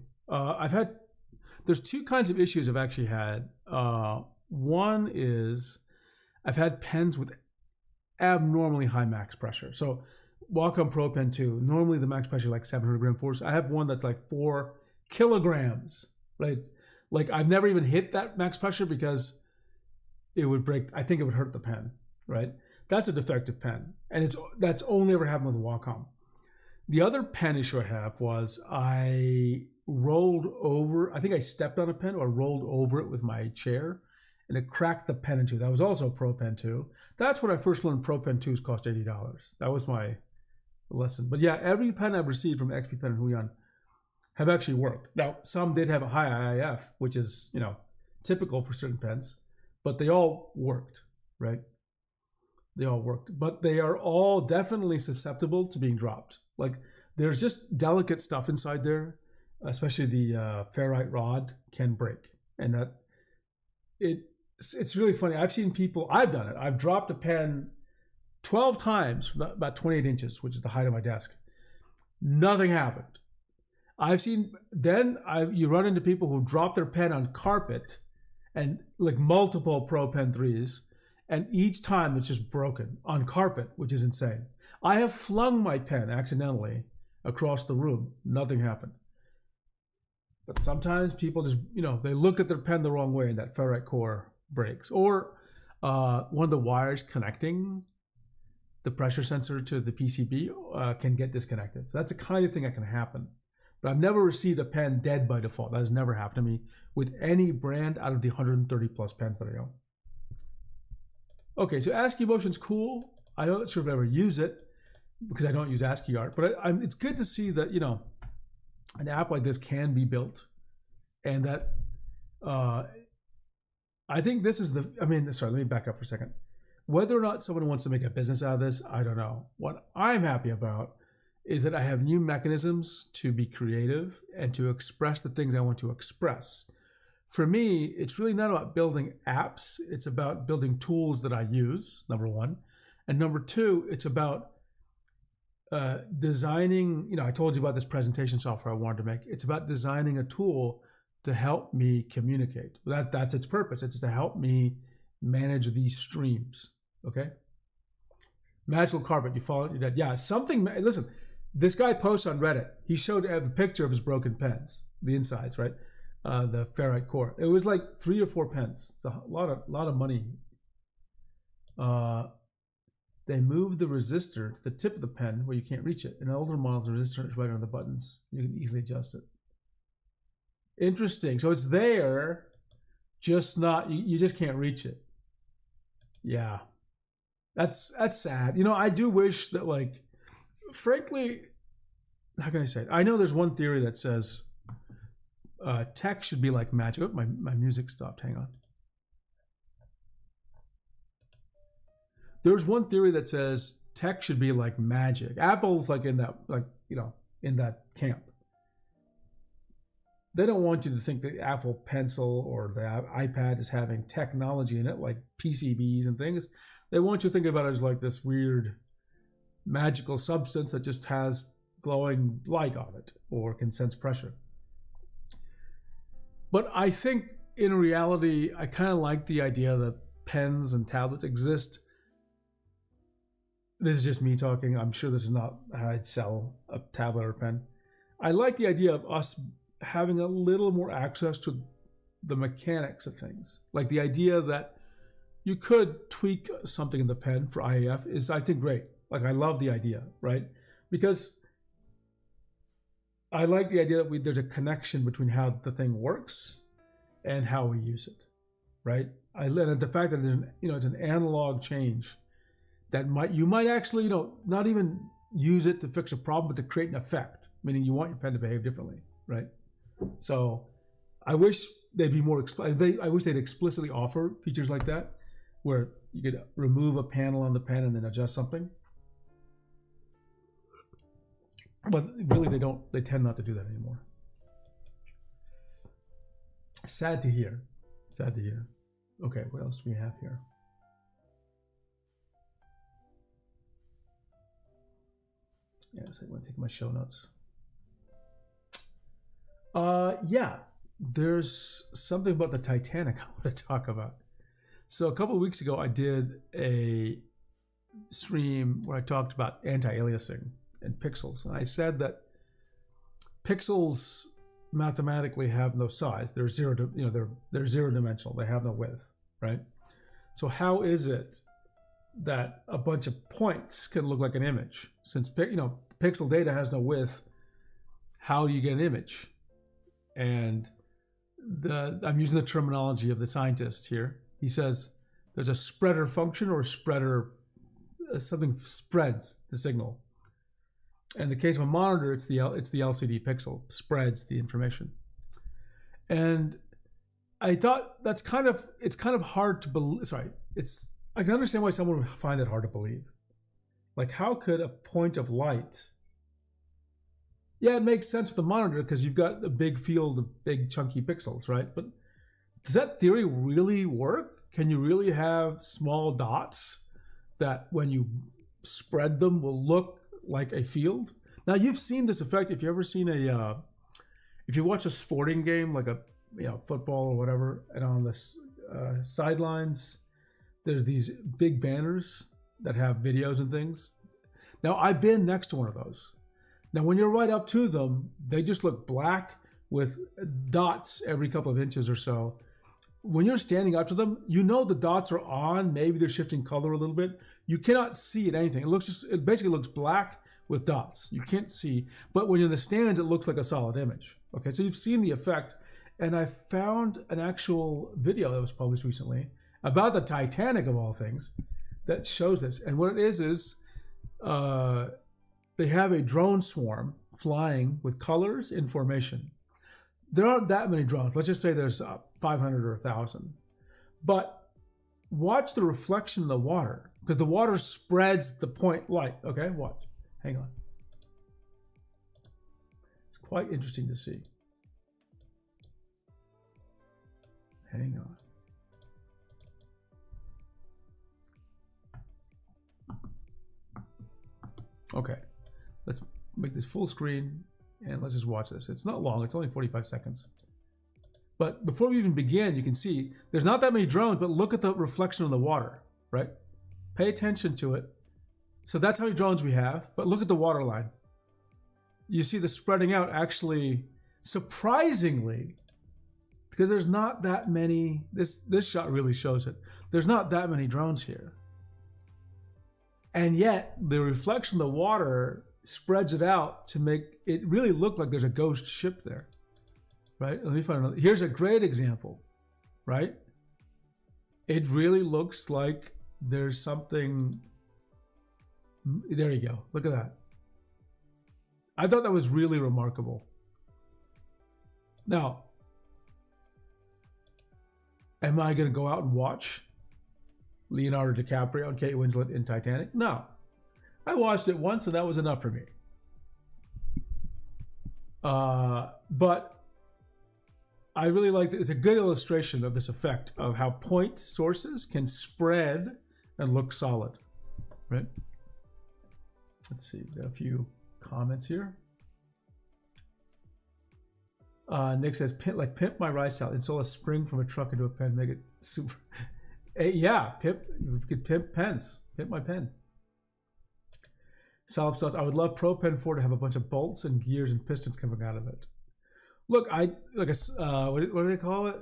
There's two kinds of issues I've actually had. One is I've had pens with abnormally high max pressure. So Wacom Pro Pen 2, normally the max pressure is like 700 gram force. I have one that's like 4 kilograms, right? Like I've never even hit that max pressure because it would break. I think it would hurt the pen, right? That's a defective pen, and that's only ever happened with Wacom. The other pen issue I have was I rolled over. I think I stepped on a pen or rolled over it with my chair, and it cracked the pen in two. That was also a Pro Pen 2. That's when I first learned Pro Pen 2s cost $80. That was my lesson. But yeah, every pen I've received from XP Pen and Huion have actually worked. Now, some did have a high IIF, which is, typical for certain pens, but they all worked, right? They all worked, but they are all definitely susceptible to being dropped. Like there's just delicate stuff inside there, especially the ferrite rod can break, and that it's really funny. I've seen people. I've done it. I've dropped a pen 12 times from about 28 inches, which is the height of my desk. Nothing happened. I've seen you run into people who drop their pen on carpet, and like multiple Pro Pen 3s. And each time it's just broken on carpet, which is insane. I have flung my pen accidentally across the room. Nothing happened. But sometimes people just, they look at their pen the wrong way and that ferrite core breaks. Or one of the wires connecting the pressure sensor to the PCB can get disconnected. So that's the kind of thing that can happen. But I've never received a pen dead by default. That has never happened to me with any brand out of the 130 plus pens that I own. Okay, so ASCII Motion's cool. I'm not sure if I ever use it because I don't use ASCII art, but it's good to see that, an app like this can be built, and that I think this is let me back up for a second. Whether or not someone wants to make a business out of this, I don't know. What I'm happy about is that I have new mechanisms to be creative and to express the things I want to express. For me, it's really not about building apps. It's about building tools that I use, number one. And number two, it's about designing, I told you about this presentation software I wanted to make. It's about designing a tool to help me communicate. That's its purpose. It's to help me manage these streams. Okay. Magical carpet, you fall, you're dead. Yeah, something. Listen, this guy posts on Reddit. He showed a picture of his broken pens, the insides, right? The ferrite core. It was like 3 or 4 pens. It's a lot of money. They moved the resistor to the tip of the pen where you can't reach it. In older models, the resistor is right on the buttons. You can easily adjust it. Interesting. So it's there, just not. You just can't reach it. Yeah. That's sad. You know, I do wish that, like, frankly, how can I say it? I know there's one theory that says tech should be like magic. Oh, my music stopped. Hang on. There's one theory that says tech should be like magic. Apple's like in that, like, you know, in that camp. They don't want you to think the Apple Pencil or the iPad is having technology in it, like PCBs and things. They want you to think about it as like this weird magical substance that just has glowing light on it or can sense pressure. But I think in reality, I kind of like the idea that pens and tablets exist. This is just me talking. I'm sure this is not how I'd sell a tablet or a pen. I like the idea of us having a little more access to the mechanics of things. Like the idea that you could tweak something in the pen for IAF is, I think, great. Like, I love the idea, right? Because I like the idea that there's a connection between how the thing works and how we use it, right? And the fact that it's an analog change that you might actually, not even use it to fix a problem, but to create an effect, meaning you want your pen to behave differently, right? So I wish they'd be more I wish they'd explicitly offer features like that, where you could remove a panel on the pen and then adjust something. But really, they tend not to do that anymore. Sad to hear. Sad to hear. Okay, what else do we have here? Yes, I want to take my show notes. Yeah, there's something about the Titanic I want to talk about. So a couple of weeks ago, I did a stream where I talked about anti-aliasing and pixels. And I said that pixels mathematically have no size. They're they're zero dimensional. They have no width, right? So how is it that a bunch of points can look like an image? Since pixel data has no width, how do you get an image? And I'm using the terminology of the scientist here. He says there's a spreader function, or a spreader, something spreads the signal. In the case of a monitor, it's the LCD pixel spreads the information. And I thought it's kind of hard to believe. I can understand why someone would find it hard to believe. Like, how could a point of light? Yeah, it makes sense with the monitor because you've got a big field of big chunky pixels, right? But does that theory really work? Can you really have small dots that when you spread them will look like a field? Now, you've seen this effect if you ever seen if you watch a sporting game, like a football or whatever, and on the sidelines there's these big banners that have videos and things. Now, I've been next to one of those. Now, when you're right up to them, they just look black with dots every couple of inches or so. When you're standing up to them, the dots are on. Maybe they're shifting color a little bit. You cannot see it anything. It basically looks black with dots. You can't see. But when you're in the stands, it looks like a solid image. Okay, so you've seen the effect. And I found an actual video that was published recently about the Titanic, of all things, that shows this. And what it is they have a drone swarm flying with colors in formation. There aren't that many drones. Let's just say there's 500 or 1,000. But watch the reflection in the water, because the water spreads the point light. Okay, watch. Hang on. It's quite interesting to see. Hang on. Okay, let's make this full screen and let's just watch this. It's not long, it's only 45 seconds. But before we even begin, you can see there's not that many drones, but look at the reflection on the water, right? Pay attention to it. So that's how many drones we have, but look at the water line. You see the spreading out actually, surprisingly, because there's not that many, this shot really shows it. There's not that many drones here. And yet the reflection of the water spreads it out to make it really look like there's a ghost ship there, right? Let me find another. Here's a great example, right? It really looks like there's something. There you go. Look at that. I thought that was really remarkable. Now, am I going to go out and watch Leonardo DiCaprio and Kate Winslet in Titanic? No. I watched it once and that was enough for me. But I really like it. It's a good illustration of this effect of how point sources can spread and look solid, right? Let's see, got a few comments here. Nick says, pimp my rice salad. Install a spring from a truck into a pen, make it super. Hey, yeah, you could pimp pens. Pimp my pen. Salop sauce. I would love Pro Pen 4 to have a bunch of bolts and gears and pistons coming out of it. Look, what do they call it?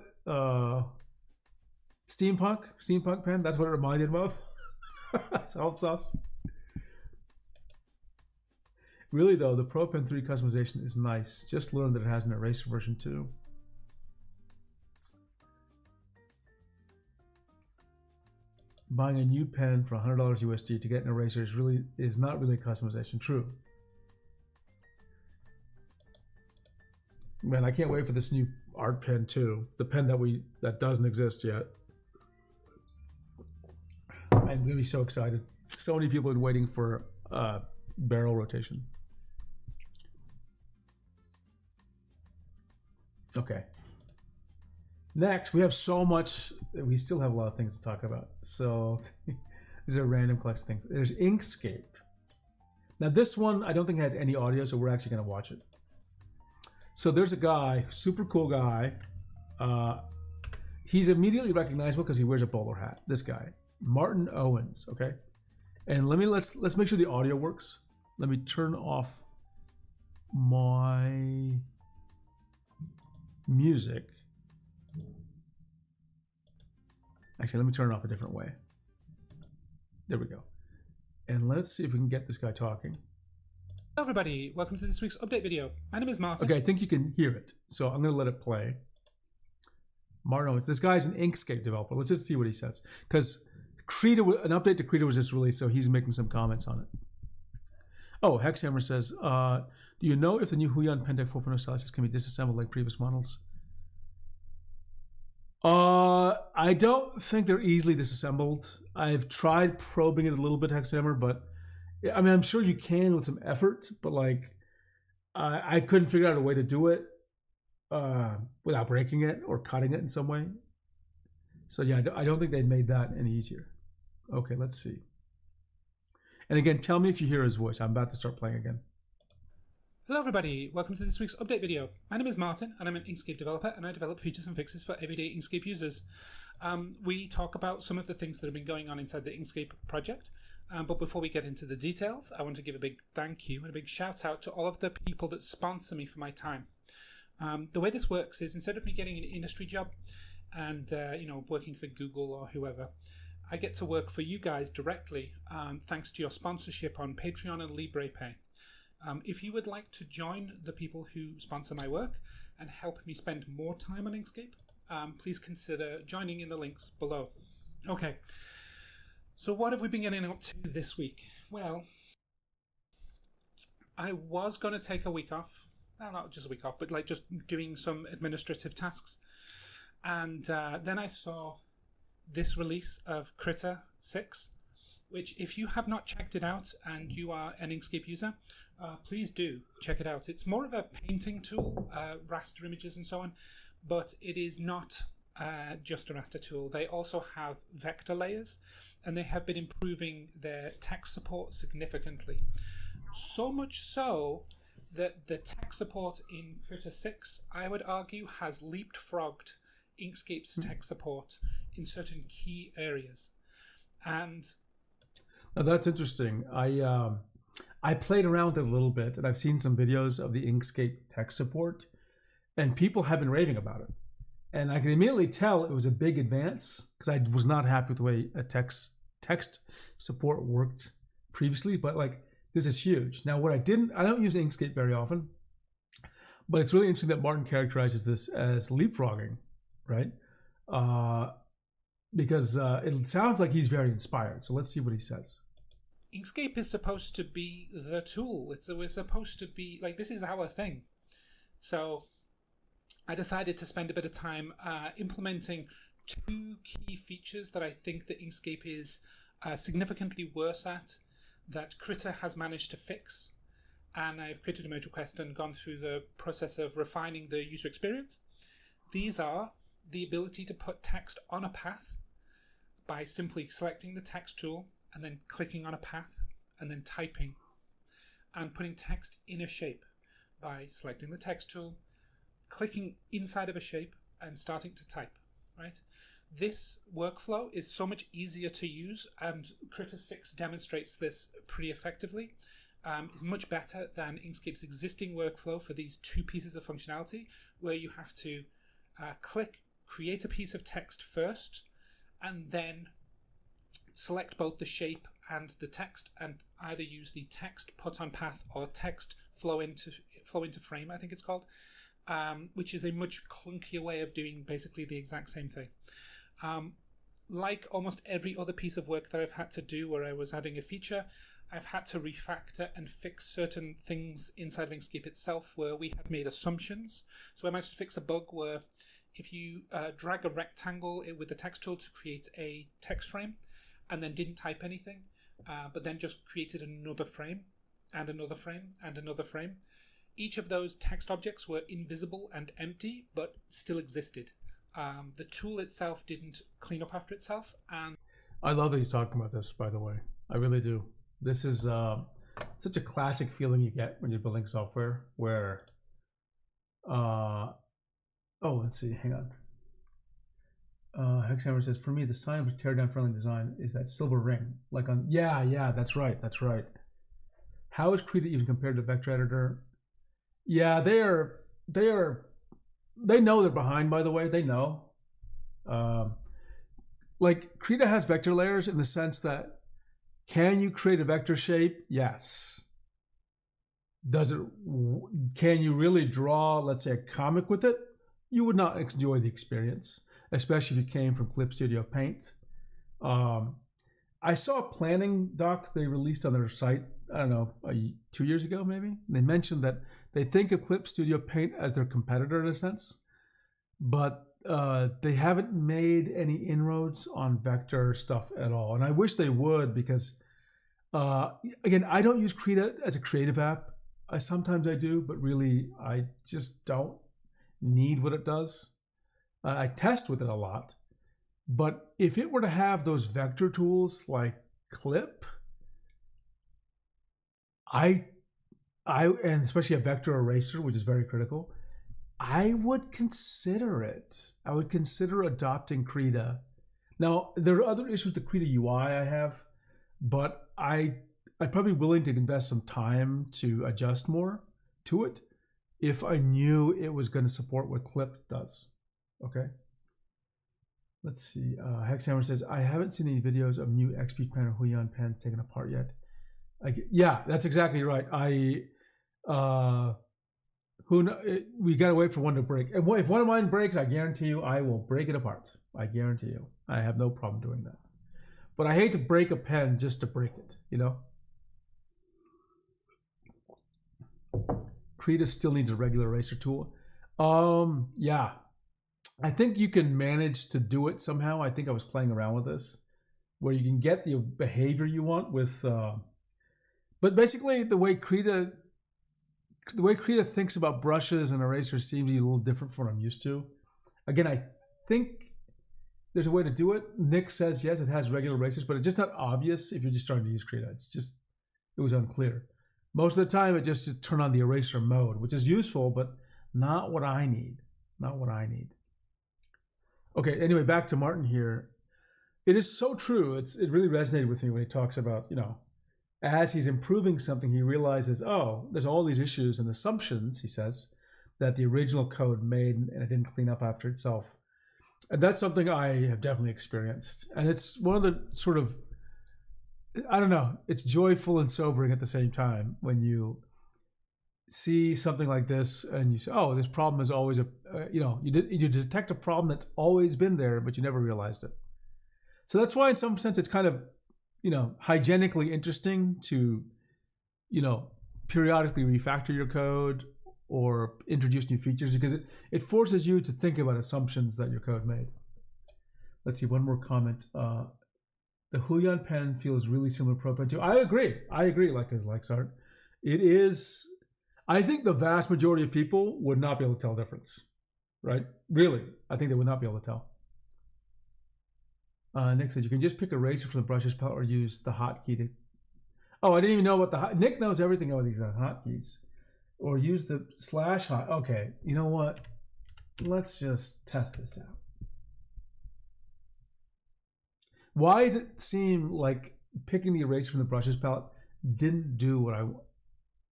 Steampunk pen. That's what it reminded me of. Salop sauce. Really though, the Pro Pen 3 customization is nice. Just learned that it has an eraser version too. Buying a new pen for $100 USD to get an eraser is not really customization. True. Man, I can't wait for this new art pen too. The pen that doesn't exist yet. I'm gonna be so excited. So many people have been waiting for barrel rotation. Okay. Next, we have so much. We still have a lot of things to talk about. So these are random collection things. There's Inkscape. Now this one, I don't think has any audio, so we're actually going to watch it. So there's a guy, super cool guy. He's immediately recognizable because he wears a bowler hat. This guy, Martin Owens. Okay, and let's make sure the audio works. Let me turn off my music. Actually, let me turn it off a different way. There we go. And let's see if we can get this guy talking. Hello everybody, welcome to this week's update video. My name is Martin. Okay, I think you can hear it. So I'm going to let it play. Martin Owens. This guy's an Inkscape developer. Let's just see what he says. Because an update to Krita was just released, so he's making some comments on it. Oh, Hexhammer says, do you know if the new Huion Pentec 4.0 styluses can be disassembled like previous models? I don't think they're easily disassembled. I've tried probing it a little bit, Hexhammer, but I mean, I'm sure you can with some effort, but like, I couldn't figure out a way to do it without breaking it or cutting it in some way. So yeah, I don't think they made that any easier. Okay, let's see. And again, tell me if you hear his voice. I'm about to start playing again. Hello everybody, welcome to this week's update video. My name is Martin and I'm an Inkscape developer and I develop features and fixes for everyday Inkscape users. We talk about some of the things that have been going on inside the Inkscape project. But before we get into the details, I want to give a big thank you and a big shout out to all of the people that sponsor me for my time. The way this works is instead of me getting an industry job and working for Google or whoever, I get to work for you guys directly thanks to your sponsorship on Patreon and LibrePay. If you would like to join the people who sponsor my work and help me spend more time on Inkscape, please consider joining in the links below. Okay, so what have we been getting up to this week? Well, I was going to take a week off. Well, not just a week off, but like just doing some administrative tasks. And then I saw this release of Krita 6, which if you have not checked it out and you are an Inkscape user, please do check it out. It's more of a painting tool, raster images and so on, but it is not just a raster tool. They also have vector layers and they have been improving their text support significantly. So much so the tech support in Krita 6, I would argue, has leapfrogged Inkscape's tech support in certain key areas. And now that's interesting. I played around with it a little bit, and I've seen some videos of the Inkscape tech support, and people have been raving about it. And I can immediately tell it was a big advance because I was not happy with the way a text support worked previously, but like this is huge. Now I don't use Inkscape very often, but it's really interesting that Martin characterizes this as leapfrogging, right? Because it sounds like he's very inspired. So let's see what he says. Inkscape is supposed to be the tool. We're supposed to be like, this is our thing. So I decided to spend a bit of time implementing two key features that I think that Inkscape is significantly worse at, that Krita has managed to fix. And I've created a merge request and gone through the process of refining the user experience. These are the ability to put text on a path by simply selecting the text tool and then clicking on a path and then typing, and putting text in a shape by selecting the text tool, clicking inside of a shape and starting to type, right? This workflow is so much easier to use, and Krita 6 demonstrates this pretty effectively. It's much better than Inkscape's existing workflow for these two pieces of functionality, where you have to create a piece of text first, and then select both the shape and the text, and either use the text put on path or text flow into frame, I think it's called, which is a much clunkier way of doing basically the exact same thing. Like almost every other piece of work that I've had to do where I was adding a feature, I've had to refactor and fix certain things inside of Inkscape itself where we had made assumptions. So I managed to fix a bug where if you drag a rectangle with the text tool to create a text frame and then didn't type anything, but then just created another frame and another frame and another frame, each of those text objects were invisible and empty but still existed. The tool itself didn't clean up after itself. And I love that he's talking about this, by the way. I really do. This is such a classic feeling you get when you're building software where, let's see, hang on. Hexhammer says, for me, the sign of a teardown friendly design is that silver ring. Like on, yeah, that's right. How is Krita even compared to Vector Editor? Yeah, they know they're behind, by the way, they know. Like Krita has vector layers in the sense that, can you create a vector shape? Yes. Can you really draw, let's say, a comic with it? You would not enjoy the experience, especially if you came from Clip Studio Paint. I saw a planning doc they released on their site, I don't know, 2 years ago maybe. They mentioned that they think of Clip Studio Paint as their competitor in a sense, but they haven't made any inroads on vector stuff at all. And I wish they would because, again, I don't use Krita as a creative app. Sometimes I do, but really I just don't need what it does. I test with it a lot, but if it were to have those vector tools like Clip, and especially a vector eraser, which is very critical, I would consider it. I would consider adopting Krita. Now, there are other issues with the Krita UI I have, but I'd probably be willing to invest some time to adjust more to it if I knew it was going to support what Clip does. Okay. Let's see. Hexhammer says, I haven't seen any videos of new XP pen or Huion pen taken apart yet. Yeah, that's exactly right. We gotta wait for one to break. And if one of mine breaks, I guarantee you I will break it apart. I guarantee you. I have no problem doing that. But I hate to break a pen just to break it, you know? Krita still needs a regular eraser tool. Yeah. I think you can manage to do it somehow. I think I was playing around with this, where you can get the behavior you want with, but basically the way Krita thinks about brushes and erasers seems a little different from what I'm used to. Again, I think there's a way to do it. Nick says, yes, it has regular erasers, but it's just not obvious if you're just starting to use Krita. It was unclear. Most of the time, it just to turn on the eraser mode, which is useful, but not what I need. Not what I need. Okay, anyway, back to Martin here. It is so true. It really resonated with me when he talks about, as he's improving something, he realizes, oh, there's all these issues and assumptions, he says, that the original code made and it didn't clean up after itself. And that's something I have definitely experienced. And it's one of the sort of, I don't know, it's joyful and sobering at the same time when you see something like this and you say, oh, this problem is always you detect a problem that's always been there, but you never realized it. So that's why in some sense it's kind of, hygienically interesting to, periodically refactor your code or introduce new features, because it forces you to think about assumptions that your code made. Let's see, one more comment. The Huion pen feels really similar to ProPen 2. I agree, like Art. It is, I think the vast majority of people would not be able to tell the difference, right? Really, I think they would not be able to tell. Nick says you can just pick eraser from the brushes palette or use the hotkey to. Oh, I didn't even know what Nick knows everything about these hotkeys. Or use the /hot. Okay, you know what? Let's just test this out. Why does it seem like picking the eraser from the brushes palette didn't do what I want?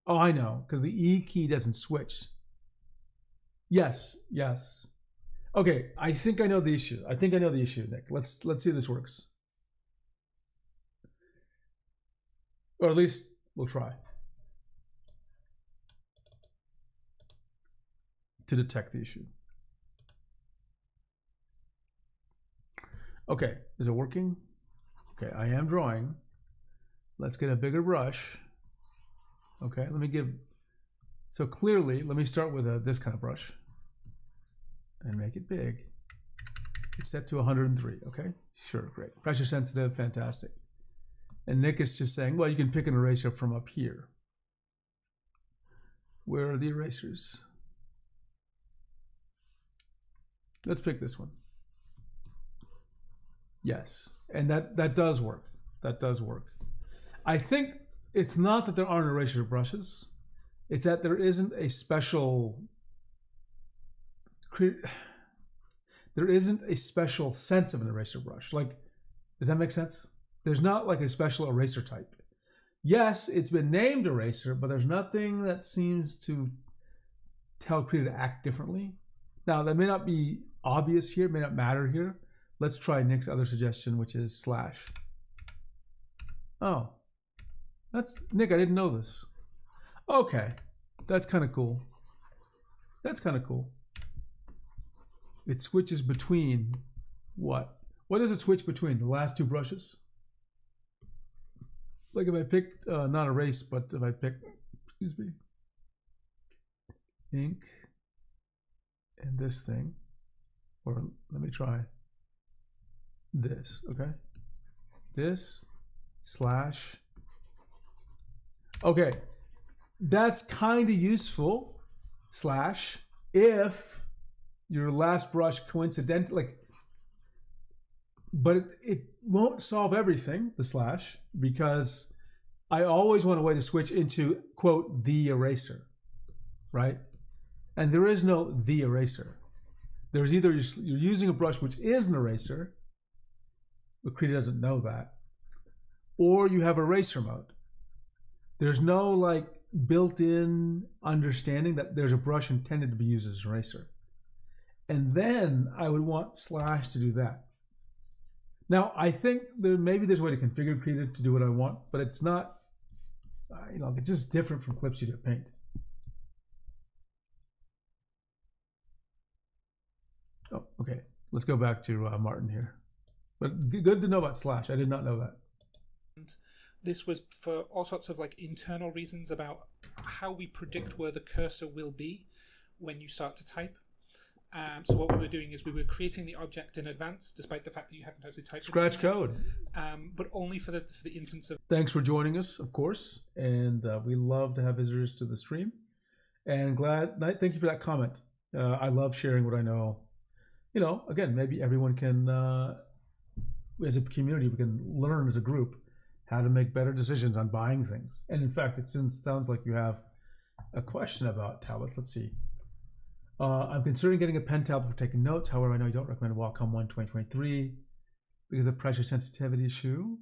Oh, I know, because the E key doesn't switch. Yes. Okay, I think I know the issue. Nick. Let's see if this works. Or at least we'll try to detect the issue. Okay, is it working? Okay, I am drawing. Let's get a bigger brush. Okay, so clearly, let me start with this kind of brush and make it big. It's set to 103, okay? Sure, great. Pressure sensitive, fantastic. And Nick is just saying, well, you can pick an eraser from up here. Where are the erasers? Let's pick this one. Yes, and that does work. That does work. I think it's not that there aren't eraser brushes. It's that there isn't a special sense of an eraser brush. Like, does that make sense? There's not like a special eraser type. Yes, it's been named eraser, but there's nothing that seems to tell Krita to act differently. Now, that may not be obvious here, may not matter here. Let's try Nick's other suggestion, which is /. Oh, that's Nick. I didn't know this. Okay, that's kind of cool. It switches between what? What does it switch between? The last two brushes? Like if I picked, not erase, but if I pick, ink and this thing, or let me try this, okay? This /. Okay, that's kind of useful, / if your last brush coincidentally, but it won't solve everything, the /, because I always want a way to switch into, quote, the eraser, right? And there is no the eraser. There's either you're using a brush which is an eraser, but Krita doesn't know that, or you have eraser mode. There's no like built-in understanding that there's a brush intended to be used as an eraser. And then I would want / to do that. Now, I think maybe there's a way to configure Krita to do what I want, but it's not, it's just different from Clip Studio Paint. Oh, okay. Let's go back to Martin here. But good to know about /. I did not know that. This was for all sorts of like internal reasons about how we predict where the cursor will be when you start to type. So what we were doing is we were creating the object in advance, despite the fact that you hadn't actually typed scratch code, but only for the instance of. Thanks for joining us, of course, and we love to have visitors to the stream. And thank you for that comment. I love sharing what I know. Again, maybe everyone can, as a community, we can learn as a group how to make better decisions on buying things. And in fact, it sounds like you have a question about tablets. Let's see. I'm considering getting a pen tablet for taking notes. However, I know you don't recommend Wacom One 2023 because of pressure sensitivity issue.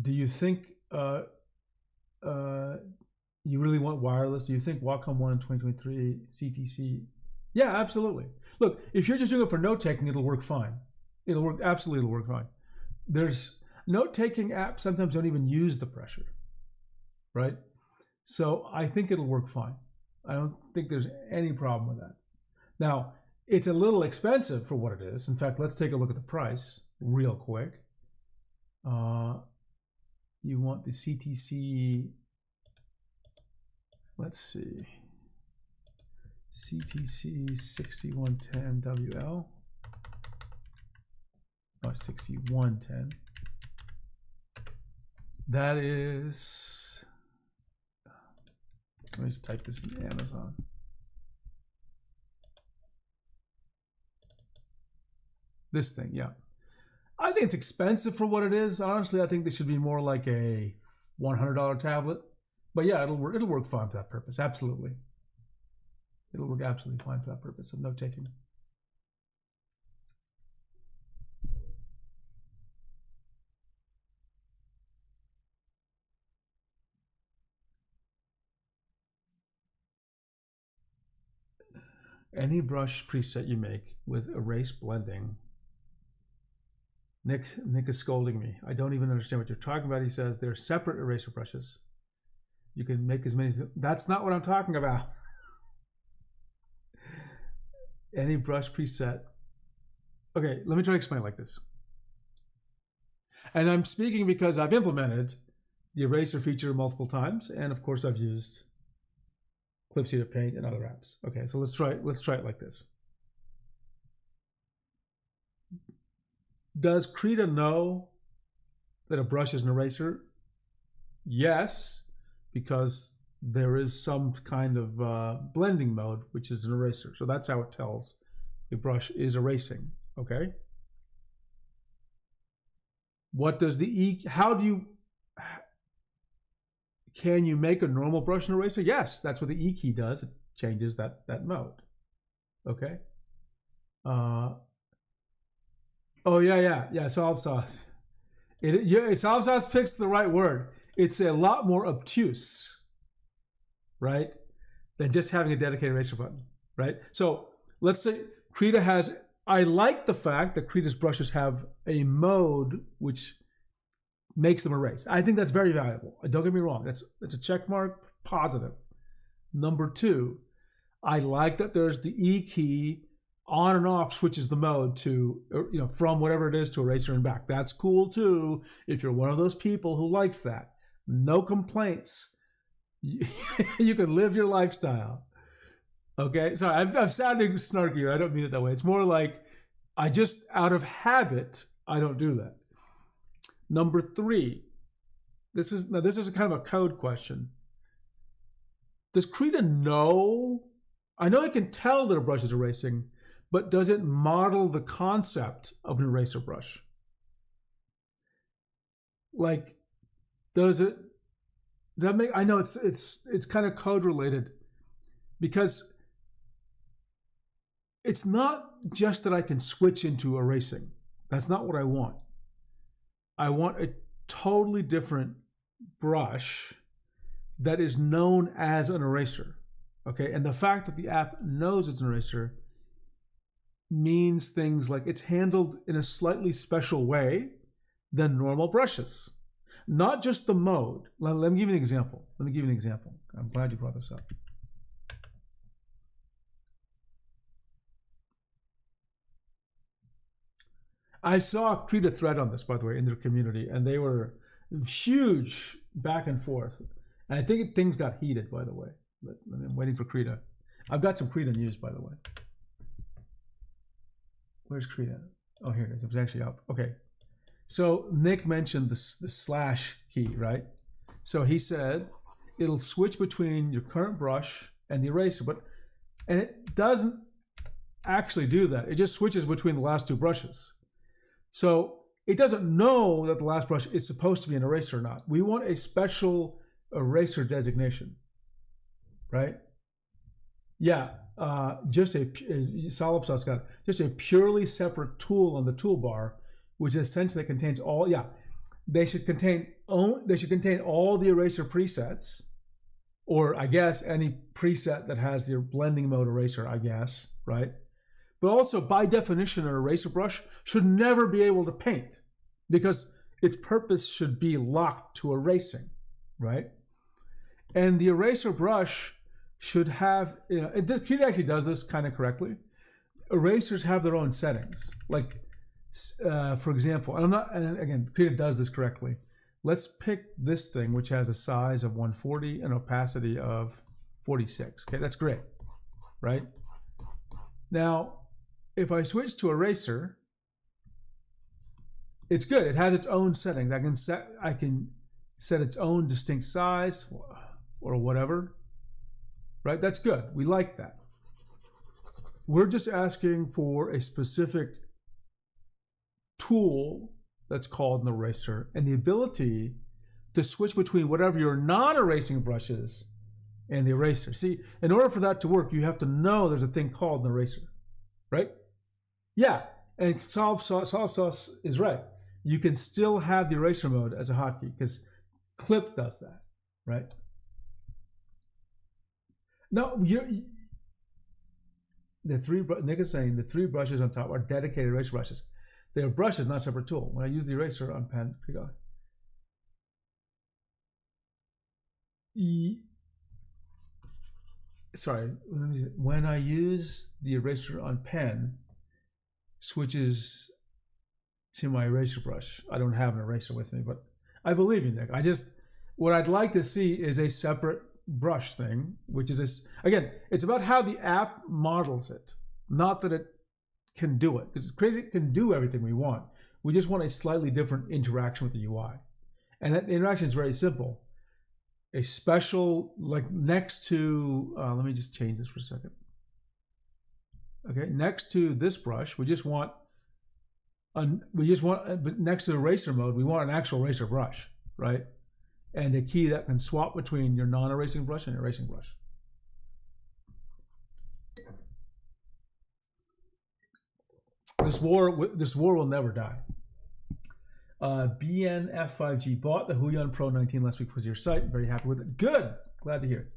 Do you think you really want wireless? Do you think Wacom One 2023 CTC? Yeah, absolutely. Look, if you're just doing it for note taking, it'll work fine. It'll work, absolutely, it'll work fine. There's note taking apps sometimes don't even use the pressure, right? So I think it'll work fine. I don't think there's any problem with that. Now, it's a little expensive for what it is. In fact, let's take a look at the price real quick. You want the CTC, let's see, CTC 6110WL, oh, 6110. That is, let me just type this in Amazon. This thing, yeah. I think it's expensive for what it is. Honestly, I think this should be more like a $100 tablet. But yeah, it'll work fine for that purpose. Absolutely. It'll work absolutely fine for that purpose of note taking. Any brush preset you make with erase blending. Nick is scolding me. I don't even understand what you're talking about. He says they're separate eraser brushes. You can make as many. That's not what I'm talking about. Any brush preset. Okay, let me try to explain it like this. And I'm speaking because I've implemented the eraser feature multiple times, and of course I've used Clipseeder Paint and other apps. Okay, so let's try it like this. Does Krita know that a brush is an eraser? Yes, because there is some kind of blending mode, which is an eraser. So that's how it tells a brush is erasing, okay? What does the E, can you make a normal brush an eraser? Yes, that's what the E key does. It changes that mode, okay? Oh yeah, solve sauce. Solve sauce picks the right word. It's a lot more obtuse, right, than just having a dedicated eraser button, right? So let's say Krita has, I like the fact that Krita's brushes have a mode which makes them erase. I think that's very valuable. Don't get me wrong. That's a check mark, positive. Number two, I like that there's the E key on and off switches the mode to, from whatever it is to eraser and back. That's cool too. If you're one of those people who likes that, no complaints. You can live your lifestyle. Okay, sorry, I'm sounding snarky. I don't mean it that way. It's more like I just, out of habit, I don't do that. Number three, this is a kind of a code question. Does Krita know? I know it can tell that a brush is erasing, but does it model the concept of an eraser brush? Like, does it? That make? I know it's kind of code related, because it's not just that I can switch into erasing. That's not what I want. I want a totally different brush that is known as an eraser. Okay, and the fact that the app knows it's an eraser means things like it's handled in a slightly special way than normal brushes. Not just the mode. Let me give you an example. I'm glad you brought this up. I saw a Krita thread on this, by the way, in their community, and they were huge back and forth. And I think things got heated, by the way. But I'm waiting for Krita. I've got some Krita news, by the way. Where's Krita? Oh, here it is. It was actually up. Okay. So Nick mentioned the slash key, right? So he said it'll switch between your current brush and the eraser, and it doesn't actually do that. It just switches between the last two brushes. So it doesn't know that the last brush is supposed to be an eraser or not. We want a special eraser designation, right? Yeah, just a Solipsist got it. Just a purely separate tool on the toolbar, which essentially contains all. Yeah, they should contain all the eraser presets, or I guess any preset that has the blending mode eraser. I guess, right? But also, by definition, an eraser brush should never be able to paint because its purpose should be locked to erasing, right? And the eraser brush should have, Qt actually does this kind of correctly. Erasers have their own settings. Like, for example, and again, Qt does this correctly. Let's pick this thing, which has a size of 140 and opacity of 46. Okay, that's great, right? Now, if I switch to eraser, it's good. It has its own settings. I can set its own distinct size or whatever, right? That's good. We like that. We're just asking for a specific tool that's called an eraser and the ability to switch between whatever your non-erasing brush is and the eraser. See, in order for that to work, you have to know there's a thing called an eraser, right? Yeah, and Solipsist is right. You can still have the eraser mode as a hotkey because Clip does that, right? No, Nick is saying the 3 brushes on top are dedicated eraser brushes. They are brushes, not a separate tool. When I use the eraser on pen, when I use the eraser on pen, switches to my eraser brush. I don't have an eraser with me, but I believe you, Nick. What I'd like to see is a separate brush thing, which is, again, it's about how the app models it, not that it can do it. Because Create can do everything we want. We just want a slightly different interaction with the UI. And that interaction is very simple. A special, like next to, let me just change this for a second. Okay, next to this brush, we just want next to eraser mode, we want an actual eraser brush, right? And a key that can swap between your non-erasing brush and your erasing brush. This war will never die. BNF5G bought the Huion Pro 19 last week. Was your site? Very happy with it. Good. Glad to hear.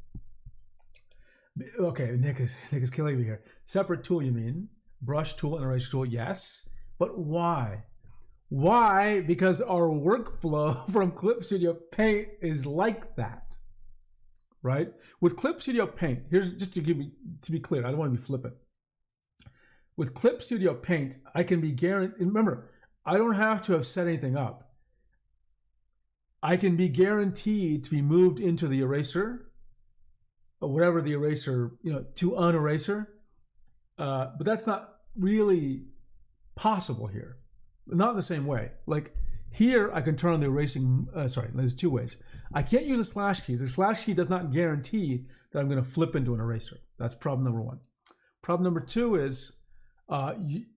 Okay, Nick is killing me here. Separate tool, you mean? Brush tool and eraser tool, yes. But why? Why? Because our workflow from Clip Studio Paint is like that, right? With Clip Studio Paint, here's just to be clear. I don't want to be flippant. With Clip Studio Paint, I can be guaranteed. Remember, I don't have to have set anything up. I can be guaranteed to be moved into the eraser, or whatever the eraser, to uneraser. But that's not really possible here. Not in the same way. Like here, I can turn on the erasing. There's 2 ways. I can't use the slash keys. The slash key does not guarantee that I'm going to flip into an eraser. That's problem number 1. Problem number 2 is the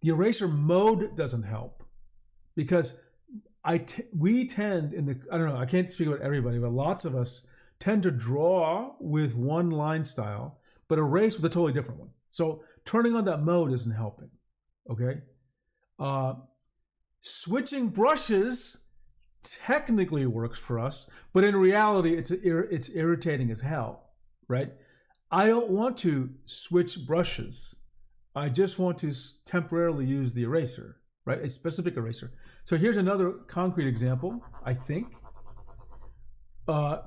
eraser mode doesn't help because we tend I don't know, I can't speak about everybody, but lots of us tend to draw with one line style, but erase with a totally different one. So turning on that mode isn't helping, okay? Switching brushes technically works for us, but in reality, it's irritating as hell, right? I don't want to switch brushes. I just want to temporarily use the eraser, right? A specific eraser. So here's another concrete example, I think. You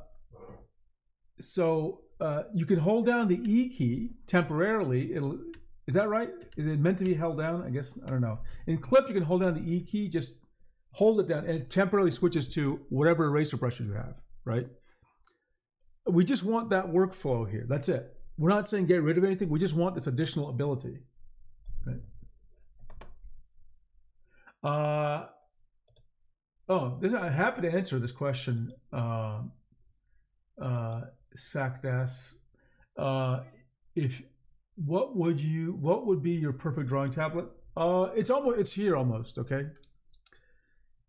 can hold down the E key temporarily. Is that right? Is it meant to be held down? I guess, I don't know. In Clip, you can hold down the E key, just hold it down, and it temporarily switches to whatever eraser brushes you have, right? We just want that workflow here. That's it. We're not saying get rid of anything. We just want this additional ability, right? I'm happy to answer this question, Sakdas. What would be your perfect drawing tablet? It's here almost. Okay.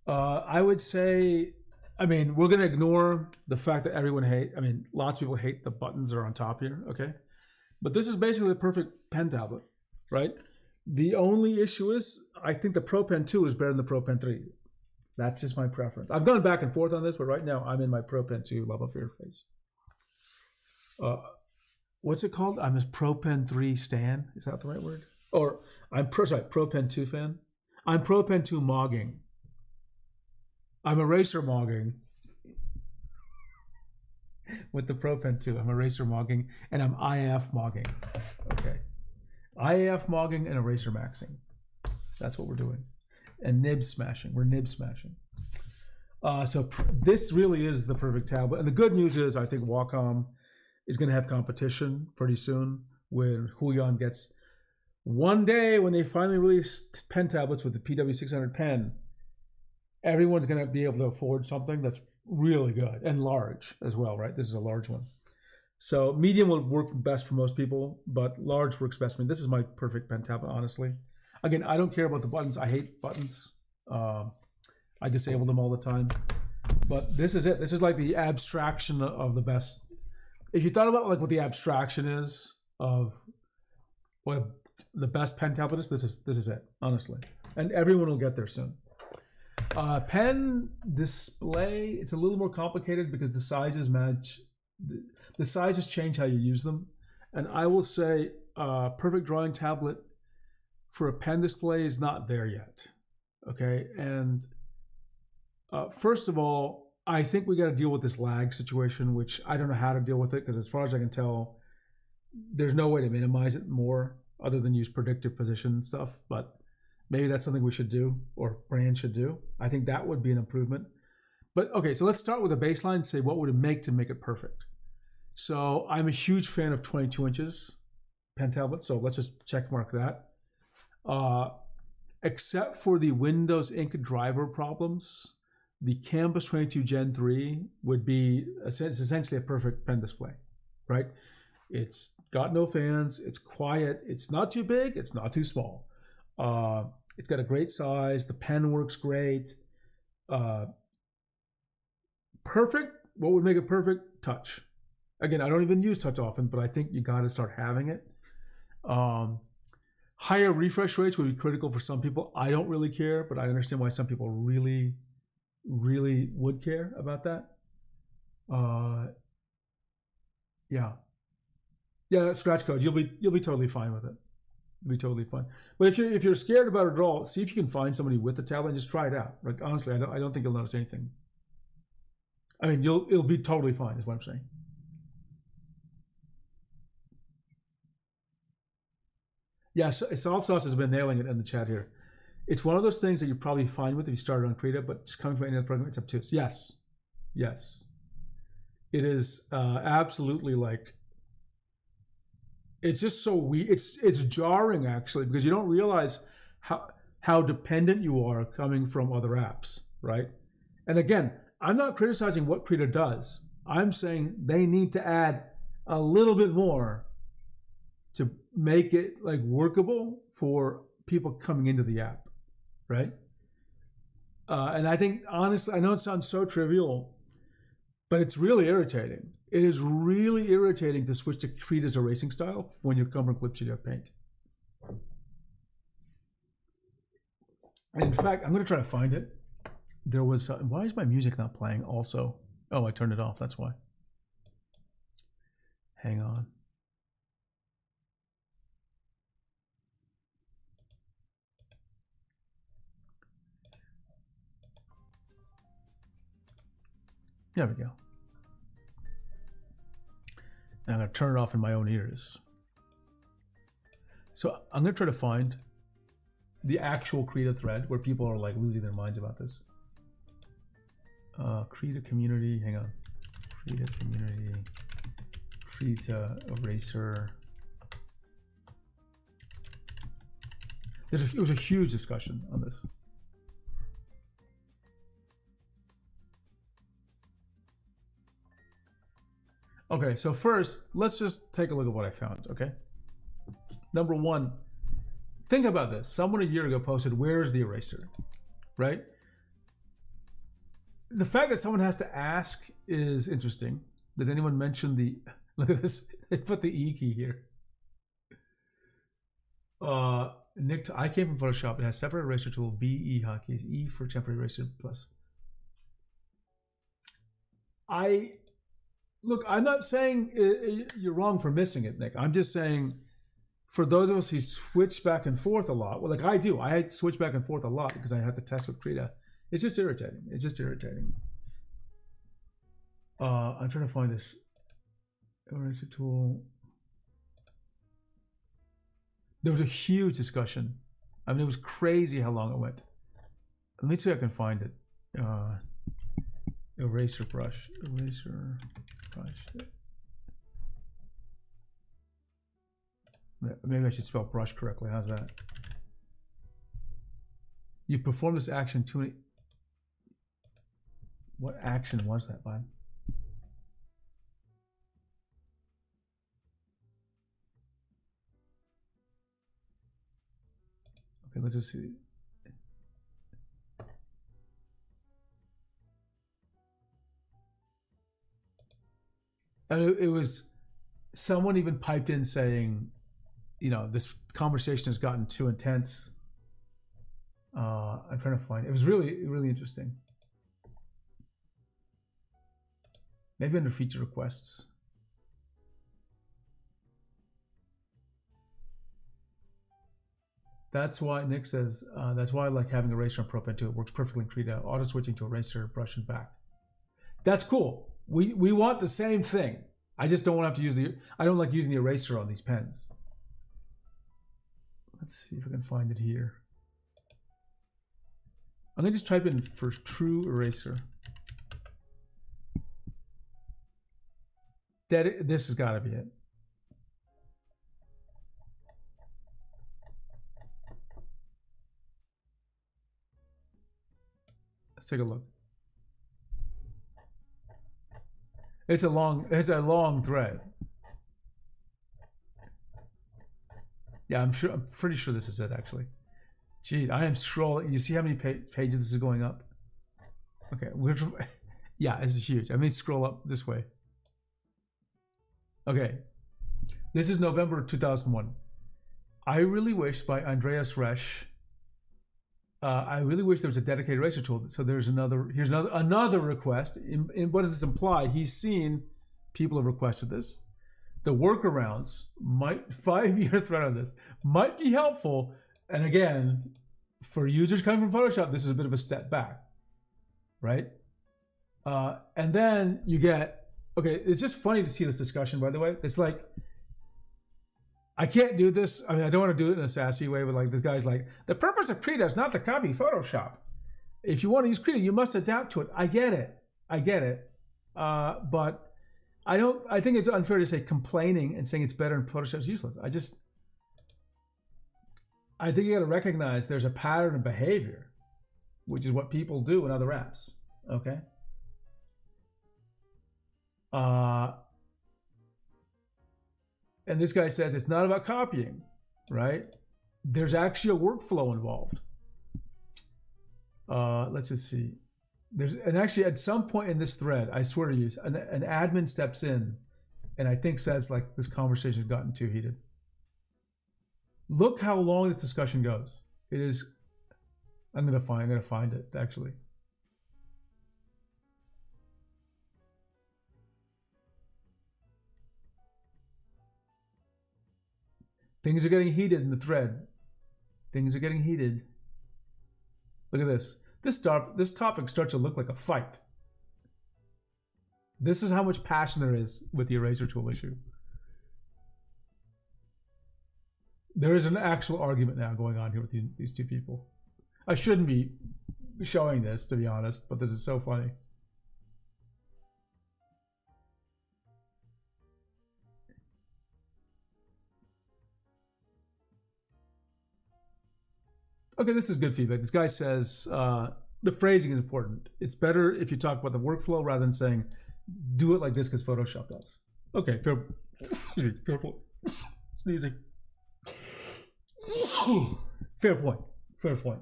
I would say, I mean, we're gonna ignore the fact that lots of people hate the buttons that are on top here. Okay, but this is basically the perfect pen tablet, right? The only issue is, I think the Pro Pen 2 is better than the Pro Pen 3. That's just my preference. I've gone back and forth on this, but right now I'm in my Pro Pen 2 love affair phase. What's it called? I'm a Pro Pen 3 stan. Is that the right word? Or Pro Pen 2 fan. I'm Pro Pen 2 mogging. I'm eraser mogging with the Pro Pen 2. I'm eraser mogging, and I'm IF mogging. Okay. IF mogging and eraser maxing. That's what we're doing. And nib smashing. We're nib smashing. So this really is the perfect tablet. And the good news is, I think Wacom is going to have competition pretty soon when Huion gets, one day when they finally release pen tablets with the PW600 pen, everyone's going to be able to afford something that's really good and large as well, right? This is a large one. So medium will work best for most people, but large works best for me. This is my perfect pen tablet, honestly. Again, I don't care about the buttons. I hate buttons. I disable them all the time. But this is it. This is like the abstraction of the best. If you thought about like what the abstraction is of what the best pen tablet is, this is it, honestly. And everyone will get there soon. Pen display, it's a little more complicated because the sizes match. The sizes change how you use them. And I will say perfect drawing tablet for a pen display is not there yet. Okay, and first of all, I think we got to deal with this lag situation, which I don't know how to deal with it because as far as I can tell, there's no way to minimize it more other than use predictive position stuff. But maybe that's something we should do or brand should do. I think that would be an improvement. But okay, so let's start with a baseline and say what would it make to make it perfect. So I'm a huge fan of 22 inches pen tablet. So let's just check mark that. Except for the Windows Ink driver problems, the Campus 22 Gen 3 would be essentially a perfect pen display, right? It's got no fans, it's quiet, it's not too big, it's not too small. It's got a great size, the pen works great. Perfect, what would make it perfect? Touch. Again, I don't even use touch often, but I think you gotta start having it. Higher refresh rates would be critical for some people. I don't really care, but I understand why some people really would care about that. Yeah, scratch code. You'll be totally fine with it. You'll be totally fine. But if you're scared about it at all, see if you can find somebody with a tablet and just try it out. Like honestly, I don't think you'll notice anything. I mean, it'll be totally fine, is what I'm saying. Yeah, Soft Sauce has been nailing it in the chat here. It's one of those things that you're probably fine with if you started on Krita, but just coming from any other program, it's obtuse. Yes. It is absolutely like, it's just so weird. It's jarring actually because you don't realize how dependent you are coming from other apps, right? And again, I'm not criticizing what Krita does. I'm saying they need to add a little bit more to make it like workable for people coming into the app, right? And I think honestly, I know it sounds so trivial, but it's really irritating. It is really irritating to switch to Krita's erasing style when you're covering Clip Studio Paint. And in fact, I'm going to try to find it. There was why is my music not playing? Also, oh, I turned it off. That's why. Hang on. There we go. Now I'm going to turn it off in my own ears. So I'm going to try to find the actual Krita thread where people are like losing their minds about this. Krita community, hang on. Krita community, Krita eraser. It was a huge discussion on this. Okay, so first, let's just take a look at what I found, okay? Number one, think about this. Someone a year ago posted, "Where's the eraser?" Right? The fact that someone has to ask is interesting. Does anyone mention the? Look at this. They put the E key here. Nick, I came from Photoshop. It has separate eraser tool, B, E hotkeys, E for temporary eraser plus. Look, I'm not saying you're wrong for missing it, Nick. I'm just saying for those of us who switch back and forth a lot, well, like I do, I switch back and forth a lot because I have to test with Krita. It's just irritating. It's just irritating. I'm trying to find this eraser tool. There was a huge discussion. I mean, it was crazy how long it went. Let me see if I can find it. Eraser brush. Eraser brush. Maybe I should spell brush correctly. How's that? You performed this action too many. What action was that, bud? Okay, let's just see. It was someone even piped in saying, you know, this conversation has gotten too intense. I'm trying to find it. It was really, really interesting. Maybe under feature requests. That's why Nick says, that's why I like having eraser on ProPen 2. It works perfectly in Krita. Auto switching to eraser, brush and back. That's cool. We want the same thing. I just don't want to have to use the, I don't like using the eraser on these pens. Let's see if I can find it here. I'm gonna just type in for true eraser. This has got to be it. Let's take a look. It's a long thread. Yeah, I'm pretty sure this is it actually. Gee, I am scrolling. You see how many pages this is going up? Okay, yeah, this is huge. I may scroll up this way. Okay, this is November 2001. I really wish by Andreas Resch. I really wish there was a dedicated eraser tool. So here's another request. And what does this imply? He's seen people have requested this. The workarounds might 5-year thread on this might be helpful. And again, for users coming from Photoshop, this is a bit of a step back, right? And then you get, okay, it's just funny to see this discussion, by the way. It's like, I can't do this. I mean, I don't want to do it in a sassy way, but like this guy's like, the purpose of Krita is not to copy Photoshop. If you want to use Krita, you must adapt to it. I get it. But I think it's unfair to say complaining and saying it's better and Photoshop's useless. I think you got to recognize there's a pattern of behavior, which is what people do in other apps. Okay. And this guy says it's not about copying, right? There's actually a workflow involved. Let's just see. And actually at some point in this thread, I swear to you, an admin steps in and I think says like this conversation has gotten too heated. Look how long this discussion goes. It is, I'm gonna find it actually. Things are getting heated in the thread. Things are getting heated. Look at this. This topic starts to look like a fight. This is how much passion there is with the eraser tool issue. There is an actual argument now going on here with these two people. I shouldn't be showing this, to be honest, but this is so funny. Okay, this is good feedback. This guy says the phrasing is important. It's better if you talk about the workflow rather than saying, do it like this because Photoshop does. Okay, fair. Sneezing. Fair point. Fair point.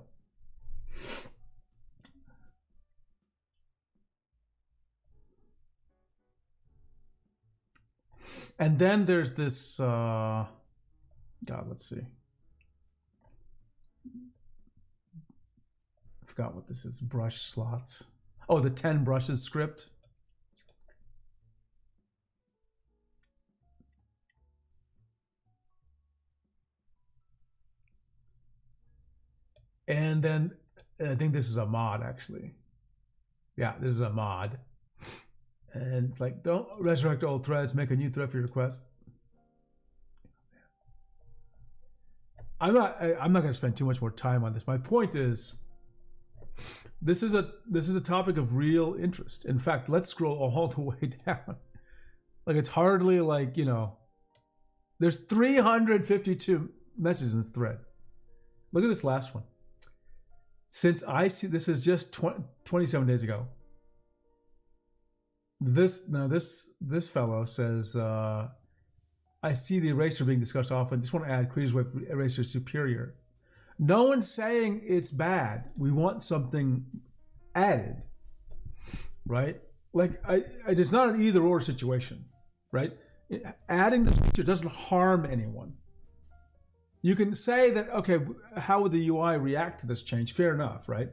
And then there's this, God, let's see. I forgot what this is, brush slots. Oh, the 10 brushes script. And then I think this is a mod actually. Yeah, this is a mod. And it's like, don't resurrect old threads, make a new thread for your request. I'm not going to spend too much more time on this. My point is, this is a topic of real interest. In fact, let's scroll all the way down. Like, it's hardly like, you know, there's 352 messages in this thread. Look at this last one. Since I see, this is just 27 days ago. This fellow says, I see the eraser being discussed often. Just want to add Creators Web Eraser superior. No one's saying it's bad. We want something added, right? Like, it's not an either or situation, right? Adding this feature doesn't harm anyone. You can say that, okay, how would the UI react to this change? Fair enough, right?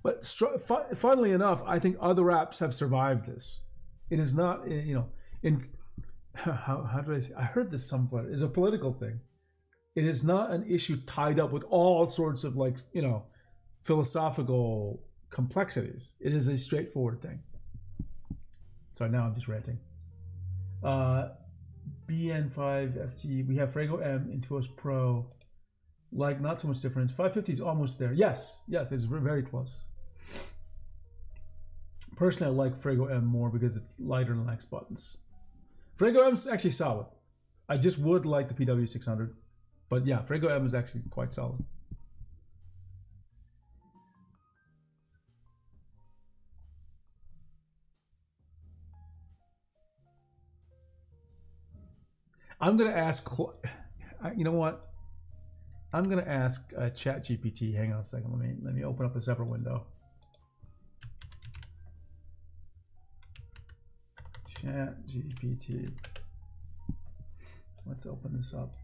But funnily enough, I think other apps have survived this. It is not, you know, how do I say? I heard this somewhere. It's a political thing. It is not an issue tied up with all sorts of, like, you know, philosophical complexities. It is a straightforward thing. So now I'm just ranting. BN5FG, we have Frago M in 2OS Pro. Like, not so much difference. 550 is almost there. Yes, it's very close. Personally, I like Frago M more because it's lighter and lacks buttons. Frago M is actually solid. I just would like the PW600. But yeah, Frago M is actually quite solid. I'm going to ask, you know what? I'm going to ask ChatGPT. Hang on a second. Let me open up a separate window. ChatGPT. Let's open this up.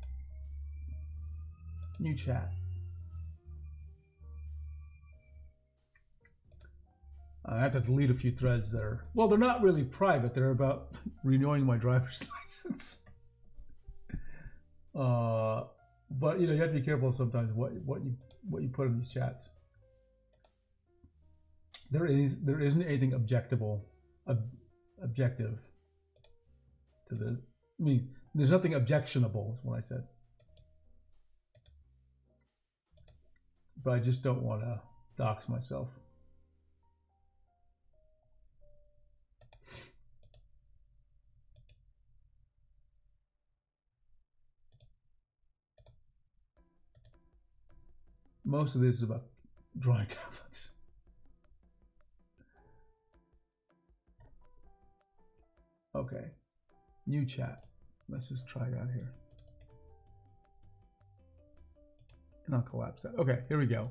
New chat. I have to delete a few threads that are, well, they're not really private. They're about renewing my driver's license. But you know, you have to be careful sometimes what you put in these chats. There isn't anything objective to the. I mean, there's nothing objectionable is what I said. But I just don't want to dox myself. Most of this is about drawing tablets. Okay, new chat. Let's just try it out here. And I'll collapse that. Okay, here we go.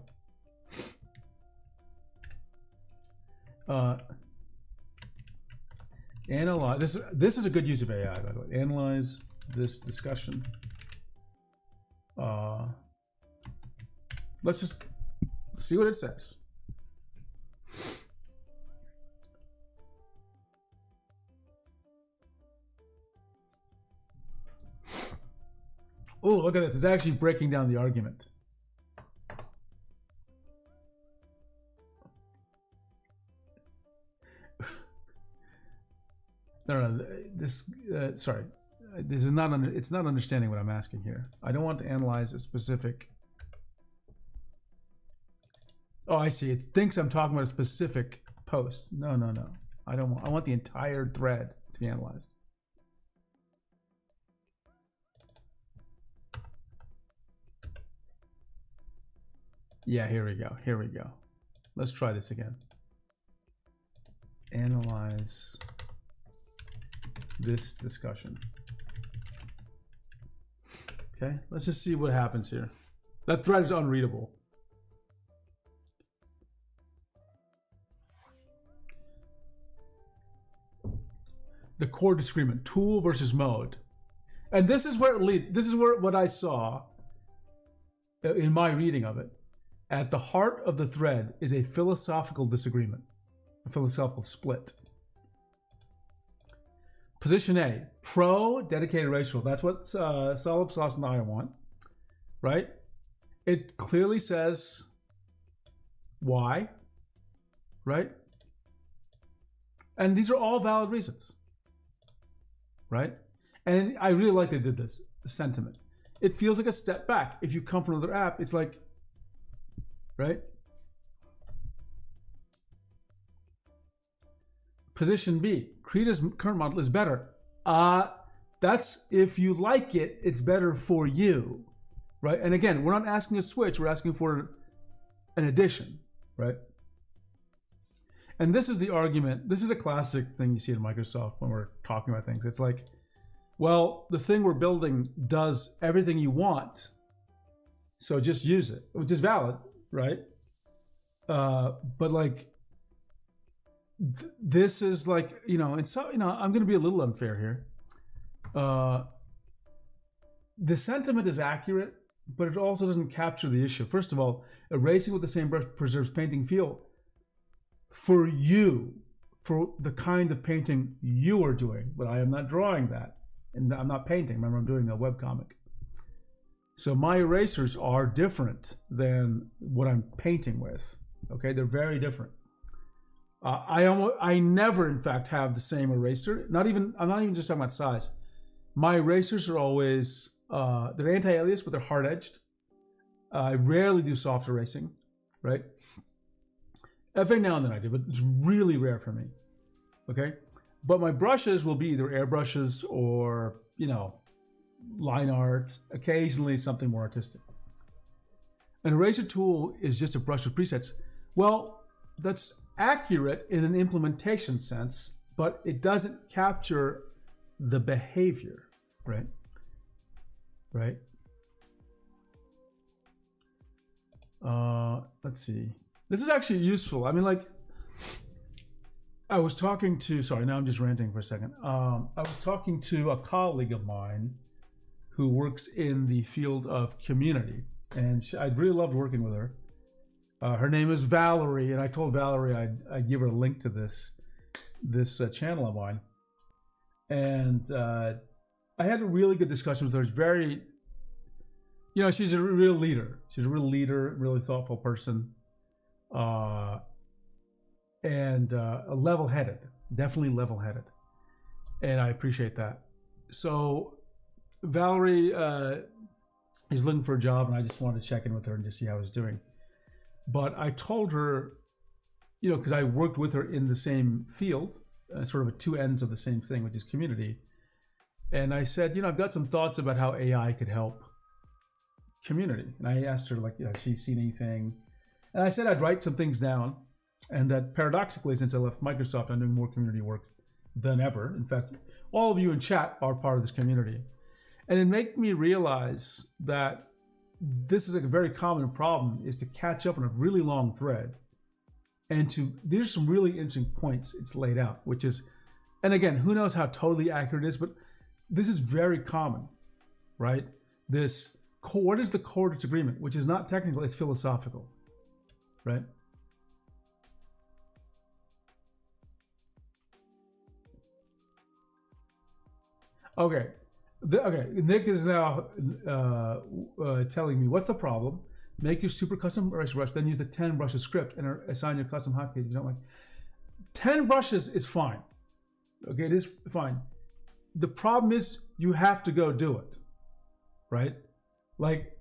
Analyze. This is a good use of AI, by the way. Analyze this discussion. Let's just see what it says. Oh, look at this. It's actually breaking down the argument. No, this, sorry. This is not, it's not understanding what I'm asking here. I don't want to analyze a specific. Oh, I see. It thinks I'm talking about a specific post. No. I don't want, I want the entire thread to be analyzed. Yeah, here we go. Let's try this again. Analyze this discussion. Okay, let's just see what happens here. That thread is unreadable. The core disagreement, tool versus mode. And this is where it leads. This is where what I saw in my reading of it. At the heart of the thread is a philosophical disagreement, a philosophical split. Position A, pro dedicated erasure rule. That's what Solid Sauce and I want, right? It clearly says why, right? And these are all valid reasons, right? And I really like they did this, the sentiment. It feels like a step back. If you come from another app, it's like, right? Position B, Krita's current model is better. That's if you like it, it's better for you, right? And again, we're not asking a switch, we're asking for an addition, right? And this is the argument, this is a classic thing you see in Microsoft when we're talking about things. It's like, well, the thing we're building does everything you want, so just use it, which is valid, right? But like, this is like, and so, I'm going to be a little unfair here. The sentiment is accurate, but it also doesn't capture the issue. First of all, erasing with the same brush preserves painting feel for you, for the kind of painting you are doing, but I am not drawing that. And I'm not painting. Remember, I'm doing a webcomic. So my erasers are different than what I'm painting with. Okay, they're very different. I never, in fact, have the same eraser. I'm not even just talking about size. My erasers are always they're anti-alias, but they're hard-edged. I rarely do soft erasing, right? Every now and then I do, but it's really rare for me. Okay, but my brushes will be either airbrushes or line art. Occasionally something more artistic. An eraser tool is just a brush with presets. Well, that's accurate in an implementation sense, but it doesn't capture the behavior, right? Right? Let's see. This is actually useful. I mean, like, I was talking to, sorry, now I'm just ranting for a second. I was talking to a colleague of mine who works in the field of community, and I really loved working with her. Her name is Valerie, and I told Valerie I'd give her a link to this channel of mine. And I had a really good discussion with her. She's very, she's a real leader. She's a real leader, really thoughtful person, and level-headed, definitely level-headed. And I appreciate that. So Valerie is looking for a job, and I just wanted to check in with her and just see how I was doing. But I told her, because I worked with her in the same field, sort of at two ends of the same thing, which is community. And I said, I've got some thoughts about how AI could help community. And I asked her, like, has she seen anything? And I said I'd write some things down. And that paradoxically, since I left Microsoft, I'm doing more community work than ever. In fact, all of you in chat are part of this community. And it made me realize that this is a very common problem, is to catch up on a really long thread. And there's some really interesting points it's laid out, which is, and again, who knows how totally accurate it is, but this is very common, right? What is the core disagreement, which is not technical, it's philosophical, right? Okay. Nick is now telling me, what's the problem? Make your super custom eraser brush, then use the 10 brushes script and assign your custom hotkeys if you don't like. 10 brushes is fine. Okay, it is fine. The problem is you have to go do it, right? Like,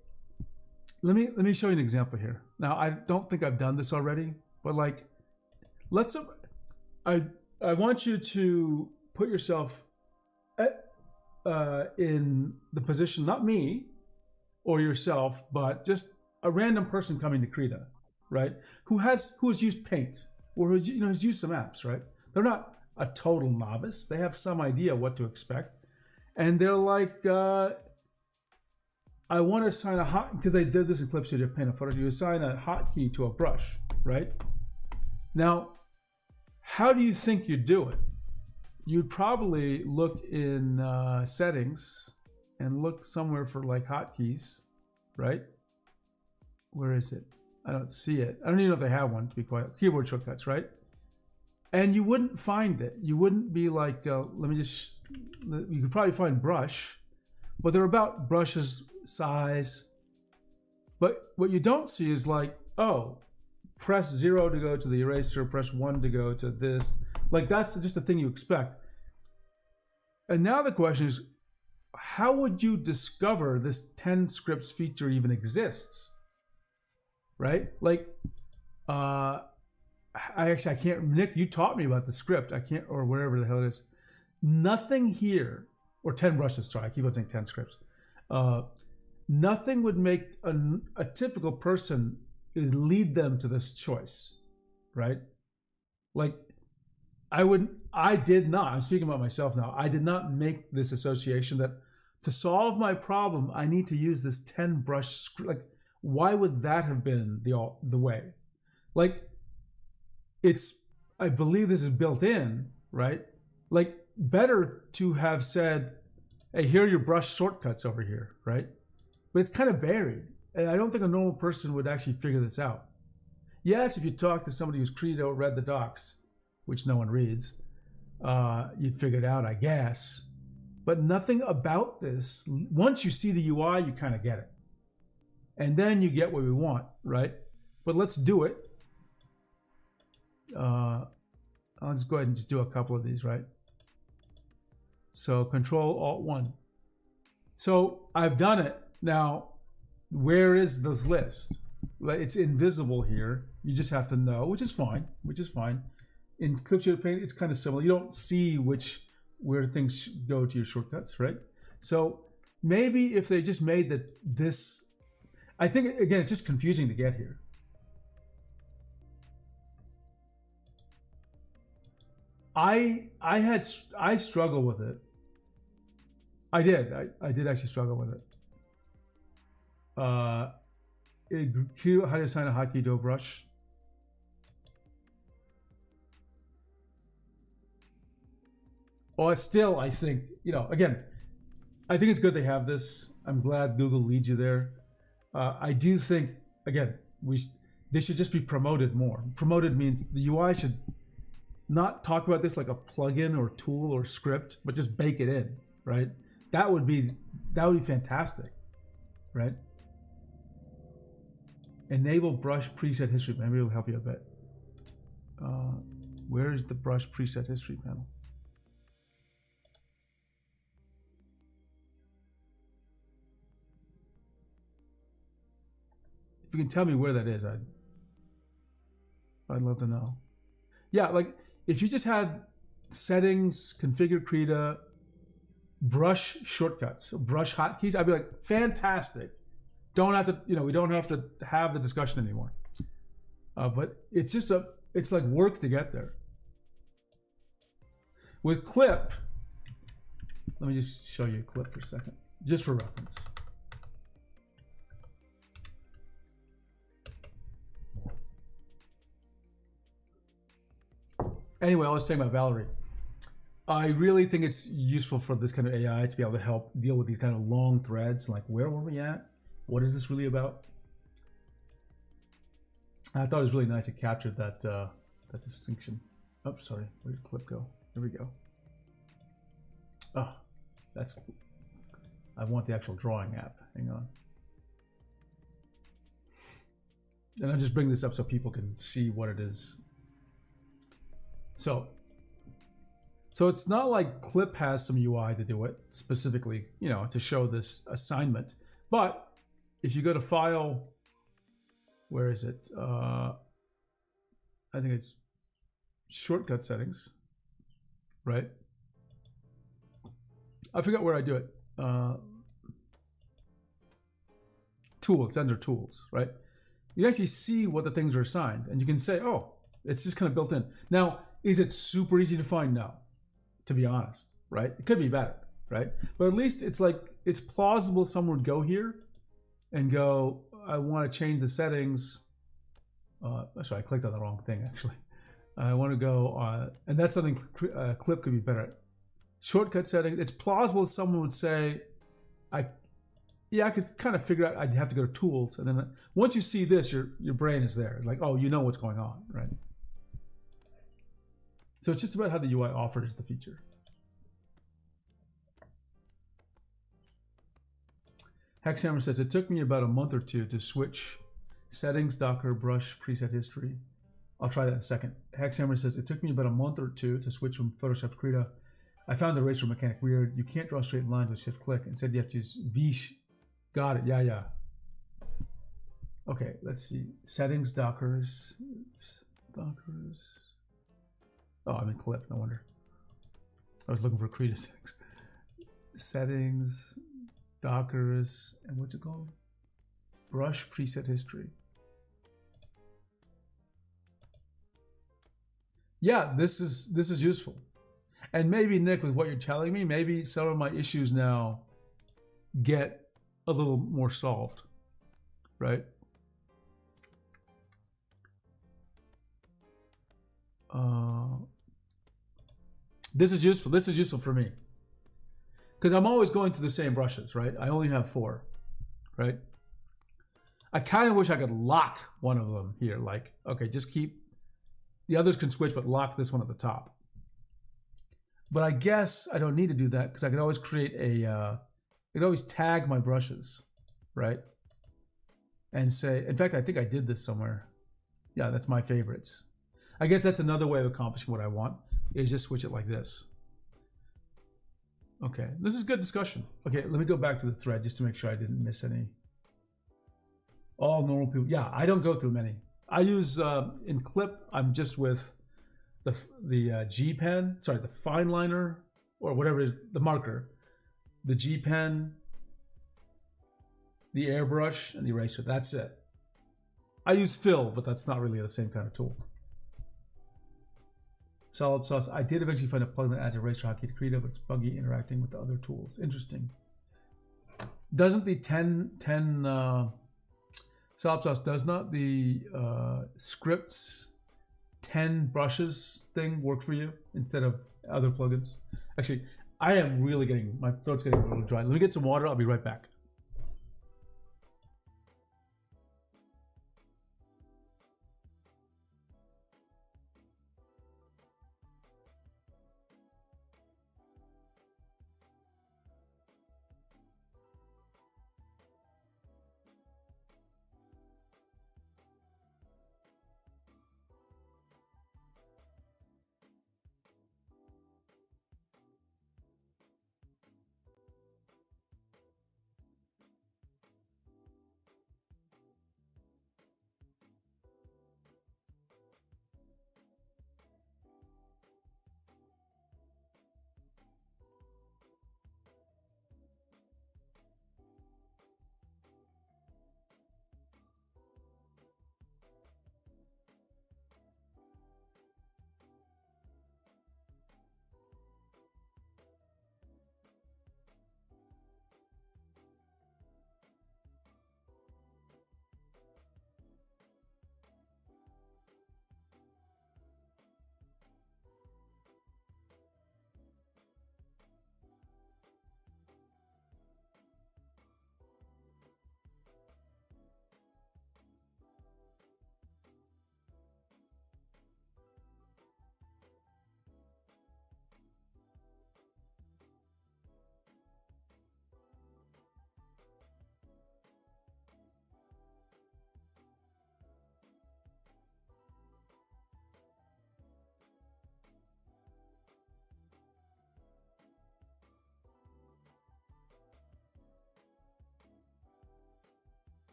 let me show you an example here. Now, I don't think I've done this already, but like, I want you to put yourself in the position, not me or yourself, but just a random person coming to Krita, right? Who has used Paint or has used some apps, right? They're not a total novice. They have some idea what to expect, and they're like, I I want to assign a hot, because they did this in Clip Studio Paint, you assign a hotkey to a brush, right? Now, how do you think you'd do it? You'd probably look in settings and look somewhere for like hotkeys, right? Where is it? I don't see it. I don't even know if they have one, to be quiet. Keyboard shortcuts, right? And you wouldn't find it. You wouldn't be like, you could probably find brush, but they're about brushes, size. But what you don't see is like, oh, press 0 to go to the eraser, press 1 to go to this. Like that's just a thing you expect. And now the question is, how would you discover this 10 scripts feature even exists? Right? Like, I can't, Nick, you taught me about the script. I can't, or wherever the hell it is. Nothing here, or 10 brushes, sorry, I keep on saying 10 scripts. Nothing would make a typical person lead them to this choice, right? Like, I did not, I'm speaking about myself now, I did not make this association that to solve my problem, I need to use this 10 brush script. Like, why would that have been the way? Like, I believe this is built in, right? Like, better to have said, hey, here are your brush shortcuts over here, right? But it's kind of buried. And I don't think a normal person would actually figure this out. Yes, if you talk to somebody who's Credo, read the docs, which no one reads, you'd figure it out, I guess. But nothing about this. Once you see the UI, you kind of get it. And then you get what we want, right? But let's do it. I'll just go ahead and just do a couple of these, right? So Control Alt 1. So I've done it. Now, where is this list? It's invisible here. You just have to know, which is fine. In Clip Studio Paint, it's kind of similar. You don't see where things go to your shortcuts, right? So maybe if they just made this, I think, again, it's just confusing to get here. I struggle with it. I did actually struggle with it. How to assign a hotkey to a brush. Well, still, I think, again, I think it's good they have this. I'm glad Google leads you there. I do think, again, they should just be promoted more. Promoted means the UI should not talk about this like a plugin or tool or script, but just bake it in, right? That would be fantastic, right? Enable brush preset history. Maybe it'll help you a bit. Where is the brush preset history panel? If you can tell me where that is, I'd love to know. Yeah, like if you just had settings, configure Krita, brush shortcuts, brush hotkeys, I'd be like, fantastic. Don't have to, we don't have to have the discussion anymore. But it's just it's like work to get there. With Clip, let me just show you a clip for a second, just for reference. Anyway, I was saying about Valerie. I really think it's useful for this kind of AI to be able to help deal with these kind of long threads, like where were we at? What is this really about? I thought it was really nice it captured that distinction. Oh, sorry, where did the clip go? There we go. Oh, I want the actual drawing app. Hang on. And I'll just bring this up so people can see what it is. So it's not like Clip has some UI to do it specifically, to show this assignment. But if you go to File, where is it? I think it's Shortcut Settings, right? I forgot where I do it. Tools, it's under Tools, right? You actually see what the things are assigned, and you can say, oh, it's just kind of built in. Now, is it super easy to find? No, to be honest, right? It could be better, right? But at least it's like, it's plausible someone would go here and go, I want to change the settings. Sorry, I clicked on the wrong thing actually. I want to go, and that's something Clip could be better at. Shortcut settings. It's plausible someone would say, I could kind of figure out. I'd have to go to tools, and then once you see this, your brain is there. Like, oh, you know what's going on, right? So it's just about how the UI offers the feature. Hexhammer says, it took me about a month or two to switch settings, Docker, brush, preset history. I'll try that in a second. Hexhammer says, it took me about a month or two to switch from Photoshop to Krita. I found the eraser mechanic weird. You can't draw straight lines with shift click. Instead, you have to use V. Got it. Yeah. Okay, let's see. Settings, Dockers. Oh, I'm in Clip, no wonder. I was looking for Krita settings. Settings, Dockers, and what's it called? Brush preset history. Yeah, this is useful. And maybe, Nick, with what you're telling me, maybe some of my issues now get a little more solved, right? This is useful. This is useful for me. Because I'm always going to the same brushes, right? I only have 4, right? I kind of wish I could lock one of them here. Like, okay, just keep, the others can switch, but lock this one at the top. But I guess I don't need to do that because I could always create a, I could always tag my brushes, right? And say, in fact, I think I did this somewhere. Yeah, that's my favorites. I guess that's another way of accomplishing what I want, is just switch it like this. Okay, this is good discussion. Okay, let me go back to the thread just to make sure I didn't miss any. All normal people. Yeah, I don't go through many. I use, in Clip, I'm just with the G pen, sorry, the fine liner, or whatever it is, the marker, the G pen, the airbrush, and the eraser. That's it. I use fill, but that's not really the same kind of tool. Solid Sauce. I did eventually find a plugin that adds eraser hotkey to Krita, but it's buggy interacting with the other tools. Interesting. Doesn't the 10 Solid Sauce does not the scripts 10 brushes thing work for you instead of other plugins? Actually, I am really getting, my throat's getting a little dry. Let me get some water. I'll be right back.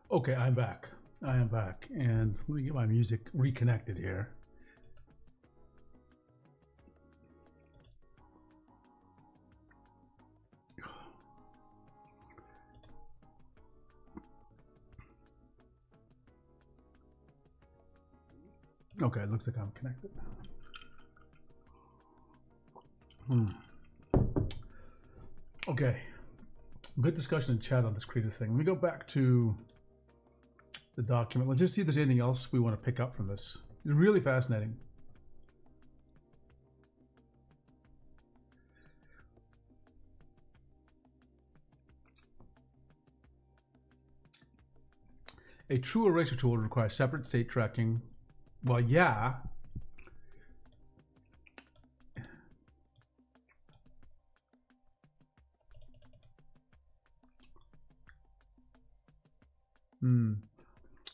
Okay, I'm back. I am back. And let me get my music reconnected here. Okay, it looks like I'm connected. Okay, good discussion in chat on this creative thing. Let me go back to the document. Let's just see if there's anything else we want to pick up from this. It's really fascinating. A true eraser tool would require separate state tracking. Well, yeah.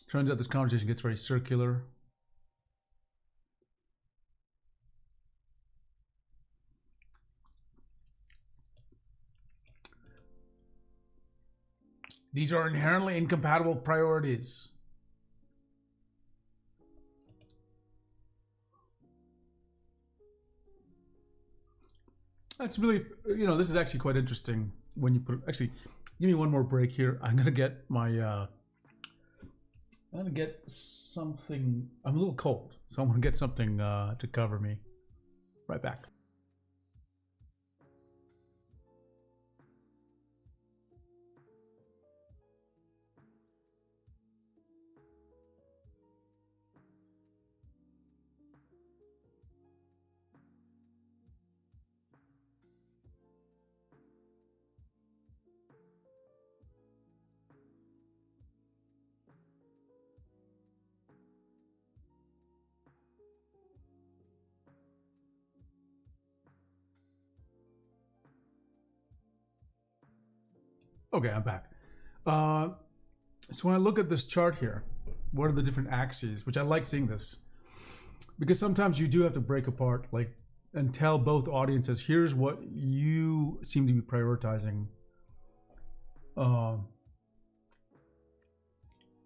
Turns out this conversation gets very circular. These are inherently incompatible priorities. That's really, this is actually quite interesting when you put, actually, give me one more break here. I'm going to get my, I'm going to get something, I'm a little cold, so I'm going to get something to cover me. Right back. Okay, I'm back. So when I look at this chart here, what are the different axes, which I like seeing this, because sometimes you do have to break apart, like, and tell both audiences, here's what you seem to be prioritizing.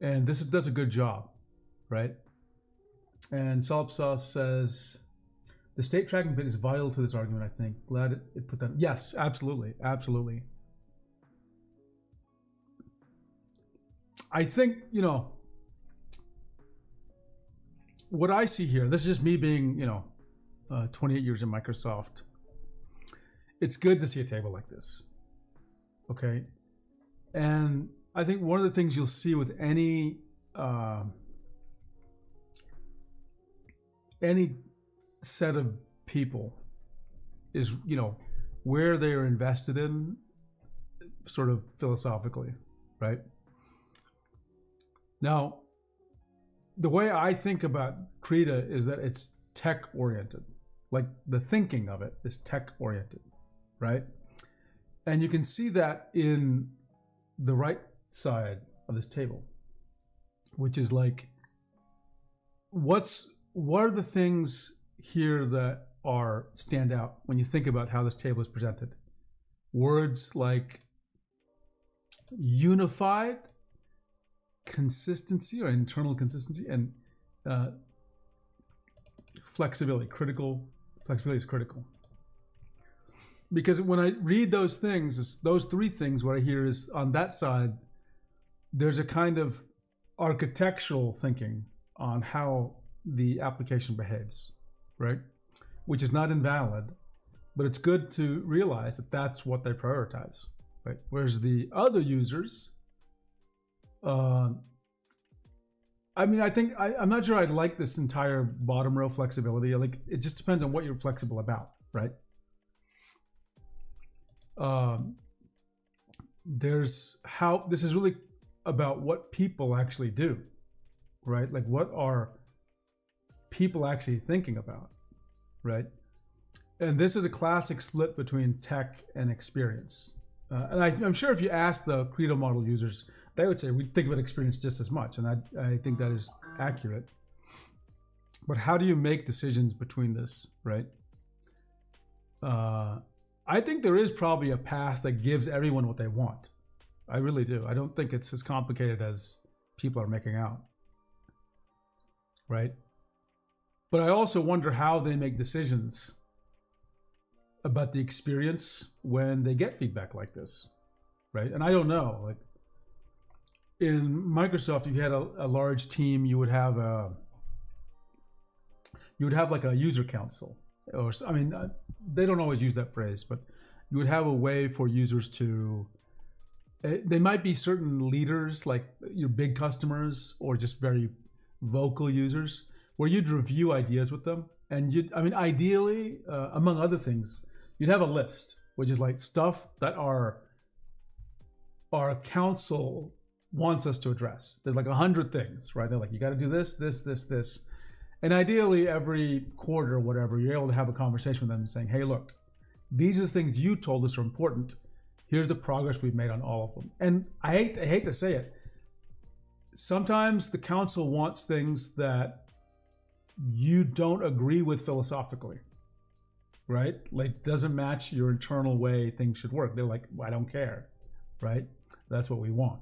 And this does a good job, right? And Solipsauce says, the state tracking bit is vital to this argument, I think. Glad it put that. Yes, absolutely, absolutely. I think, what I see here, this is just me being, 28 years in Microsoft. It's good to see a table like this, okay? And I think one of the things you'll see with any set of people is, where they are invested in, sort of philosophically, right? Now, the way I think about Krita is that it's tech-oriented. Like, the thinking of it is tech-oriented, right? And you can see that in the right side of this table, which is like, what are the things here that stand out when you think about how this table is presented? Words like unified, consistency or internal consistency, and flexibility. Flexibility is critical. Because when I read those things, those three things, what I hear is on that side, there's a kind of architectural thinking on how the application behaves, right? Which is not invalid, but it's good to realize that that's what they prioritize, right? Whereas the other users, I think I'm not sure I'd like this entire bottom row flexibility. Like, it just depends on what you're flexible about, right? This is really about what people actually do, right? Like, what are people actually thinking about, right? And this is a classic split between tech and experience. And I'm sure if you ask the Credo model users, they would say we think about experience just as much, and I think that is accurate. But how do you make decisions between this, right? I think there is probably a path that gives everyone what they want. I really do. I don't think it's as complicated as people are making out, right? But I also wonder how they make decisions about the experience when they get feedback like this, right? And I don't know, like in Microsoft, if you had a large team, you would have like a user council, or I mean, they don't always use that phrase, but you would have a way for users to. They might be certain leaders, like your big customers, or just very vocal users, where you'd review ideas with them, and ideally, among other things, you'd have a list, which is like stuff that our council wants us to address. There's like 100 things, right? They're like, you got to do this, this, this, this. And ideally, every quarter or whatever, you're able to have a conversation with them saying, hey, look, these are the things you told us are important. Here's the progress we've made on all of them. And I hate to say it. Sometimes the council wants things that you don't agree with philosophically, right? Like, doesn't match your internal way things should work. They're like, well, I don't care, right? That's what we want.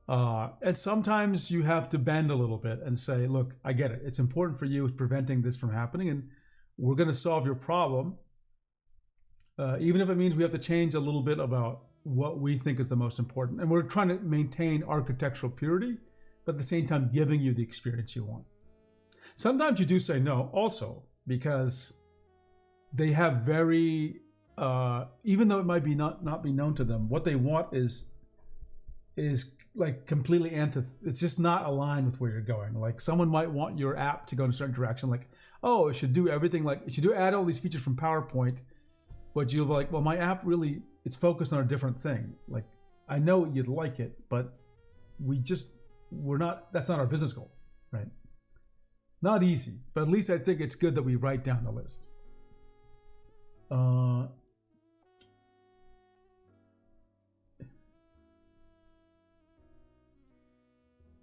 And sometimes you have to bend a little bit and say, look, I get it. It's important for you. It's preventing this from happening. And we're going to solve your problem. Even if it means we have to change a little bit about what we think is the most important. And we're trying to maintain architectural purity, but at the same time, giving you the experience you want. Sometimes you do say no also, because they have very, even though it might be not be known to them, what they want is like completely it's just not aligned with where you're going. Like someone might want your app to go in a certain direction, like, oh, it should do everything, like it should add all these features from PowerPoint, but you'll be like, well, my app really, it's focused on a different thing. Like, I know you'd like it, but that's not our business goal, right? Not easy, but at least I think it's good that we write down the list.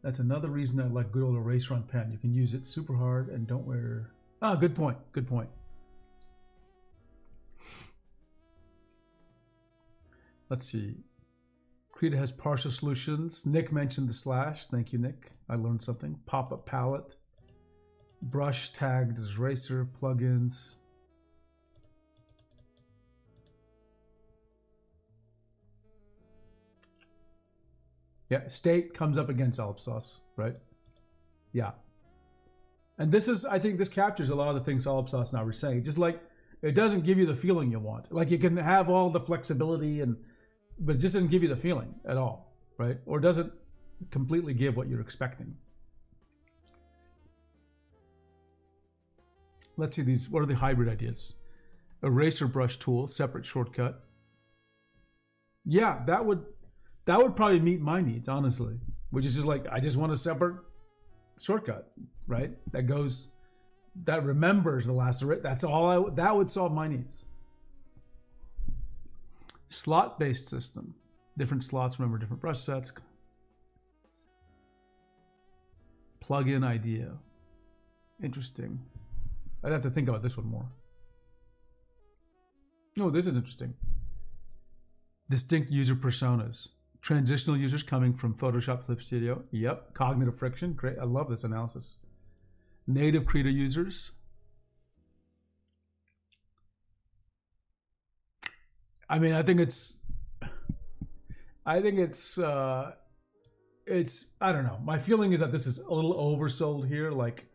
That's another reason I like good old eraser on pen. You can use it super hard and don't wear. Good point. Good point. Let's see. Krita has partial solutions. Nick mentioned the slash. Thank you, Nick. I learned something. Pop-up palette. Brush tagged as eraser. Plugins. Yeah, state comes up against Solipsauce, right? Yeah. And this is, I think this captures a lot of the things Solipsauce now we're saying. Just like, it doesn't give you the feeling you want. Like you can have all the flexibility, but it just doesn't give you the feeling at all, right? Or doesn't completely give what you're expecting. Let's see these, what are the hybrid ideas? Eraser brush tool, separate shortcut. Yeah, that would probably meet my needs, honestly, which is just like, I just want a separate shortcut, right? That remembers the last, that's all that would solve my needs. Slot-based system. Different slots remember different brush sets. Plug-in idea. Interesting. I'd have to think about this one more. Oh, this is interesting. Distinct user personas. Transitional users coming from Photoshop Clip Studio. Yep. Cognitive friction. Great. I love this analysis. Native Krita users. I mean, I think it's I don't know. My feeling is that this is a little oversold here. Like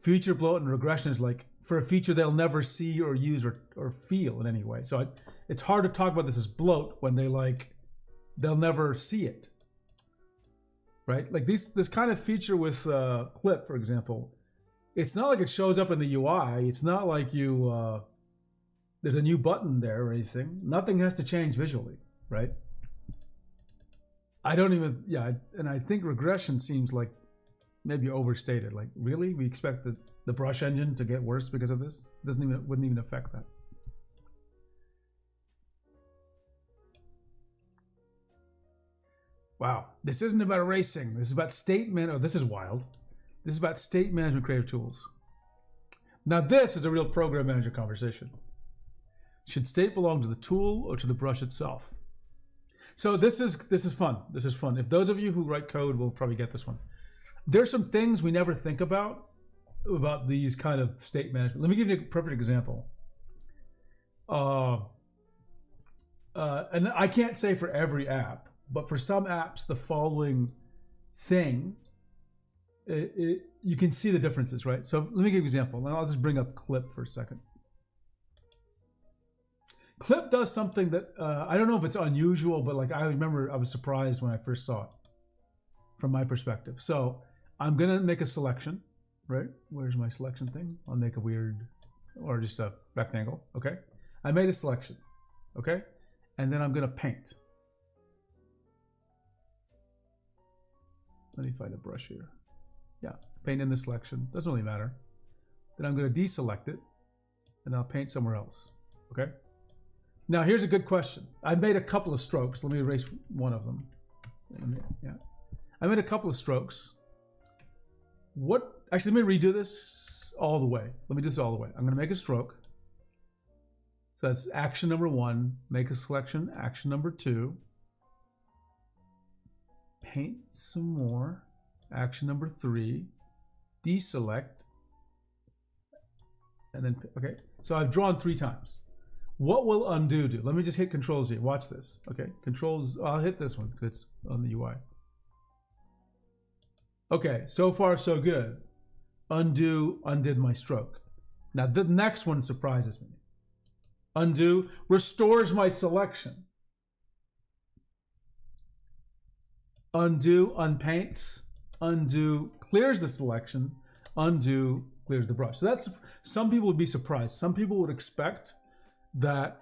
feature bloat and regression is like for a feature they'll never see or use or feel in any way. So it's hard to talk about this as bloat when they'll never see it, right? Like this kind of feature with Clip, for example, it's not like it shows up in the UI. It's not like there's a new button there or anything. Nothing has to change visually, right? And I think regression seems like maybe overstated. Like, really? We expect the brush engine to get worse because of this? Wouldn't even affect that. Wow, this isn't about erasing. This is about this is wild. This is about state management creative tools. Now this is a real program manager conversation. Should state belong to the tool or to the brush itself? So this is fun. This is fun. If those of you who write code will probably get this one. There's some things we never think about these kind of state management. Let me give you a perfect example. And I can't say for every app, but for some apps, the following thing, you can see the differences, right? So let me give you an example. And I'll just bring up Clip for a second. Clip does something that I don't know if it's unusual, but like I remember I was surprised when I first saw it from my perspective. So I'm gonna make a selection, right? Where's my selection thing? I'll make a weird, or just a rectangle, okay? I made a selection, okay? And then I'm gonna paint. Let me find a brush here. Yeah, paint in the selection, doesn't really matter. Then I'm gonna deselect it, and I'll paint somewhere else, okay? Now here's a good question. I made a couple of strokes. Let me erase one of them. I made a couple of strokes. Actually, let me redo this all the way. Let me do this all the way. I'm gonna make a stroke. So that's action number 1, make a selection. Action number 2, paint some more. Action number 3, deselect. And then, okay. So I've drawn 3 times. What will undo do? Let me just hit Control Z. Watch this. Okay, Controls. I'll hit this one because it's on the UI. Okay, so far so good. Undo undid my stroke. Now the next one surprises me. Undo restores my selection. Undo unpaints. Undo clears the selection. Undo clears the brush. So that's, some people would be surprised. Some people would expect that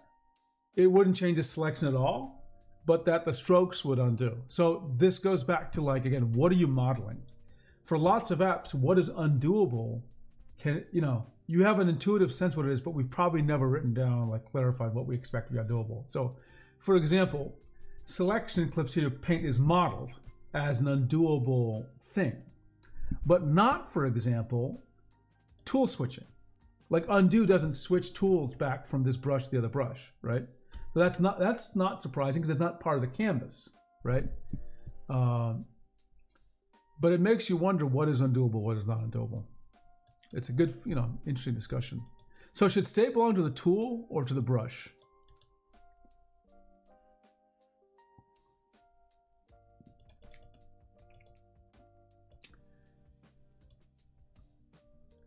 it wouldn't change the selection at all, but that the strokes would undo. So this goes back to, like, again, what are you modeling? For lots of apps, what is undoable can, you have an intuitive sense what it is, but we've probably never written down, like, clarified what we expect to be undoable. So for example, selection in Clip Studio Paint is modeled as an undoable thing, but not, for example, tool switching. Like undo doesn't switch tools back from this brush to the other brush, right? So that's not surprising because it's not part of the canvas, right? But it makes you wonder what is undoable, what is not undoable. It's a good, interesting discussion. So should state belong to the tool or to the brush?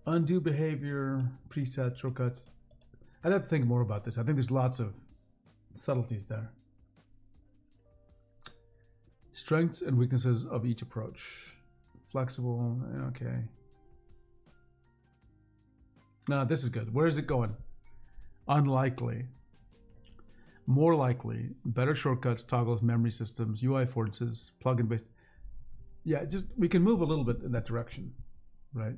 Undo behavior, preset, shortcuts. I'd have to think more about this. I think there's lots of subtleties there. Strengths and weaknesses of each approach. Flexible, okay. No, this is good. Where is it going? Unlikely. More likely. Better shortcuts, toggles, memory systems, UI affordances, plugin based. Yeah, just we can move a little bit in that direction, right?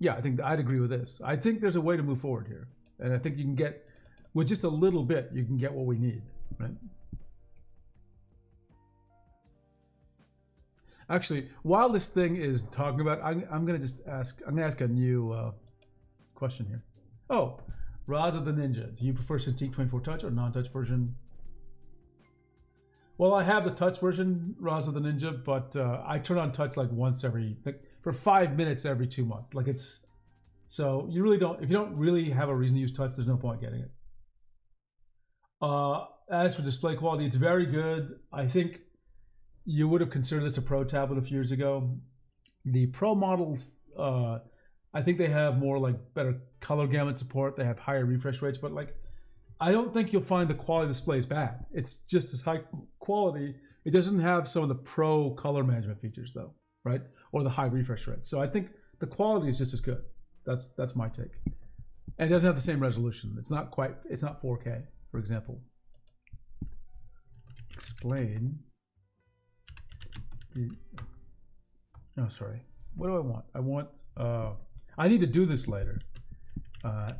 Yeah, I think I'd agree with this. I think there's a way to move forward here. And I think you can get, with just a little bit, you can get what we need, right? Actually, while this thing is talking about, I'm gonna ask a new question here. Oh, Raza the Ninja, do you prefer Cintiq 24 Touch or non-touch version? Well, I have the touch version, Raza the Ninja, but I turn on touch like once every, for 5 minutes every 2 months. Like it's, so you really don't, if you don't really have a reason to use touch, there's no point getting it. As for display quality, it's very good. I think you would have considered this a Pro tablet a few years ago. The Pro models, I think they have more like better color gamut support. They have higher refresh rates, but like, I don't think you'll find the quality of display is bad. It's just as high quality. It doesn't have some of the Pro color management features though, right? Or the high refresh rate. So I think the quality is just as good. That's my take. And it doesn't have the same resolution. It's not 4K, for example. Explain. Oh, sorry. What do I want? I want, I need to do this later.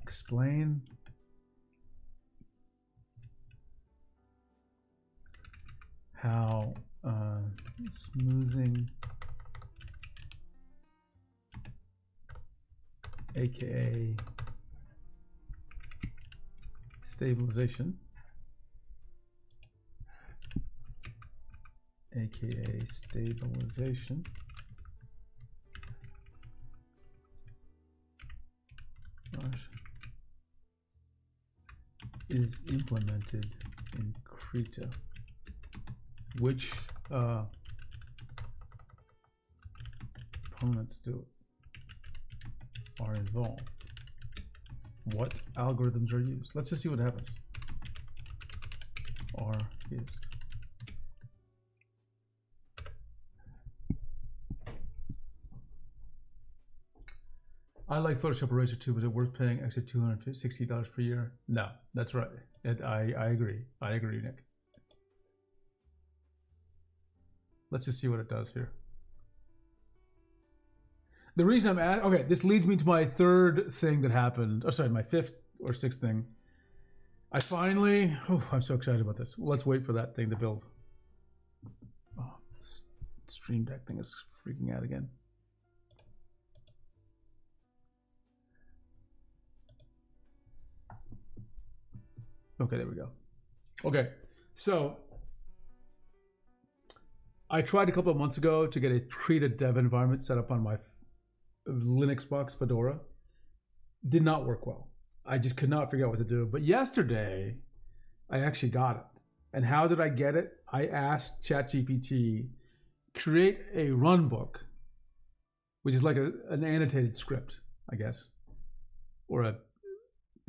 Explain how smoothing, aka stabilization, aka stabilization, is implemented in Krita. Which components are involved? What algorithms are used? Let's just see what happens. Are used. I like Photoshop Eraser too, but is it worth paying extra $260 per year? No, that's right. I agree. I agree, Nick. Let's just see what it does here. The reason I'm at, okay, this leads me to my third thing that happened. Oh, sorry, my fifth or sixth thing. I finally, I'm so excited about this. Let's wait for that thing to build. Oh, this Stream Deck thing is freaking out again. Okay, there we go. Okay, so I tried a couple of months ago to get a Krita dev environment set up on my Linux box Fedora. Did not work well. I just could not figure out what to do. But yesterday, I actually got it. And how did I get it? I asked ChatGPT, create a runbook, which is like an annotated script, I guess, or a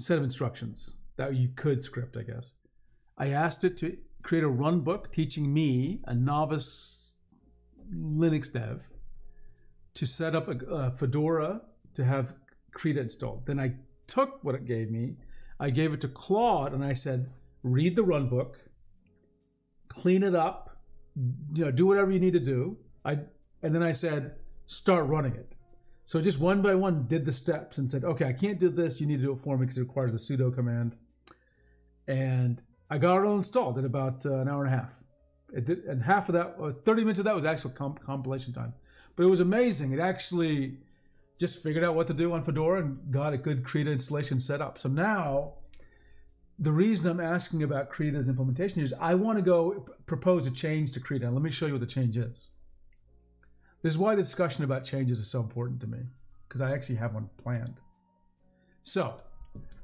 set of instructions that you could script, I guess. I asked it to create a runbook teaching me, a novice Linux dev, to set up a Fedora to have Krita installed. Then I took what it gave me, I gave it to Claude, and I said, read the runbook, clean it up, do whatever you need to do. And then I said, start running it. So just one by one did the steps and said, okay, I can't do this. You need to do it for me because it requires the sudo command. And I got it all installed in about an hour and a half. It did, and half of that, or 30 minutes of that was actual compilation time. But it was amazing. It actually just figured out what to do on Fedora and got a good Krita installation set up. So now, the reason I'm asking about Krita's implementation is I want to go propose a change to Krita. Let me show you what the change is. This is why the discussion about changes is so important to me, because I actually have one planned. So,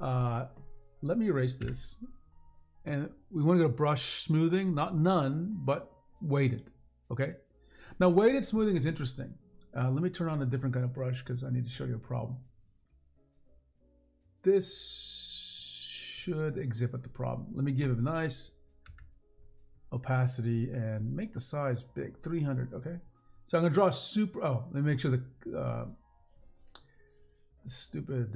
let me erase this. And we want to go to brush smoothing, not none, but weighted, okay? Now, weighted smoothing is interesting. Let me turn on a different kind of brush because I need to show you a problem. This should exhibit the problem. Let me give it a nice opacity and make the size big, 300, okay? So I'm gonna draw a super, let me make sure the stupid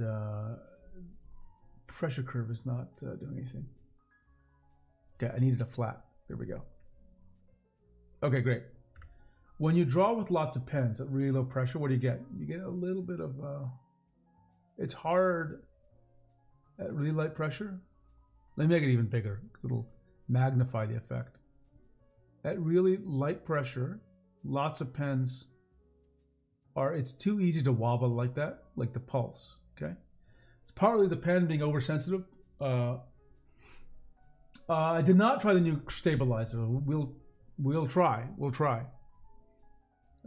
pressure curve is not doing anything. Okay, I needed a flat, there we go. Okay, great. When you draw with lots of pens at really low pressure, what do you get? You get a little bit of, it's hard at really light pressure. Let me make it even bigger because it'll magnify the effect. At really light pressure, lots of pens it's too easy to wobble like that, like the pulse, okay? It's partly the pen being oversensitive. I did not try the new stabilizer. We'll try.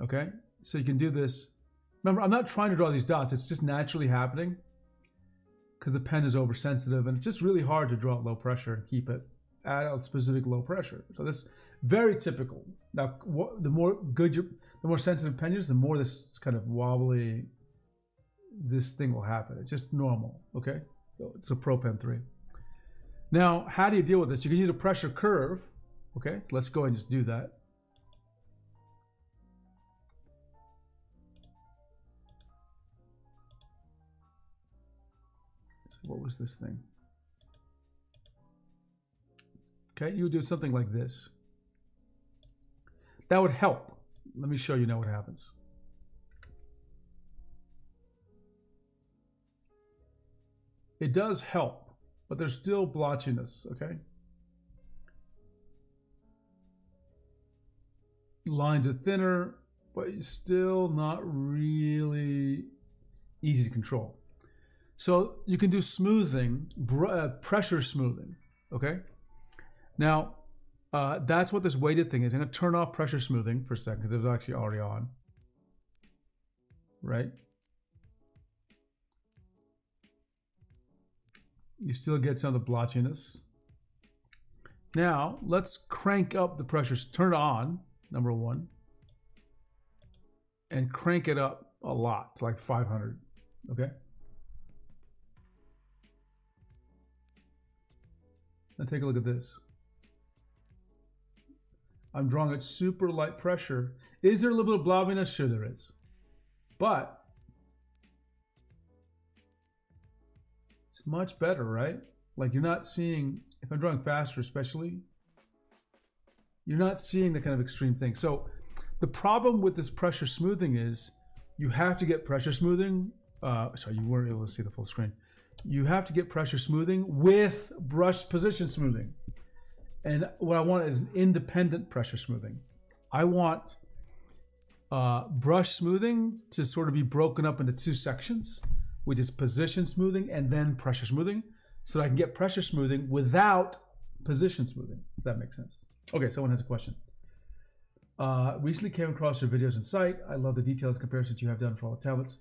Okay, so you can do this. Remember, I'm not trying to draw these dots. It's just naturally happening because the pen is oversensitive, and it's just really hard to draw at low pressure and keep it at a specific low pressure. So this is very typical. Now, the more sensitive pen you use, the more this kind of wobbly, this thing will happen. It's just normal. Okay, so it's a Pro Pen 3. Now, how do you deal with this? You can use a pressure curve. Okay, so let's go and just do that. What was this thing? Okay, you would do something like this. That would help. Let me show you now what happens. It does help, but there's still blotchiness, okay? Lines are thinner, but it's still not really easy to control. So you can do smoothing, pressure smoothing, okay? Now, that's what this weighted thing is. I'm gonna turn off pressure smoothing for a second because it was actually already on, right? You still get some of the blotchiness. Now, let's crank up the pressure, turn it on, number one, and crank it up a lot, to like 500, okay? Now take a look at this. I'm drawing at super light pressure. Is there a little bit of blobbiness? Sure there is. But it's much better, right? Like you're not seeing, if I'm drawing faster especially, you're not seeing the kind of extreme thing. So the problem with this pressure smoothing is you have to get pressure smoothing. Sorry, you weren't able to see the full screen. You have to get pressure smoothing with brush position smoothing. And what I want is an independent pressure smoothing. I want brush smoothing to sort of be broken up into two sections, which is position smoothing and then pressure smoothing, so that I can get pressure smoothing without position smoothing, if that makes sense. Okay, someone has a question. Recently came across your videos in Sight. I love the details comparisons you have done for all the tablets.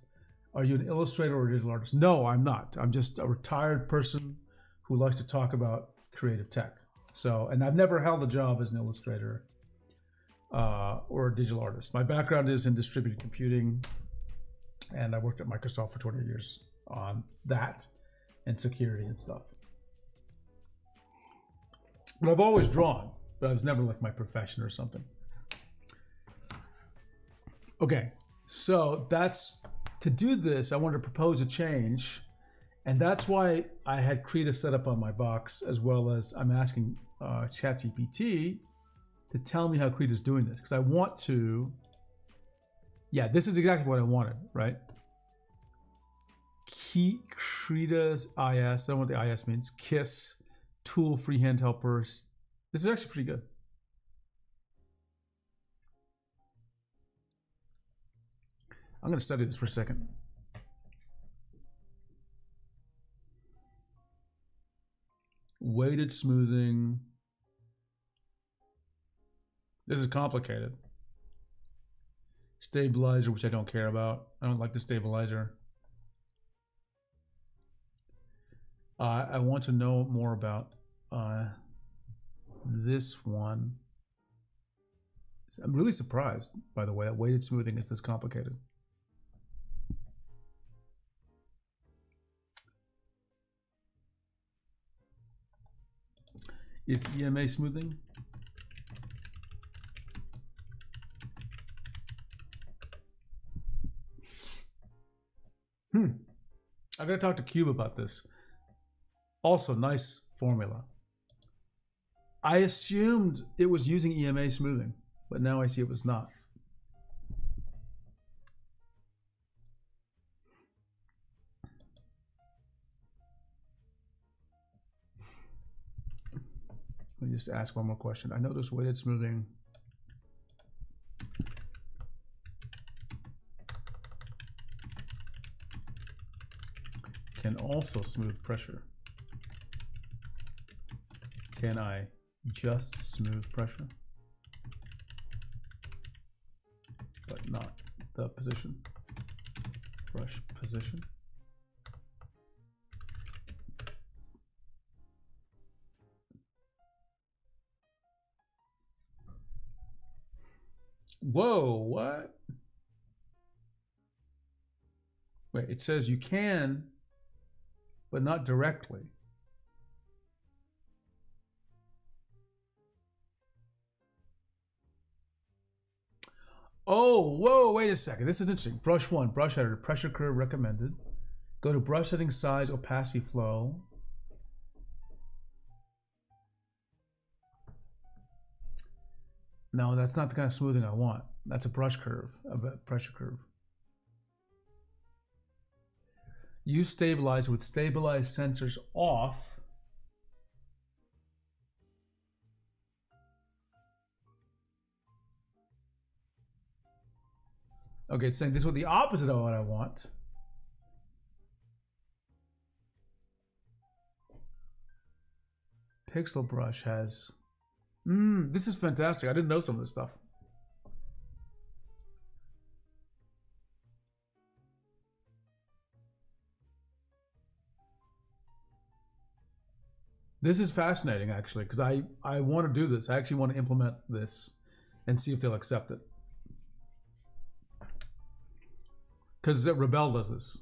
Are you an illustrator or a digital artist? No, I'm not. I'm just a retired person who likes to talk about creative tech. So, and I've never held a job as an illustrator or a digital artist. My background is in distributed computing, and I worked at Microsoft for 20 years on that and security and stuff. But I've always drawn, but it was never like my profession or something. Okay, so that's, to do this, I wanted to propose a change, and that's why I had Krita set up on my box, as well as I'm asking ChatGPT to tell me how Krita is doing this, because I want to, yeah, this is exactly what I wanted, right? Krita's IS, I don't know what the IS means, KISS, tool, freehand helpers. This is actually pretty good. I'm going to study this for a second. Weighted smoothing. This is complicated. Stabilizer, which I don't care about. I don't like the stabilizer. I want to know more about this one. I'm really surprised, by the way, that weighted smoothing is this complicated. Is EMA smoothing? I'm gonna talk to Cube about this. Also, nice formula. I assumed it was using EMA smoothing, but now I see it was not. Let me just ask one more question. I noticed weighted smoothing. Can also smooth pressure. Can I just smooth pressure, but not the position? Brush position. Whoa, what? Wait, it says you can, but not directly. Oh, whoa, wait a second. This is interesting. Brush 1, brush editor, pressure curve recommended. Go to brush setting, size, opacity, flow. No, that's not the kind of smoothing I want. That's a brush curve, a pressure curve. Use stabilizer with stabilized sensors off. Okay, it's saying this is what the opposite of what I want. Pixel Brush has... this is fantastic. I didn't know some of this stuff. This is fascinating, actually, because I want to do this. I actually want to implement this and see if they'll accept it. Because Rebel does this.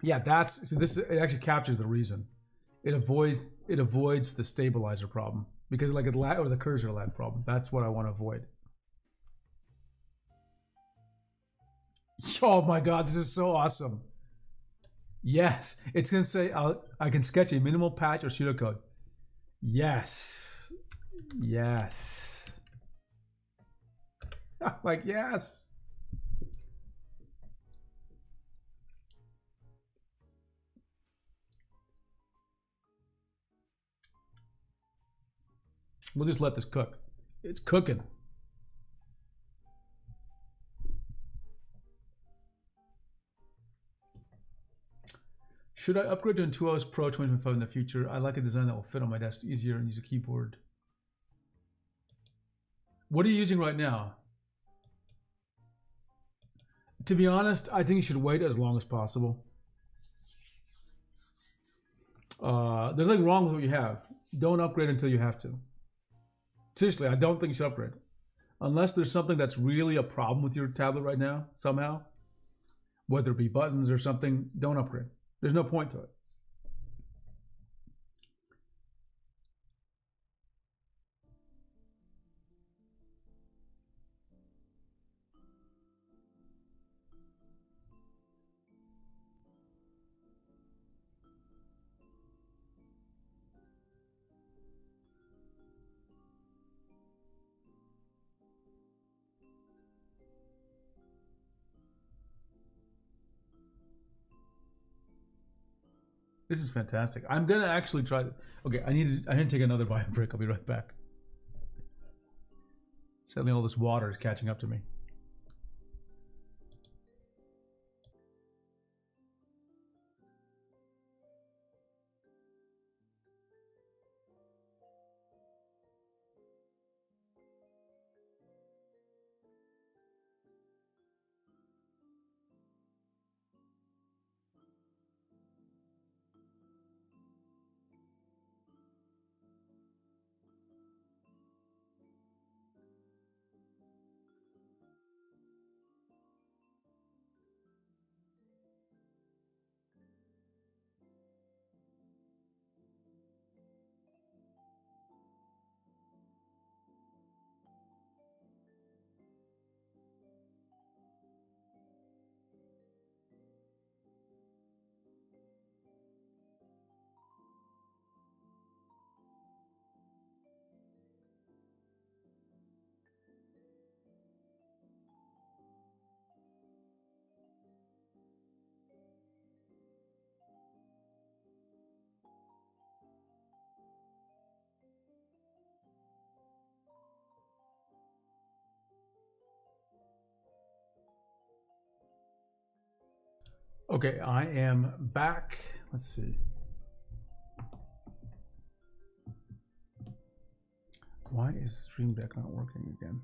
Yeah, this. It actually captures the reason. It avoids the stabilizer problem because like it lag or the cursor lag problem. That's what I want to avoid. Oh my god, this is so awesome. Yes, it's gonna say I can sketch a minimal patch or pseudocode. Yes, yes. I'm like yes. We'll just let this cook. It's cooking. Should I upgrade to Intuos Pro 2025 in the future? I like a design that will fit on my desk easier and use a keyboard. What are you using right now? To be honest, I think you should wait as long as possible. There's nothing wrong with what you have. Don't upgrade until you have to. Seriously, I don't think you should upgrade. Unless there's something that's really a problem with your tablet right now, somehow. Whether it be buttons or something, don't upgrade. There's no point to it. This is fantastic. I'm gonna actually try. Okay, I need to take another bio break. I'll be right back. Suddenly, all this water is catching up to me. Okay, I am back. Let's see. Why is Stream Deck not working again?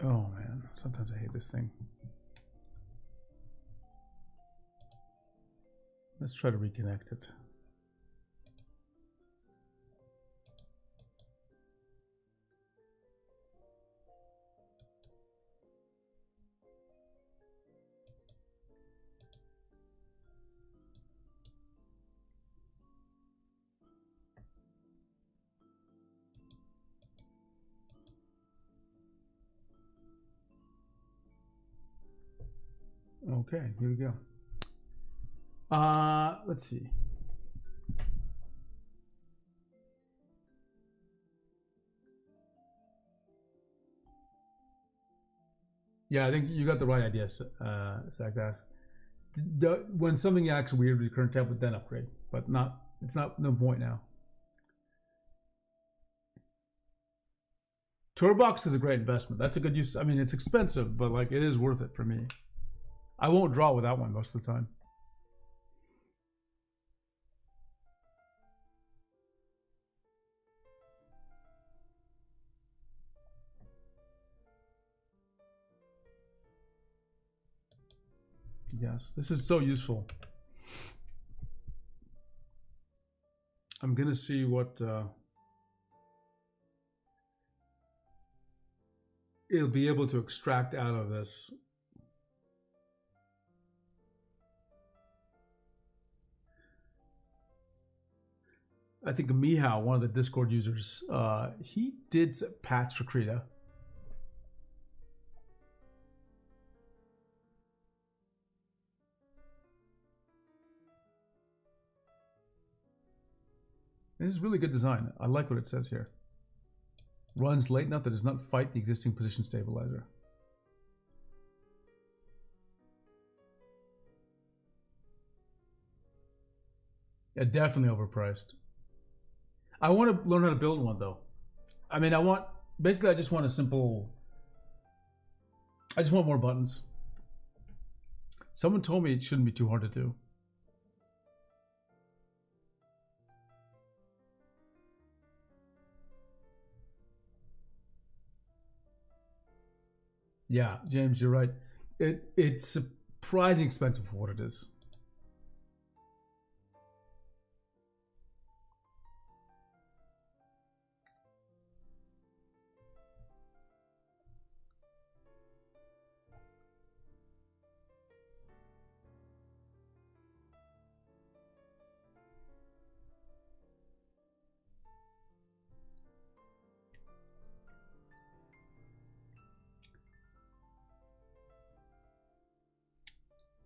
Oh man, sometimes I hate this thing. Let's try to reconnect it. Okay, here we go. Let's see. Yeah, I think you got the right idea, Sagdas. When something acts weird with your current tablet, then upgrade. But no point now. TourBox is a great investment. That's a good use. I mean, it's expensive, but like it is worth it for me. I won't draw with that one most of the time. Yes, this is so useful. I'm gonna see what it'll be able to extract out of this. I think Mihao, one of the Discord users, he did patch for Krita. This is really good design. I like what it says here. Runs late enough that does not fight the existing position stabilizer. Yeah, definitely overpriced. I want to learn how to build one though. I mean, basically I just want a simple, I just want more buttons. Someone told me it shouldn't be too hard to do. Yeah, James, you're right. It's surprisingly expensive for what it is.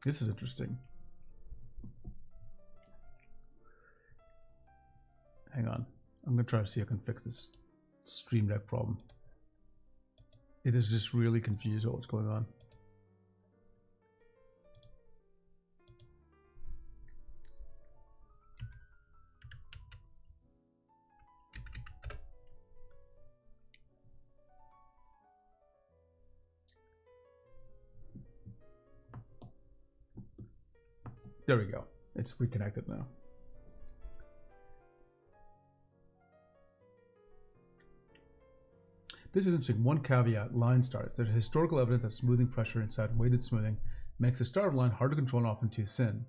This is interesting. Hang on. I'm going to try to see if I can fix this Stream Deck problem. It is just really confused about what's going on. There we go. It's reconnected now. This is interesting. One caveat, line starts. There's historical evidence that smoothing pressure inside weighted smoothing makes the start of the line hard to control and often too thin.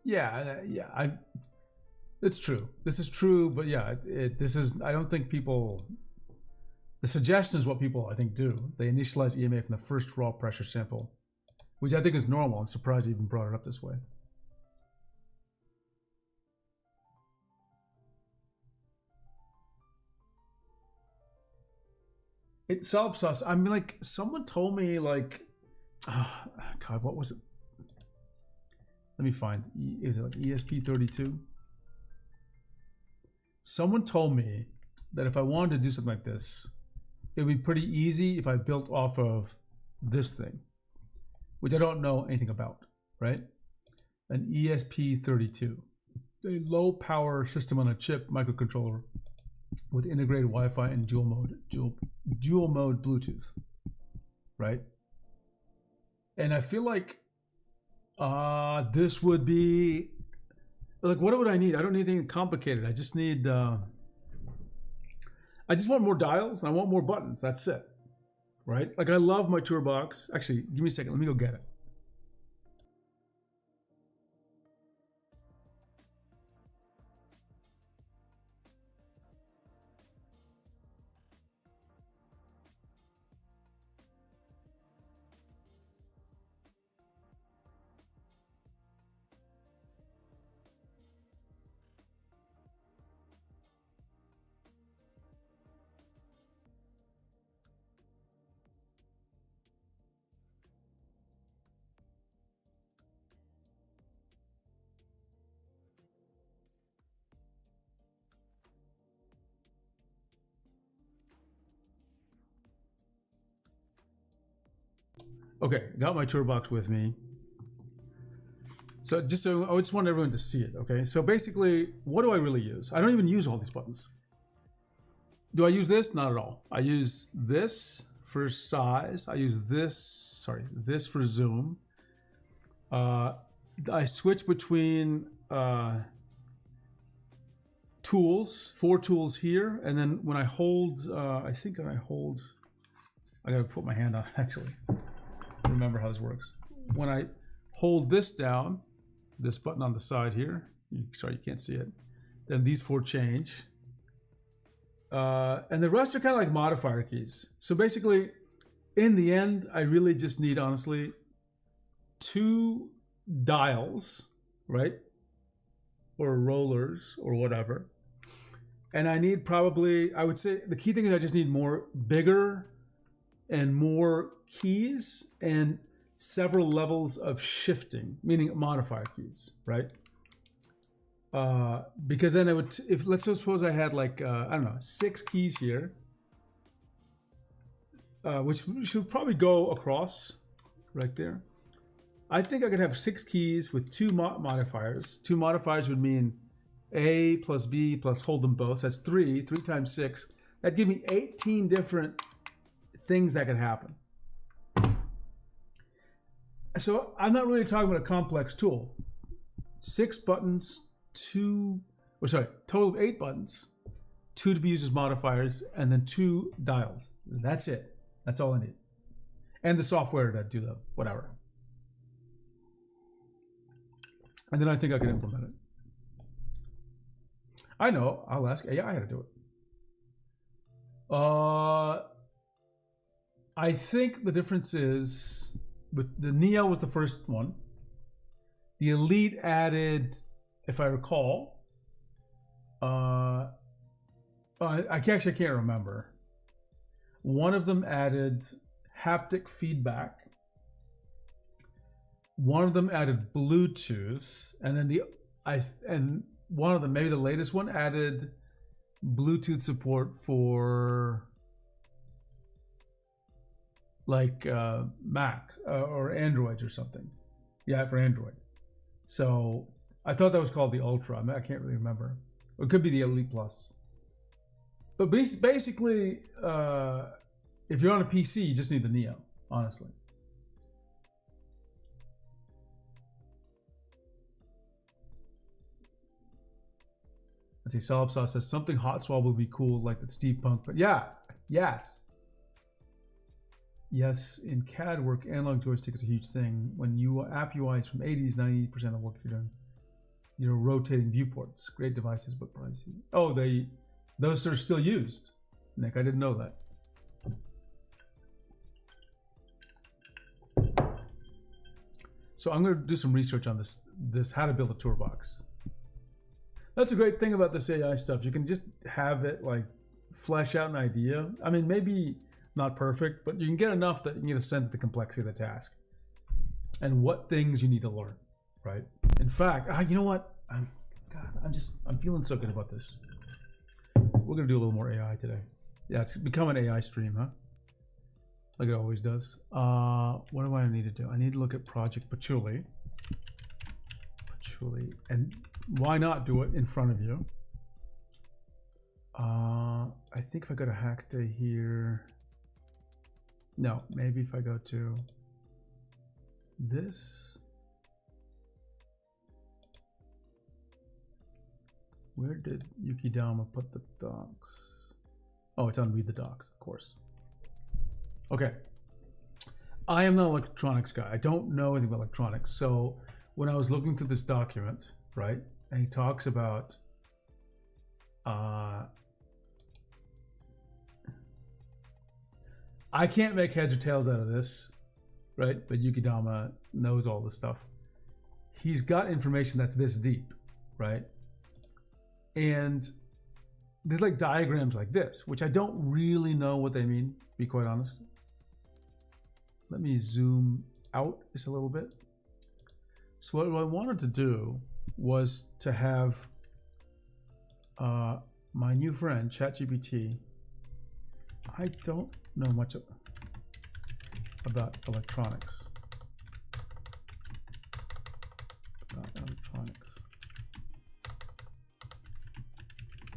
Yeah, it's true. This is true, but yeah, I don't think people, the suggestion is what people, I think, do. They initialize EMA from the first raw pressure sample, which I think is normal. I'm surprised they even brought it up this way. It helps us. I mean, like, someone told me, like, God, what was it? Let me find. Is it like ESP32? Someone told me that if I wanted to do something like this, it would be pretty easy if I built off of this thing, which I don't know anything about, right? An ESP32, a low power system on a chip microcontroller with integrated Wi-Fi and dual mode Bluetooth, right? And I feel like this would be like, what would I need? I don't need anything complicated. I just need I just want more dials and I want more buttons. That's it, right? Like, I love my TourBox. Actually, give me a second. Let me go get it. Okay, got my TourBox with me. So I just want everyone to see it, okay? So basically, what do I really use? I don't even use all these buttons. Do I use this? Not at all. I use this for size. I use this for zoom. I switch between tools, 4 tools here, and then when I hold, I gotta put my hand on it actually. Remember how this works. When I hold this down, this button on the side here, sorry you can't see it, then these 4 change. And the rest are kind of like modifier keys. So basically, in the end, I really just need, honestly, 2 dials, right? Or rollers or whatever. And I need probably, I would say, the key thing is I just need bigger and more keys and several levels of shifting, meaning modifier keys, right? Because then I would, let's suppose I had like, I don't know, 6 keys here, which should probably go across right there. I think I could have 6 keys with 2 modifiers. 2 modifiers would mean A plus B plus hold them both. That's 3 times 6. That'd give me 18 different things that could happen. So I'm not really talking about a complex tool. 6 buttons, total of 8 buttons, 2 to be used as modifiers, and then 2 dials. That's it. That's all I need. And the software to do the whatever. And then I think I can implement it. I know, I'll ask AI how to do it. I think the difference is, with the Neo was the first one. The Elite added, if I recall, I actually can't remember. One of them added haptic feedback. One of them added Bluetooth, and then one of them, maybe the latest one, added Bluetooth support for like Mac or Androids or something. Yeah, for Android. So I thought that was called the Ultra. I can't really remember. It could be the Elite Plus. But basically, if you're on a PC, you just need the Neo, honestly. Let's see, Solid Sauce says something hot swab would be cool, like that Steve Punk. But yeah, yes, in CAD work, analog joystick is a huge thing. When app UI is from 80s, 90% of what you're doing, you're rotating viewports. Great devices, but pricey. Oh, those are still used, Nick. I didn't know that. So I'm going to do some research on this how to build a toolbox. That's a great thing about this AI stuff. You can just have it like flesh out an idea. I mean, maybe not perfect, but you can get enough that you can get a sense of the complexity of the task and what things you need to learn, right? In fact, you know what? I'm feeling so good about this. We're gonna do a little more AI today. Yeah, it's become an AI stream, huh? Like it always does. What do I need to do? I need to look at Project Patchouli. And why not do it in front of you? I think if I go to Hackday here, no, maybe if I go to this, where did Yukidama put the docs? Oh, it's on Read the Docs, of course. Okay, I am not an electronics guy. I don't know anything about electronics. So when I was looking through this document, right, and he talks about I can't make heads or tails out of this, right? But Yukidama knows all this stuff. He's got information that's this deep, right? And there's like diagrams like this, which I don't really know what they mean, to be quite honest. Let me zoom out just a little bit. So what I wanted to do was to have my new friend, ChatGPT. I don't know much about electronics.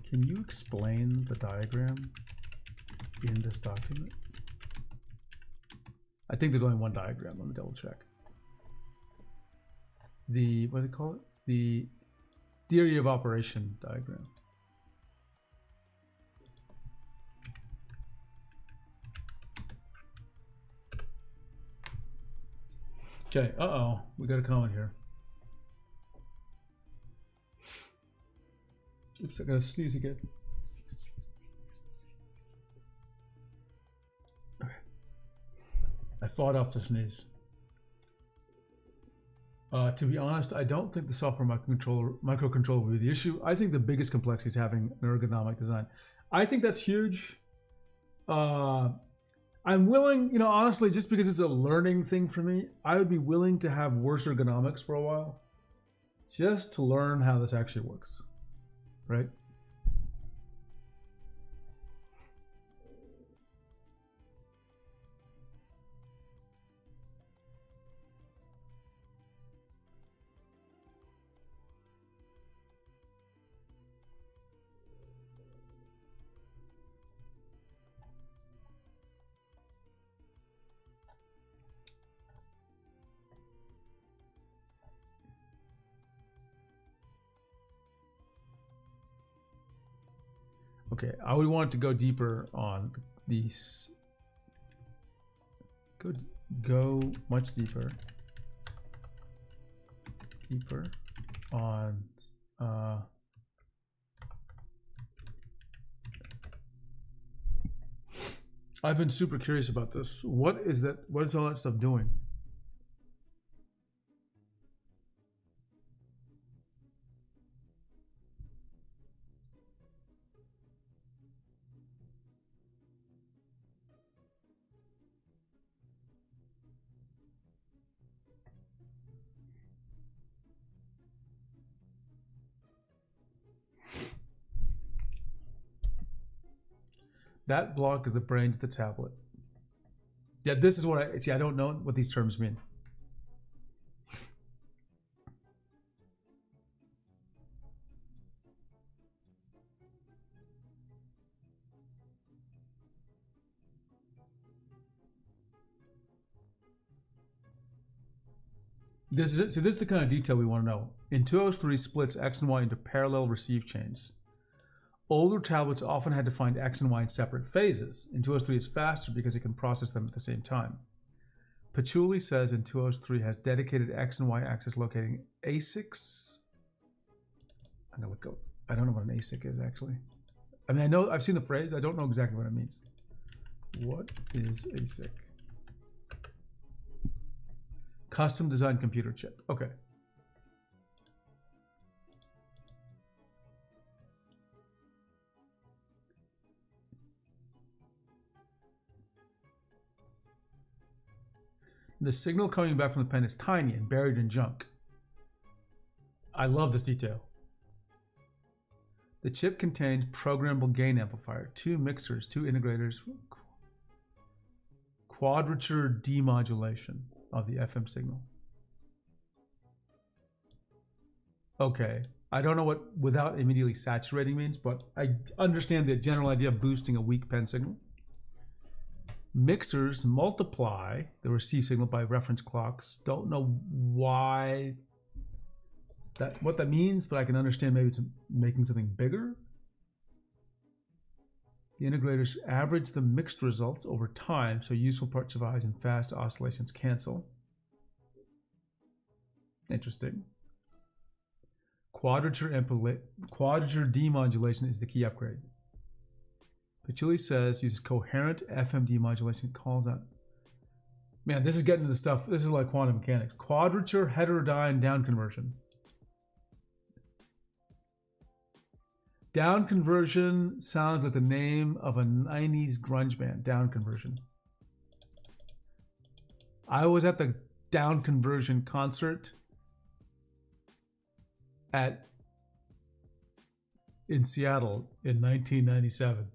Can you explain the diagram in this document? I think there's only one diagram. Let me double check. The, what do they call it? The theory of operation diagram. Okay, uh-oh, we got a comment here. Oops, I gotta sneeze again. Okay. I fought off the sneeze. To be honest, I don't think the software microcontroller will be the issue. I think the biggest complexity is having an ergonomic design. I think that's huge. I'm willing, you know, honestly, just because it's a learning thing for me, I would be willing to have worse ergonomics for a while, just to learn how this actually works, right? Okay, I would want to go deeper on these. Go much deeper on I've been super curious about this. What is that? What is all that stuff doing? That block is the brains of the tablet. Yeah, this is what I see. I don't know what these terms mean. This is the kind of detail we want to know. Intuos 3 splits X and Y into parallel receive chains. Older tablets often had to find X and Y in separate phases. Intuos 3 is faster because it can process them at the same time. Patchouli says Intuos 3 has dedicated X and Y axis locating ASICs. I'm gonna look up. I don't know what an ASIC is actually. I mean, I know I've seen the phrase. I don't know exactly what it means. What is ASIC? Custom designed computer chip. Okay. The signal coming back from the pen is tiny and buried in junk. I love this detail. The chip contains programmable gain amplifier, 2 mixers, 2 integrators, quadrature demodulation of the FM signal. Okay, I don't know what without immediately saturating means, but I understand the general idea of boosting a weak pen signal. Mixers multiply the receive signal by reference clocks. Don't know why what that means, but I can understand maybe it's making something bigger. The integrators average the mixed results over time, so useful part survives and fast oscillations cancel. Interesting. Quadrature demodulation is the key upgrade. Patchouli says uses coherent FM demodulation, calls out. Man, this is getting into the stuff. This is like quantum mechanics. Quadrature heterodyne down conversion. Down conversion sounds like the name of a 90s grunge band. Down conversion. I was at the down conversion concert in Seattle in 1997.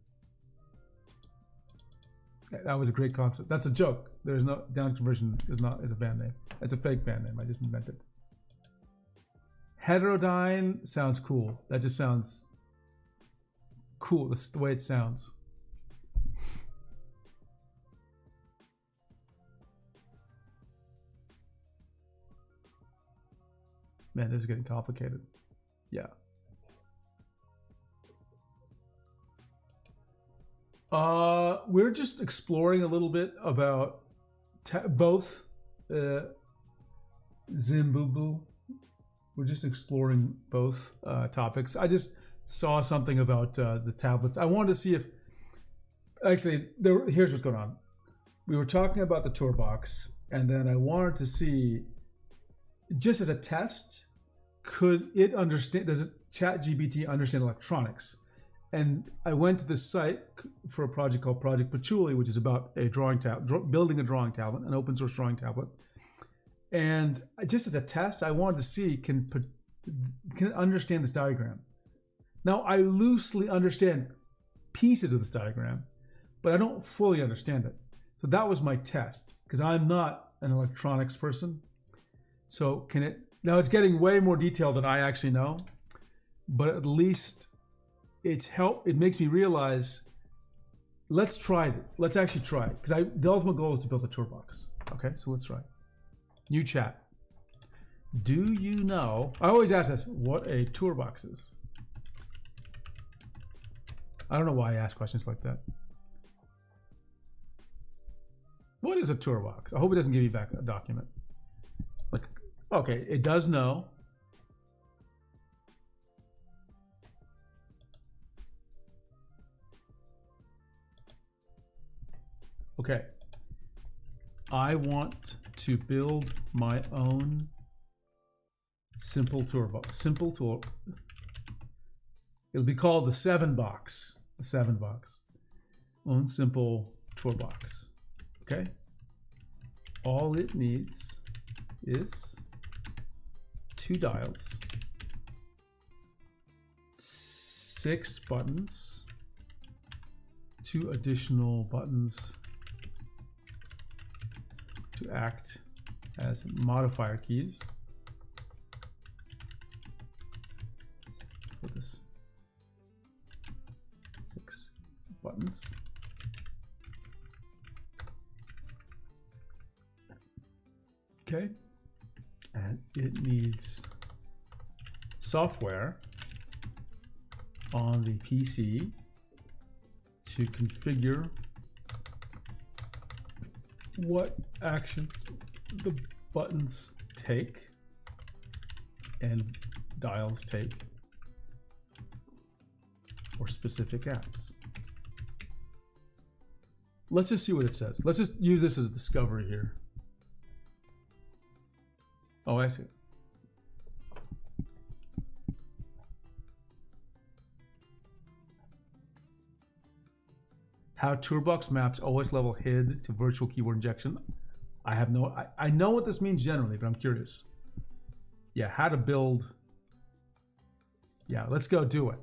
That was a great concert. That's a joke. There's no down conversion is a band name. It's a fake band name. I just invented. Heterodyne sounds cool. That just sounds cool. This is the way it sounds. Man, this is getting complicated. Yeah. We're just exploring a little bit about both Zimbubu. We're just exploring both topics. I just saw something about the tablets. I wanted to see if, actually, here's what's going on. We were talking about the Tourbox, and then I wanted to see, just as a test, could it understand, does ChatGPT understand electronics? And I went to this site for a project called Project Patchouli, which is about a drawing tablet, building a drawing tablet, an open source drawing tablet. And just as a test, I wanted to see, can it understand this diagram? Now, I loosely understand pieces of this diagram, but I don't fully understand it. So that was my test, because I'm not an electronics person. So can it, now it's getting way more detailed than I actually know, but at least it makes me realize, let's try it. Let's actually try it. Because the ultimate goal is to build a Tourbox. Okay, so let's try it. New chat. Do you know, I always ask this, what a Tourbox is? I don't know why I ask questions like that. What is a Tourbox? I hope it doesn't give you back a document. Like, okay, it does know. Okay. I want to build my own simple Tourbox. Simple tool. It'll be called the 7-box. The 7-box. Own simple Tourbox. Okay. All it needs is 2 dials, 6 buttons, 2 additional buttons to act as modifier keys for this 6 buttons. Okay, and it needs software on the PC to configure what actions the buttons take and dials take for specific apps. Let's just see what it says. Let's just use this as a discovery here. Oh, I see. How Tourbox maps OS level HID to virtual keyboard injection. I have no, I know what this means generally, but I'm curious. Yeah, how to build. Yeah, let's go do it.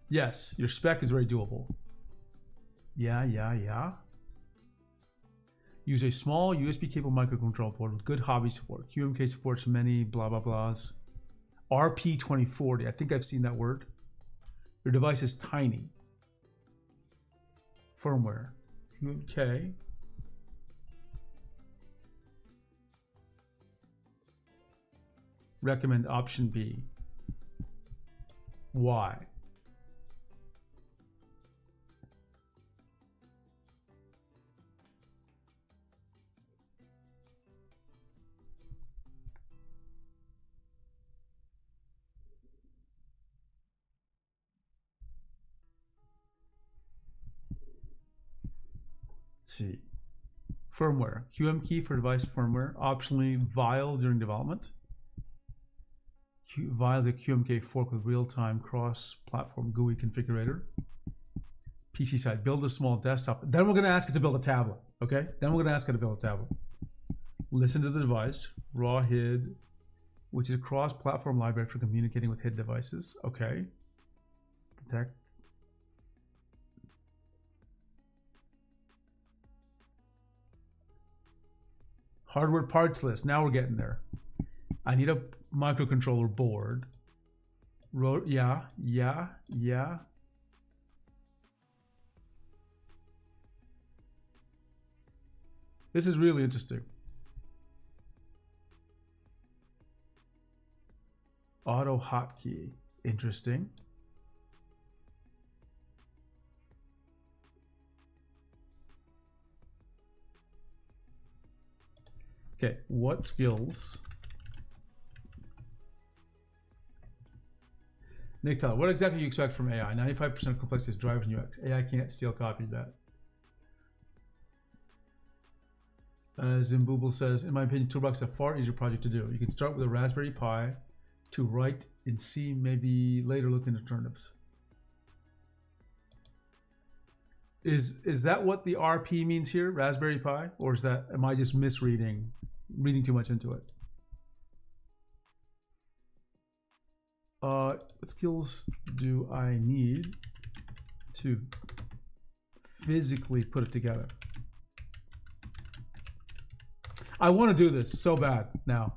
Yes, your spec is very doable. Yeah. Use a small USB cable microcontroller board with good hobby support. QMK supports many blah blah blahs. RP2040, I think I've seen that word. Your device is tiny. Firmware. QMK. Recommend option B. Why? See, firmware, QM key for device firmware, optionally VILE during development. VILE the QMK fork with real-time cross-platform GUI configurator. PC side, build a small desktop. Then we're going to ask it to build a tablet, okay? Then we're going to ask it to build a tablet. Listen to the device, raw HID, which is a cross-platform library for communicating with HID devices, okay? Detect. Hardware parts list. Now we're getting there. I need a microcontroller board Yeah. This is really interesting. Auto hotkey. Interesting. Okay, what skills? Nick Tyler, what exactly do you expect from AI? 95% of complexity is drivers and UX. AI can't steal copy that. Zimbooble says, in my opinion, Toolbox is a far easier project to do. You can start with a Raspberry Pi to write in C, maybe later look into turnips. Is that what the RP means here, Raspberry Pi? Or is that, am I just reading too much into it? What skills do I need to physically put it together? I want to do this so bad now.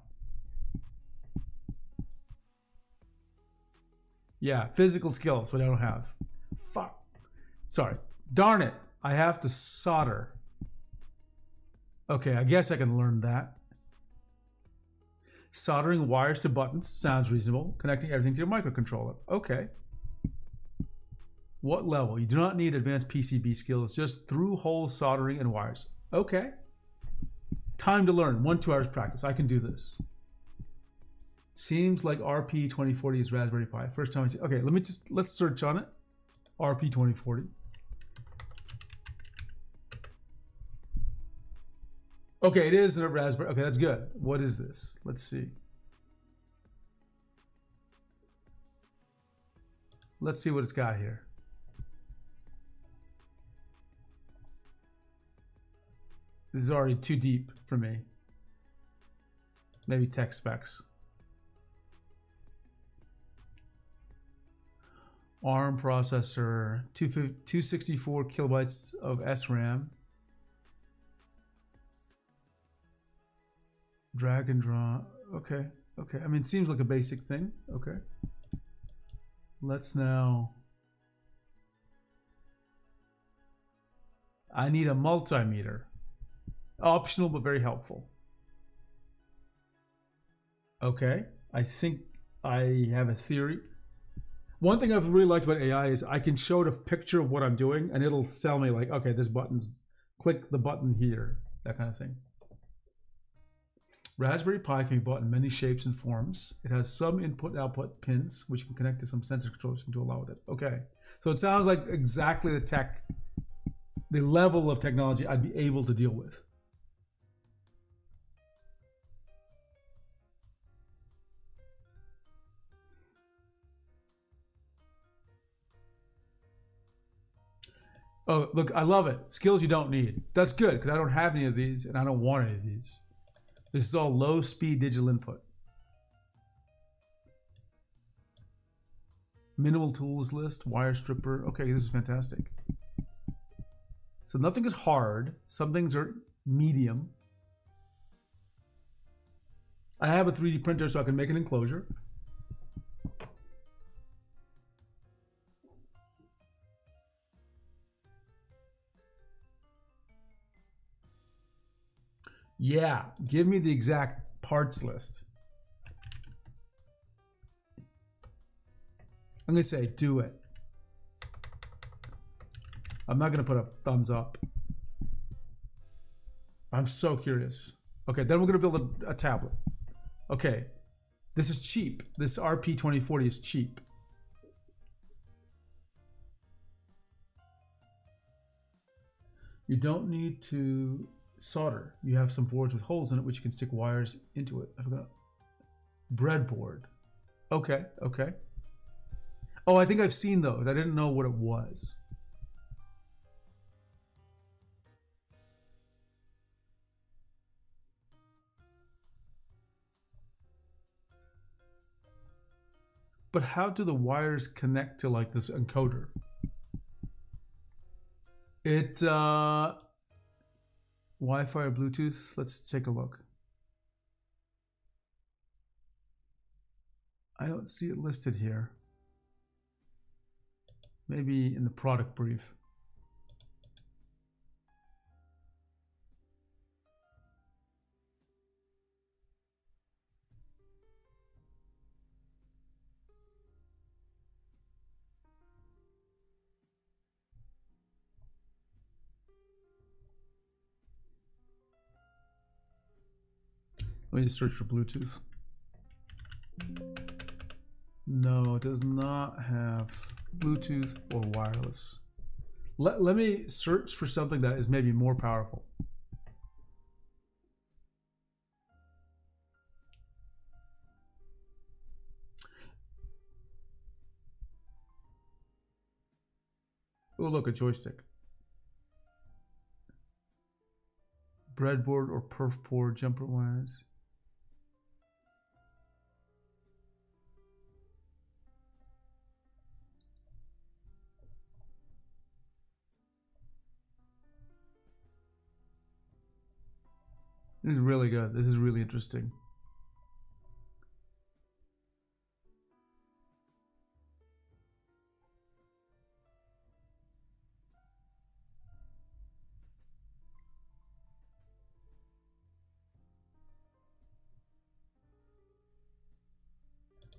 Yeah, physical skills, but I don't have. Fuck. Sorry. Darn it. I have to solder. Okay, I guess I can learn that. Soldering wires to buttons sounds reasonable. Connecting everything to your microcontroller. Okay. What level? You do not need advanced PCB skills, just through-hole soldering and wires. Okay. Time to learn. 1-2 hours practice. I can do this. Seems like RP 2040 is Raspberry Pi. First time I see. Okay, let's search on it. RP 2040. Okay, it is a Raspberry. Okay, that's good. What is this? Let's see. Let's see what it's got here. This is already too deep for me. Maybe tech specs. ARM processor, 264 kilobytes of SRAM. Drag and draw. Okay. I mean, it seems like a basic thing. Okay. Let's now. I need a multimeter. Optional, but very helpful. Okay. I think I have a theory. One thing I've really liked about AI is I can show it a picture of what I'm doing and it'll tell me like, okay, this button's, click the button here, that kind of thing. Raspberry Pi can be bought in many shapes and forms. It has some input-output pins, which you can connect to some sensor controllers to allow with it. Okay, so it sounds like exactly the level of technology I'd be able to deal with. Oh, look, I love it. Skills you don't need. That's good, because I don't have any of these, and I don't want any of these. This is all low-speed digital input. Minimal tools list, wire stripper. Okay, this is fantastic. So nothing is hard. Some things are medium. I have a 3D printer, so I can make an enclosure. Yeah, give me the exact parts list. I'm going to say, do it. I'm not going to put a thumbs up. I'm so curious. Okay, then we're going to build a tablet. Okay, this is cheap. This RP 2040 is cheap. You don't need to solder. You have some boards with holes in it which you can stick wires into it. I forgot. Breadboard. Okay. Oh, I think I've seen those. I didn't know what it was. But how do the wires connect to like this encoder? It Wi-Fi or Bluetooth? Let's take a look. I don't see it listed here. Maybe in the product brief. Let me just search for Bluetooth. No, it does not have Bluetooth or wireless. Let me search for something that is maybe more powerful. Oh, look, a joystick. Breadboard or perf board, jumper wires. This is really good. This is really interesting.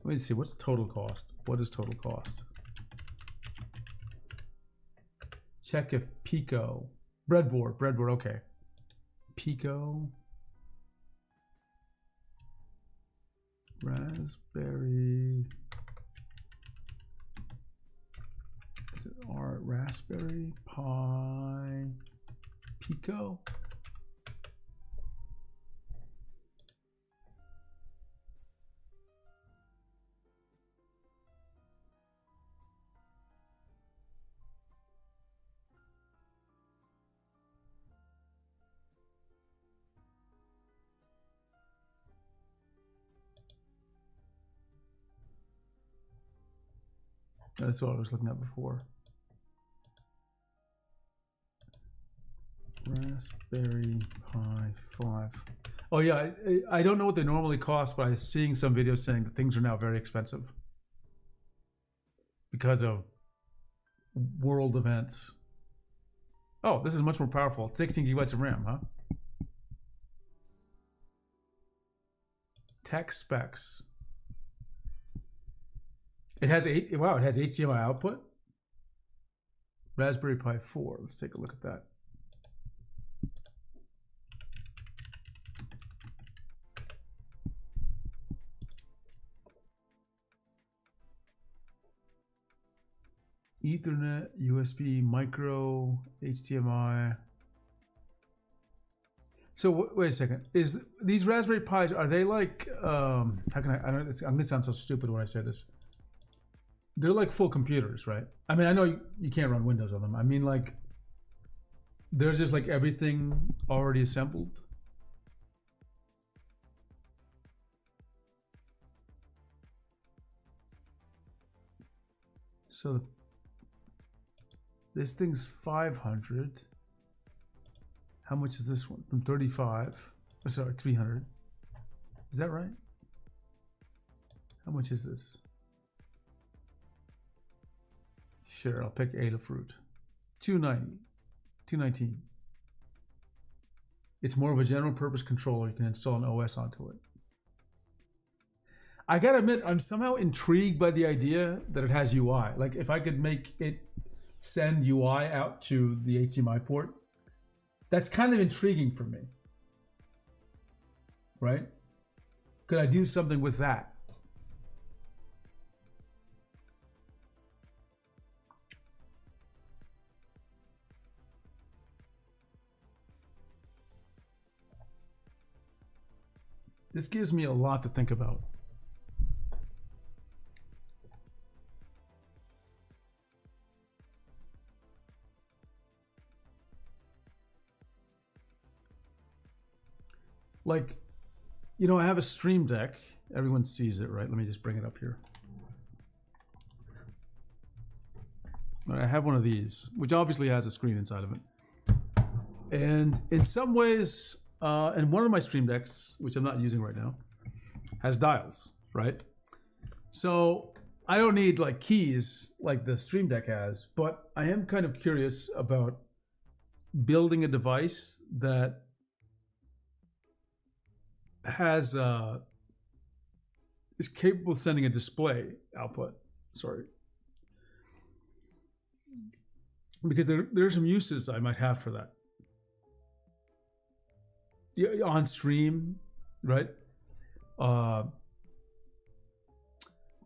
Let me see, what's total cost? What is total cost? Check if Pico. Breadboard, okay. Pico. Raspberry. Is it Raspberry Pi Pico? That's what I was looking at before. Raspberry Pi 5. Oh yeah, I don't know what they normally cost, but I'm seeing some videos saying that things are now very expensive because of world events. Oh, this is much more powerful. 16 gigabytes of RAM, huh? Tech specs. It has wow, it has HDMI output. Raspberry Pi 4. Let's take a look at that. Ethernet, USB, micro, HDMI. So wait a second. Is these Raspberry Pis, are they like how can I don't, I'm gonna sound so stupid when I say this. They're like full computers, right? I mean, I know you can't run Windows on them. I mean, like, they're just like everything already assembled. So this thing's 500. How much is this one? From 35. Oh, sorry, 300. Is that right? How much is this? Sure, I'll pick Adafruit. 290, 219. It's more of a general purpose controller. You can install an OS onto it. I gotta admit, I'm somehow intrigued by the idea that it has UI. Like if I could make it send UI out to the HDMI port, that's kind of intriguing for me. Right? Could I do something with that? This gives me a lot to think about. Like, you know, I have a Stream Deck. Everyone sees it, right? Let me just bring it up here. I have one of these, which obviously has a screen inside of it. And in some ways, and one of my Stream Decks, which I'm not using right now, has dials, right? So I don't need like keys like the Stream Deck has, but I am kind of curious about building a device that has is capable of sending a display output. Sorry, because there are some uses I might have for that. Yeah, on stream, right?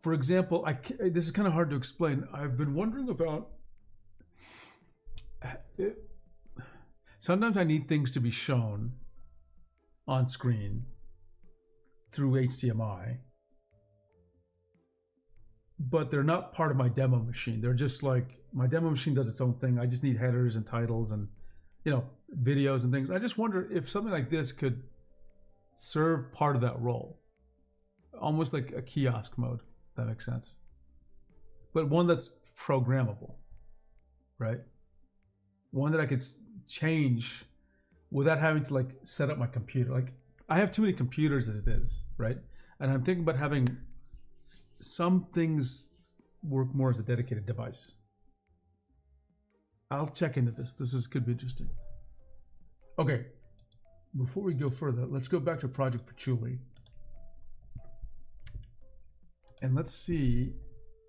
For example, this is kind of hard to explain. I've been wondering about. Sometimes I need things to be shown on screen through HDMI, but they're not part of my demo machine. They're just like my demo machine does its own thing. I just need headers and titles and videos and things. I just wonder if something like this could serve part of that role, almost like a kiosk mode. If that makes sense, but one that's programmable, right? One that I could change without having to like set up my computer. Like I have too many computers as it is, right? And I'm thinking about having some things work more as a dedicated device. I'll check into this. Could be interesting. Okay, before we go further, let's go back to Project Patchouli. And let's see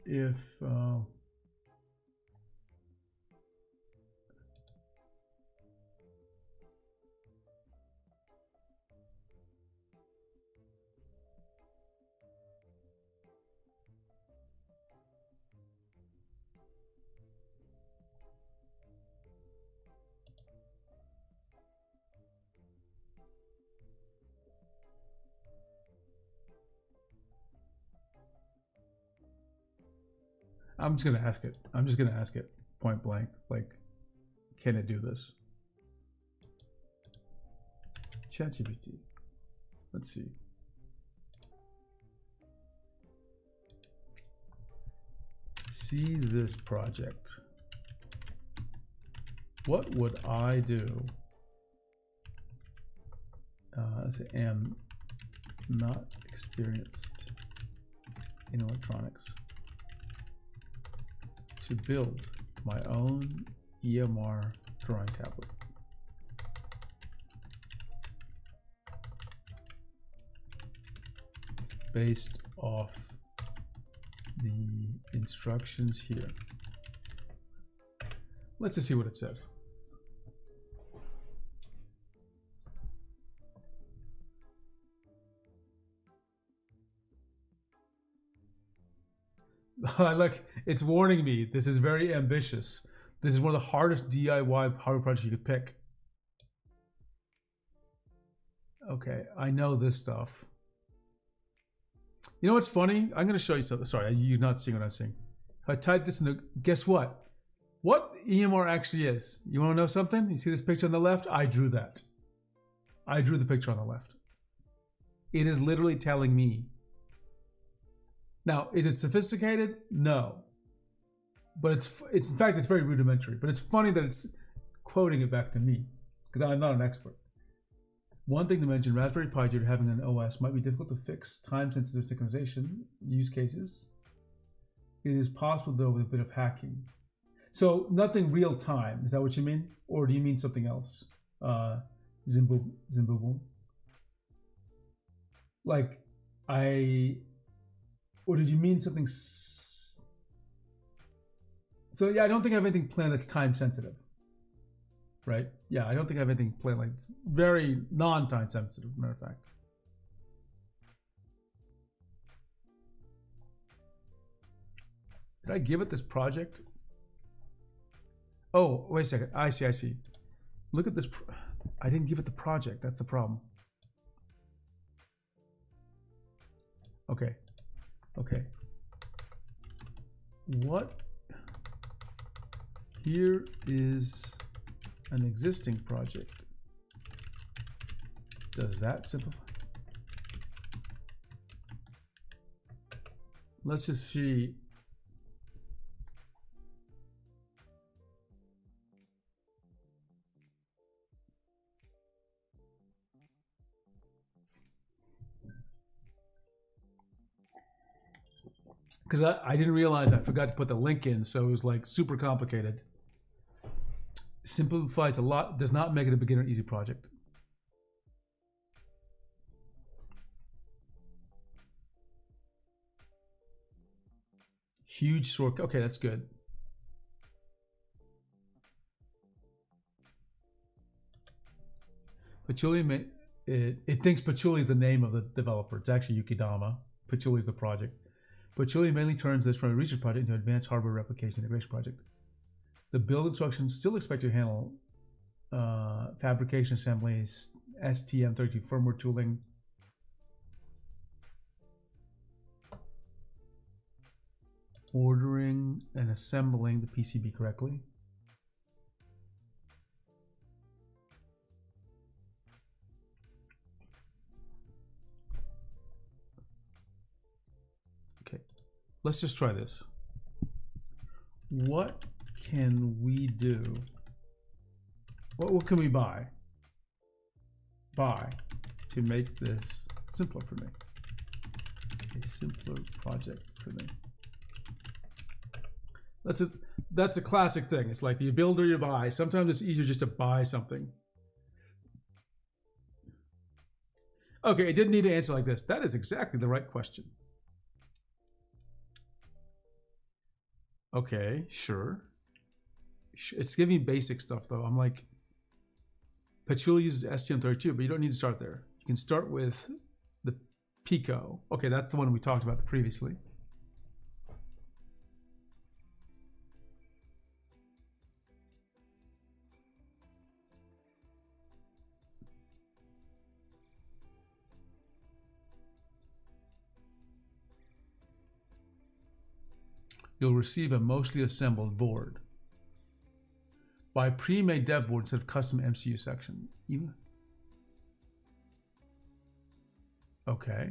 if I'm just gonna ask it. I'm just gonna ask it point blank. Like, can it do this? ChatGPT. Let's see. See this project. What would I do? As I am not experienced in electronics, to build my own EMR drawing tablet. Based off the instructions here. Let's just see what it says. Like, it's warning me. This is very ambitious. This is one of the hardest DIY hardware projects you could pick. Okay, I know this stuff. You know what's funny? I'm going to show you something. Sorry, you're not seeing what I'm seeing. If I type this in the... Guess what? What EMR actually is. You want to know something? You see this picture on the left? I drew that. I drew the picture on the left. It is literally telling me. Now, is it sophisticated? No. But it's in fact, it's very rudimentary. But it's funny that it's quoting it back to me, because I'm not an expert. One thing to mention, Raspberry Pi, due to having an OS, might be difficult to fix time-sensitive synchronization use cases. It is possible, though, with a bit of hacking. So nothing real time. Is that what you mean? Or do you mean something else? Zimbabwe? Like, or did you mean something? So yeah, I don't think I have anything planned that's time sensitive. Right? Yeah, I don't think I have anything planned like it's very non-time sensitive, matter of fact. Did I give it this project? Oh, wait a second. I see. Look at this. I didn't give it the project. That's the problem. Okay. What? Here is an existing project. Does that simplify? Let's just see. because I didn't realize I forgot to put the link in, so it was like super complicated. Simplifies a lot, does not make it a beginner easy project. Huge short. Okay, that's good. Patchouli, it thinks Patchouli is the name of the developer. It's actually Yukidama. Patchouli is the project. Patchouli mainly turns this from a research project into an advanced hardware replication integration project. The build instructions still expect you to handle fabrication assemblies, STM32 firmware tooling, ordering and assembling the PCB correctly. Okay, let's just try this. What can we do? What can we buy to make this simpler for me? A simpler project for me. That's a classic thing. It's like you build or you buy. Sometimes it's easier just to buy something. Okay, it didn't need to answer like this. That is exactly the right question. Okay, sure. It's giving me basic stuff though. I'm like, Patchouli uses STM32, but you don't need to start there. You can start with the Pico. Okay, that's the one we talked about previously. You'll receive a mostly assembled board. Buy pre-made dev board instead of custom MCU section. Okay.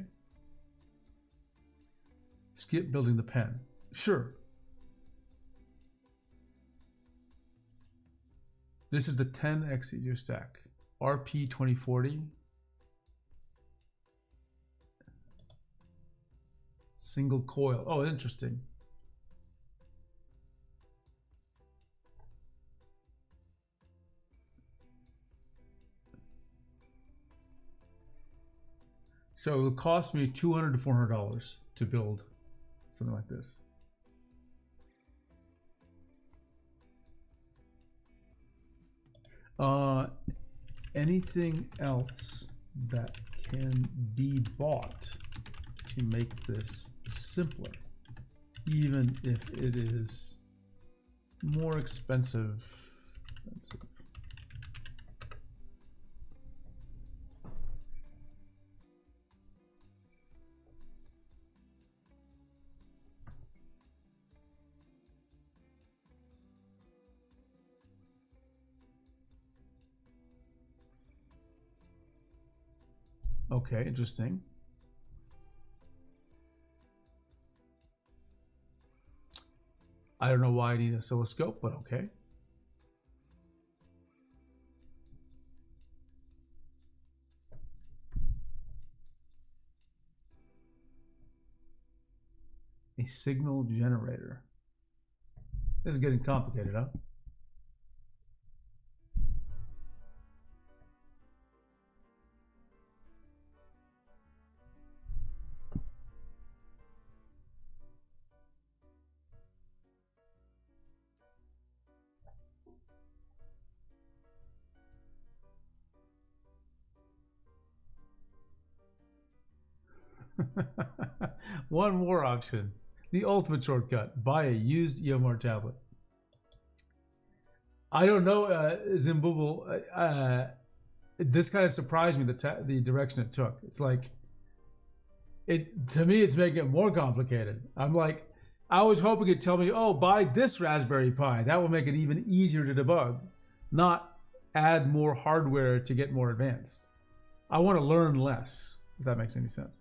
Skip building the pen. Sure. This is the 10x easier stack. RP2040. Single coil. Oh, interesting. So it will cost me $200 to $400 to build something like this. Anything else that can be bought to make this simpler, even if it is more expensive? Okay, interesting. I don't know why I need an oscilloscope, but okay. A signal generator. This is getting complicated, huh? One more option. The ultimate shortcut. Buy a used EOMR tablet. I don't know, Zimbubble. This kind of surprised me, the direction it took. It's like, to me, it's making it more complicated. I'm like, I was hoping it'd tell me, oh, buy this Raspberry Pi. That will make it even easier to debug, not add more hardware to get more advanced. I want to learn less, if that makes any sense.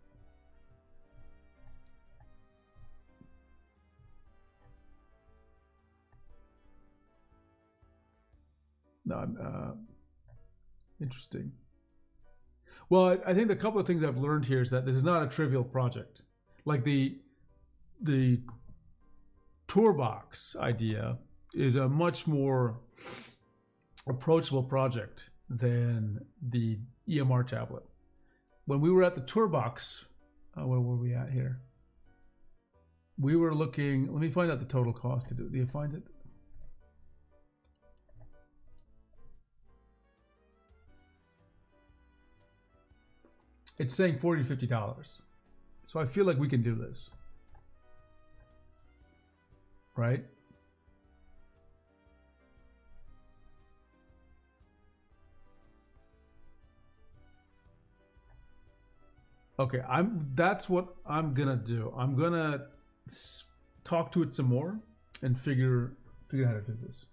No, interesting. Well, I think a couple of things I've learned here is that this is not a trivial project. Like the the Tourbox idea is a much more approachable project than the EMR tablet. When we were at the Tourbox, where were we at here? We were looking, let me find out the total cost to do. Do you find it? It's saying $40 to $50. So I feel like we can do this. Right? Okay, that's what I'm gonna do. I'm gonna talk to it some more and figure out how to do this.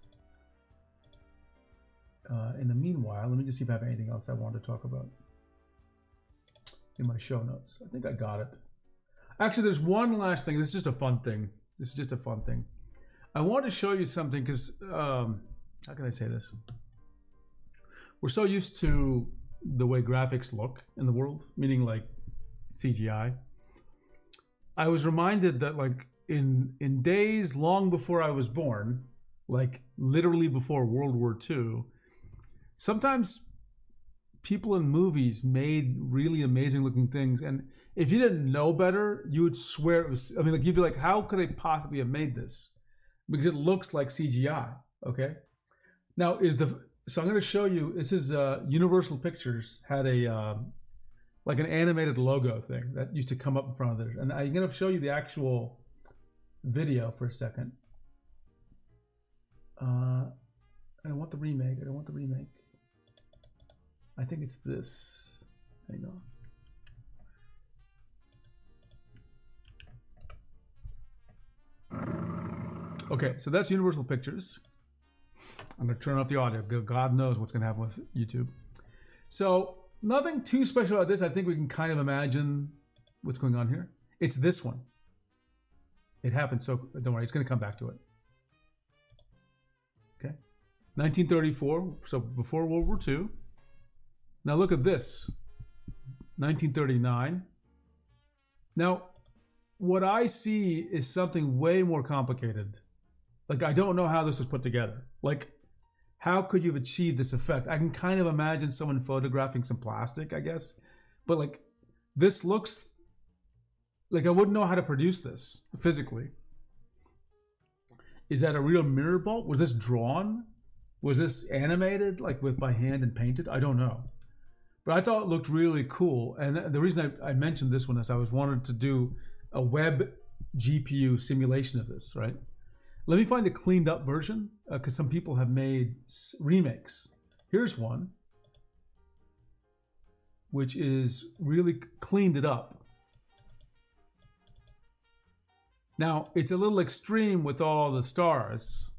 In the meanwhile, let me just see if I have anything else I want to talk about in my show notes. I think I got it. Actually, there's one last thing. This is just a fun thing. I want to show you something because, how can I say this? We're so used to the way graphics look in the world, meaning like CGI. I was reminded that like in days long before I was born, like literally before World War II, sometimes people in movies made really amazing looking things, and if you didn't know better, you would swear it was, I mean, like you'd be like, how could they possibly have made this? Because it looks like CGI. Okay, now so I'm going to show you, this is Universal Pictures had a like an animated logo thing that used to come up in front of there, and I'm going to show you the actual video for a second. I don't want the remake. I think it's this. Hang on. Okay, so that's Universal Pictures. I'm going to turn off the audio. God knows what's going to happen with YouTube. So nothing too special about this. I think we can kind of imagine what's going on here. It's this one. It happened, so don't worry. It's going to come back to it. Okay. 1934, so before World War II. Now look at this. 1939. Now, what I see is something way more complicated. Like, I don't know how this was put together. Like, how could you have achieved this effect? I can kind of imagine someone photographing some plastic, I guess. But like, this looks like I wouldn't know how to produce this physically. Is that a real mirror ball? Was this drawn? Was this animated, like by hand and painted? I don't know. But I thought it looked really cool. And the reason I mentioned this one is I wanted to do a web GPU simulation of this, right? Let me find a cleaned up version because some people have made remakes. Here's one, which is really cleaned it up. Now, it's a little extreme with all the stars,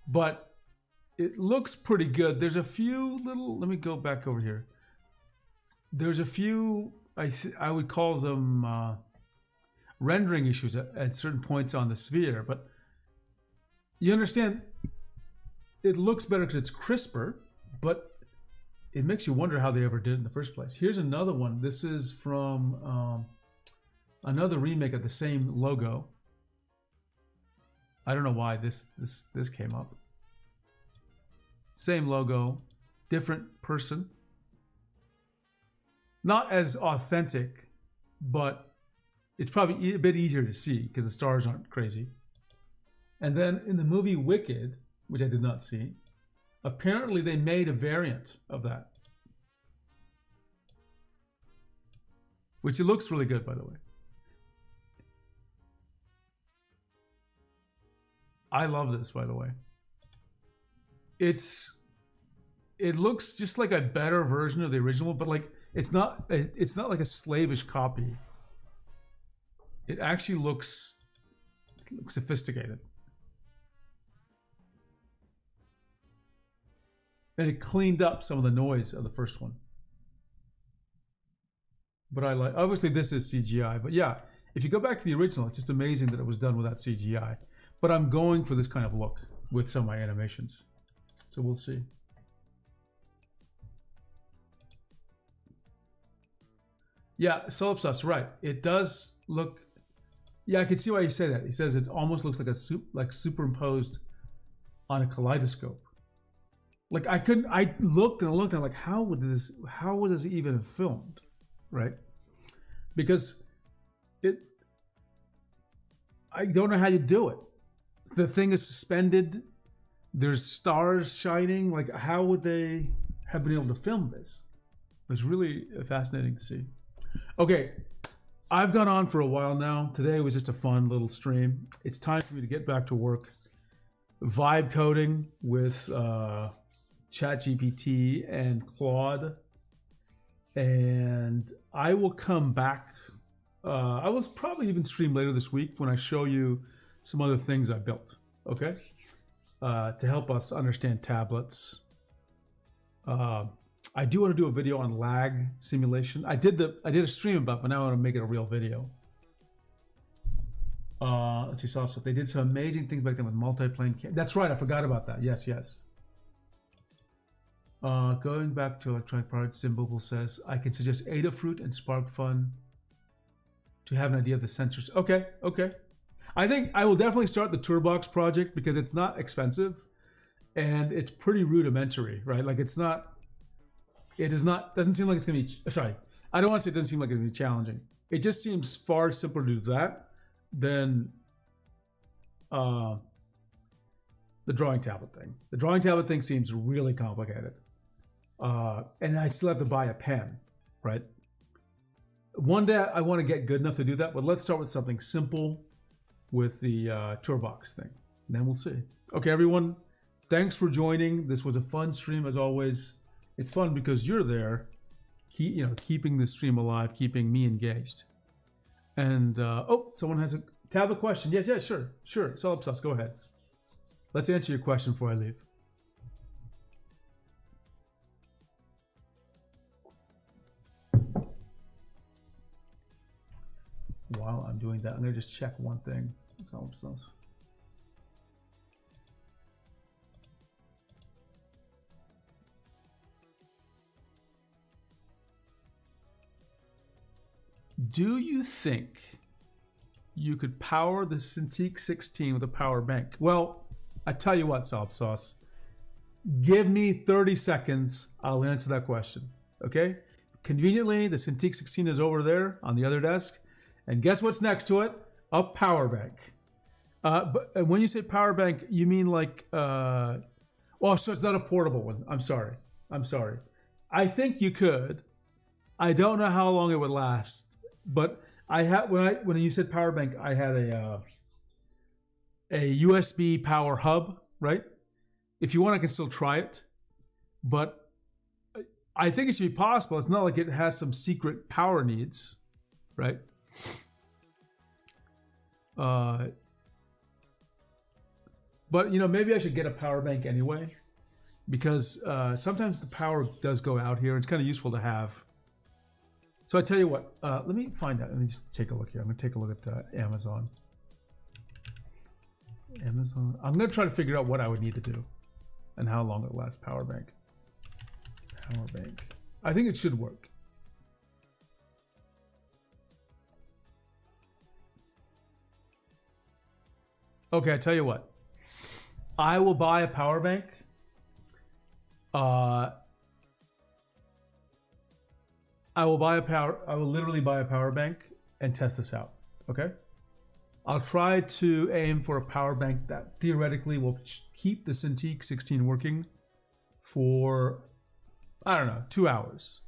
but it looks pretty good. There's a few little, let me go back over here. There's a few, I would call them rendering issues at certain points on the sphere, but you understand, it looks better because it's crisper, but it makes you wonder how they ever did it in the first place. Here's another one. This is from another remake of the same logo. I don't know why this came up. Same logo, different person. Not as authentic, but it's probably a bit easier to see because the stars aren't crazy. And then in the movie Wicked, which I did not see, apparently they made a variant of that. Which it looks really good, by the way. I love this, by the way. It looks just like a better version of the original, but like it's not like a slavish copy. It actually looks sophisticated. And it cleaned up some of the noise of the first one. But I like, obviously this is CGI, but yeah, if you go back to the original, it's just amazing that it was done without CGI. But I'm going for this kind of look with some of my animations. So we'll see. Yeah, Solipsas, right. It does look Yeah, I can see why you say that. He says it almost looks like superimposed on a kaleidoscope. Like I looked and I'm like, how was this even filmed? Right? Because I don't know how you do it. The thing is suspended. There's stars shining. Like, how would they have been able to film this? It was really fascinating to see. Okay, I've gone on for a while now. Today was just a fun little stream. It's time for me to get back to work. Vibe coding with ChatGPT and Claude. And I will come back. I will probably even stream later this week when I show you some other things I built. Okay? To help us understand tablets. I do want to do a video on lag simulation. I did a stream about it, but now I want to make it a real video. Let's see, so they did some amazing things back then with multi-plane. That's right, I forgot about that. Yes. Going back to electronic products, Zimbabwe says, I can suggest Adafruit and SparkFun to have an idea of the sensors. Okay. I think I will definitely start the Tourbox project because it's not expensive and it's pretty rudimentary, right? Like doesn't seem like it's gonna be, sorry, I don't want to say it doesn't seem like it's gonna be challenging. It just seems far simpler to do that than the drawing tablet thing. The drawing tablet thing seems really complicated. And I still have to buy a pen, right? One day I want to get good enough to do that, but let's start with something simple with the Tourbox thing. And then we'll see. Okay, everyone, thanks for joining. This was a fun stream as always. It's fun because you're there, keeping the stream alive, keeping me engaged. And someone has a tablet question. Yes, sure. Solipsauce, go ahead. Let's answer your question before I leave. While I'm doing that, I'm gonna just check one thing. Solipsauce. Do you think you could power the Cintiq 16 with a power bank? Well, I tell you what, Solipsauce. Give me 30 seconds. I'll answer that question. Okay? Conveniently, the Cintiq 16 is over there on the other desk. And guess what's next to it? A power bank. But when you say power bank, you mean like... so it's not a portable one. I'm sorry. I think you could. I don't know how long it would last. But I had when you said power bank, I had a USB power hub, right? If you want, I can still try it, but I think it should be possible. It's not like it has some secret power needs, right? But maybe I should get a power bank anyway, because sometimes the power does go out here. It's kind of useful to have. So I tell you what, let me find out. Let me just take a look here. I'm going to take a look at Amazon. I'm going to try to figure out what I would need to do and how long it lasts. Power bank. I think it should work. Okay, I tell you what. I will buy a power bank. I will literally buy a power bank and test this out. Okay? I'll try to aim for a power bank that theoretically will keep the Cintiq 16 working for, 2 hours,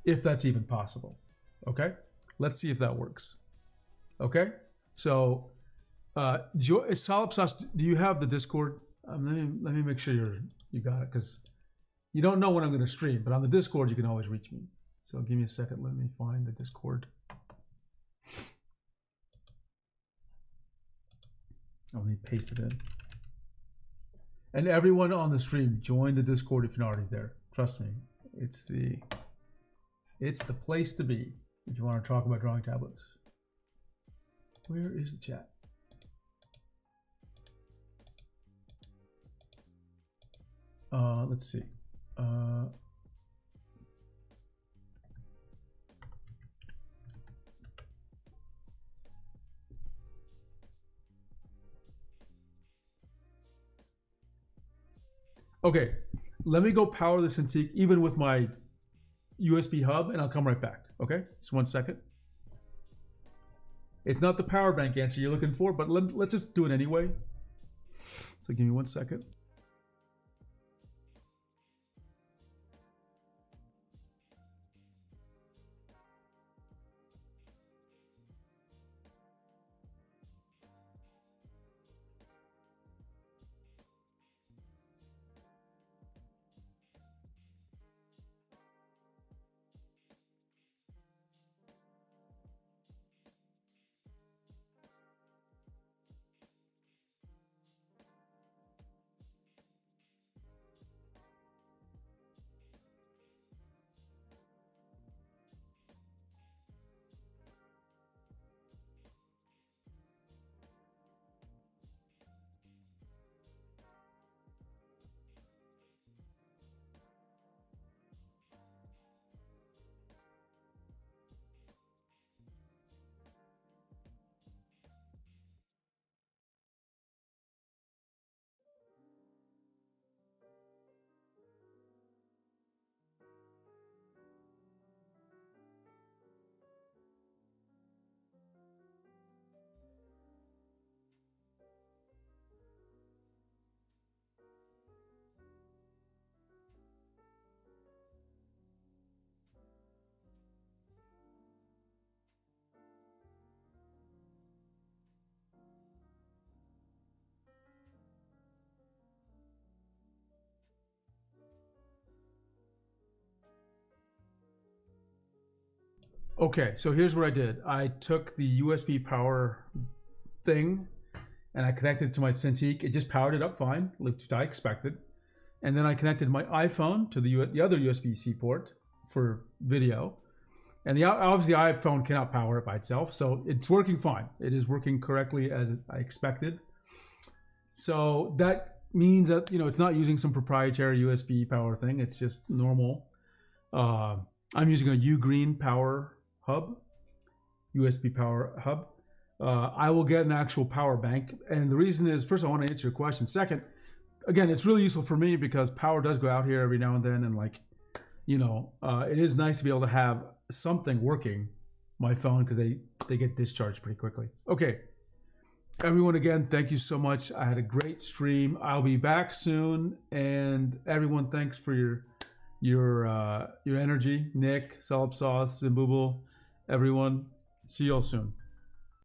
if that's even possible. Okay? Let's see if that works. Okay? So, Solipsauce, do you have the Discord? Let me make sure you got it, because you don't know when I'm going to stream, but on the Discord you can always reach me. So give me a second. Let me find the Discord. Let me paste it in. And everyone on the stream, join the Discord if you're not already there. Trust me, it's the place to be if you want to talk about drawing tablets. Where is the chat? Let's see. Okay, let me go power the Cintiq even with my USB hub, and I'll come right back. Okay, just 1 second. It's not the power bank answer you're looking for, but let's just do it anyway. So give me 1 second. Okay, so here's what I did. I took the USB power thing and I connected it to my Cintiq. It just powered it up fine, like I expected. And then I connected my iPhone to the other USB-C port for video. And obviously the iPhone cannot power it by itself, so it's working fine. It is working correctly as I expected. So that means that, you know, it's not using some proprietary USB power thing. It's just normal. I'm using a Ugreen power hub, USB power hub. I will get an actual power bank. And the reason is, first, I want to answer your question. Second, again, it's really useful for me because power does go out here every now and then. And like, you know, it is nice to be able to have something working, my phone, because they get discharged pretty quickly. Okay. Everyone, again, thank you so much. I had a great stream. I'll be back soon. And everyone, thanks for your energy. Nick, Salop Sauce, Zimbooble, everyone. See you all soon.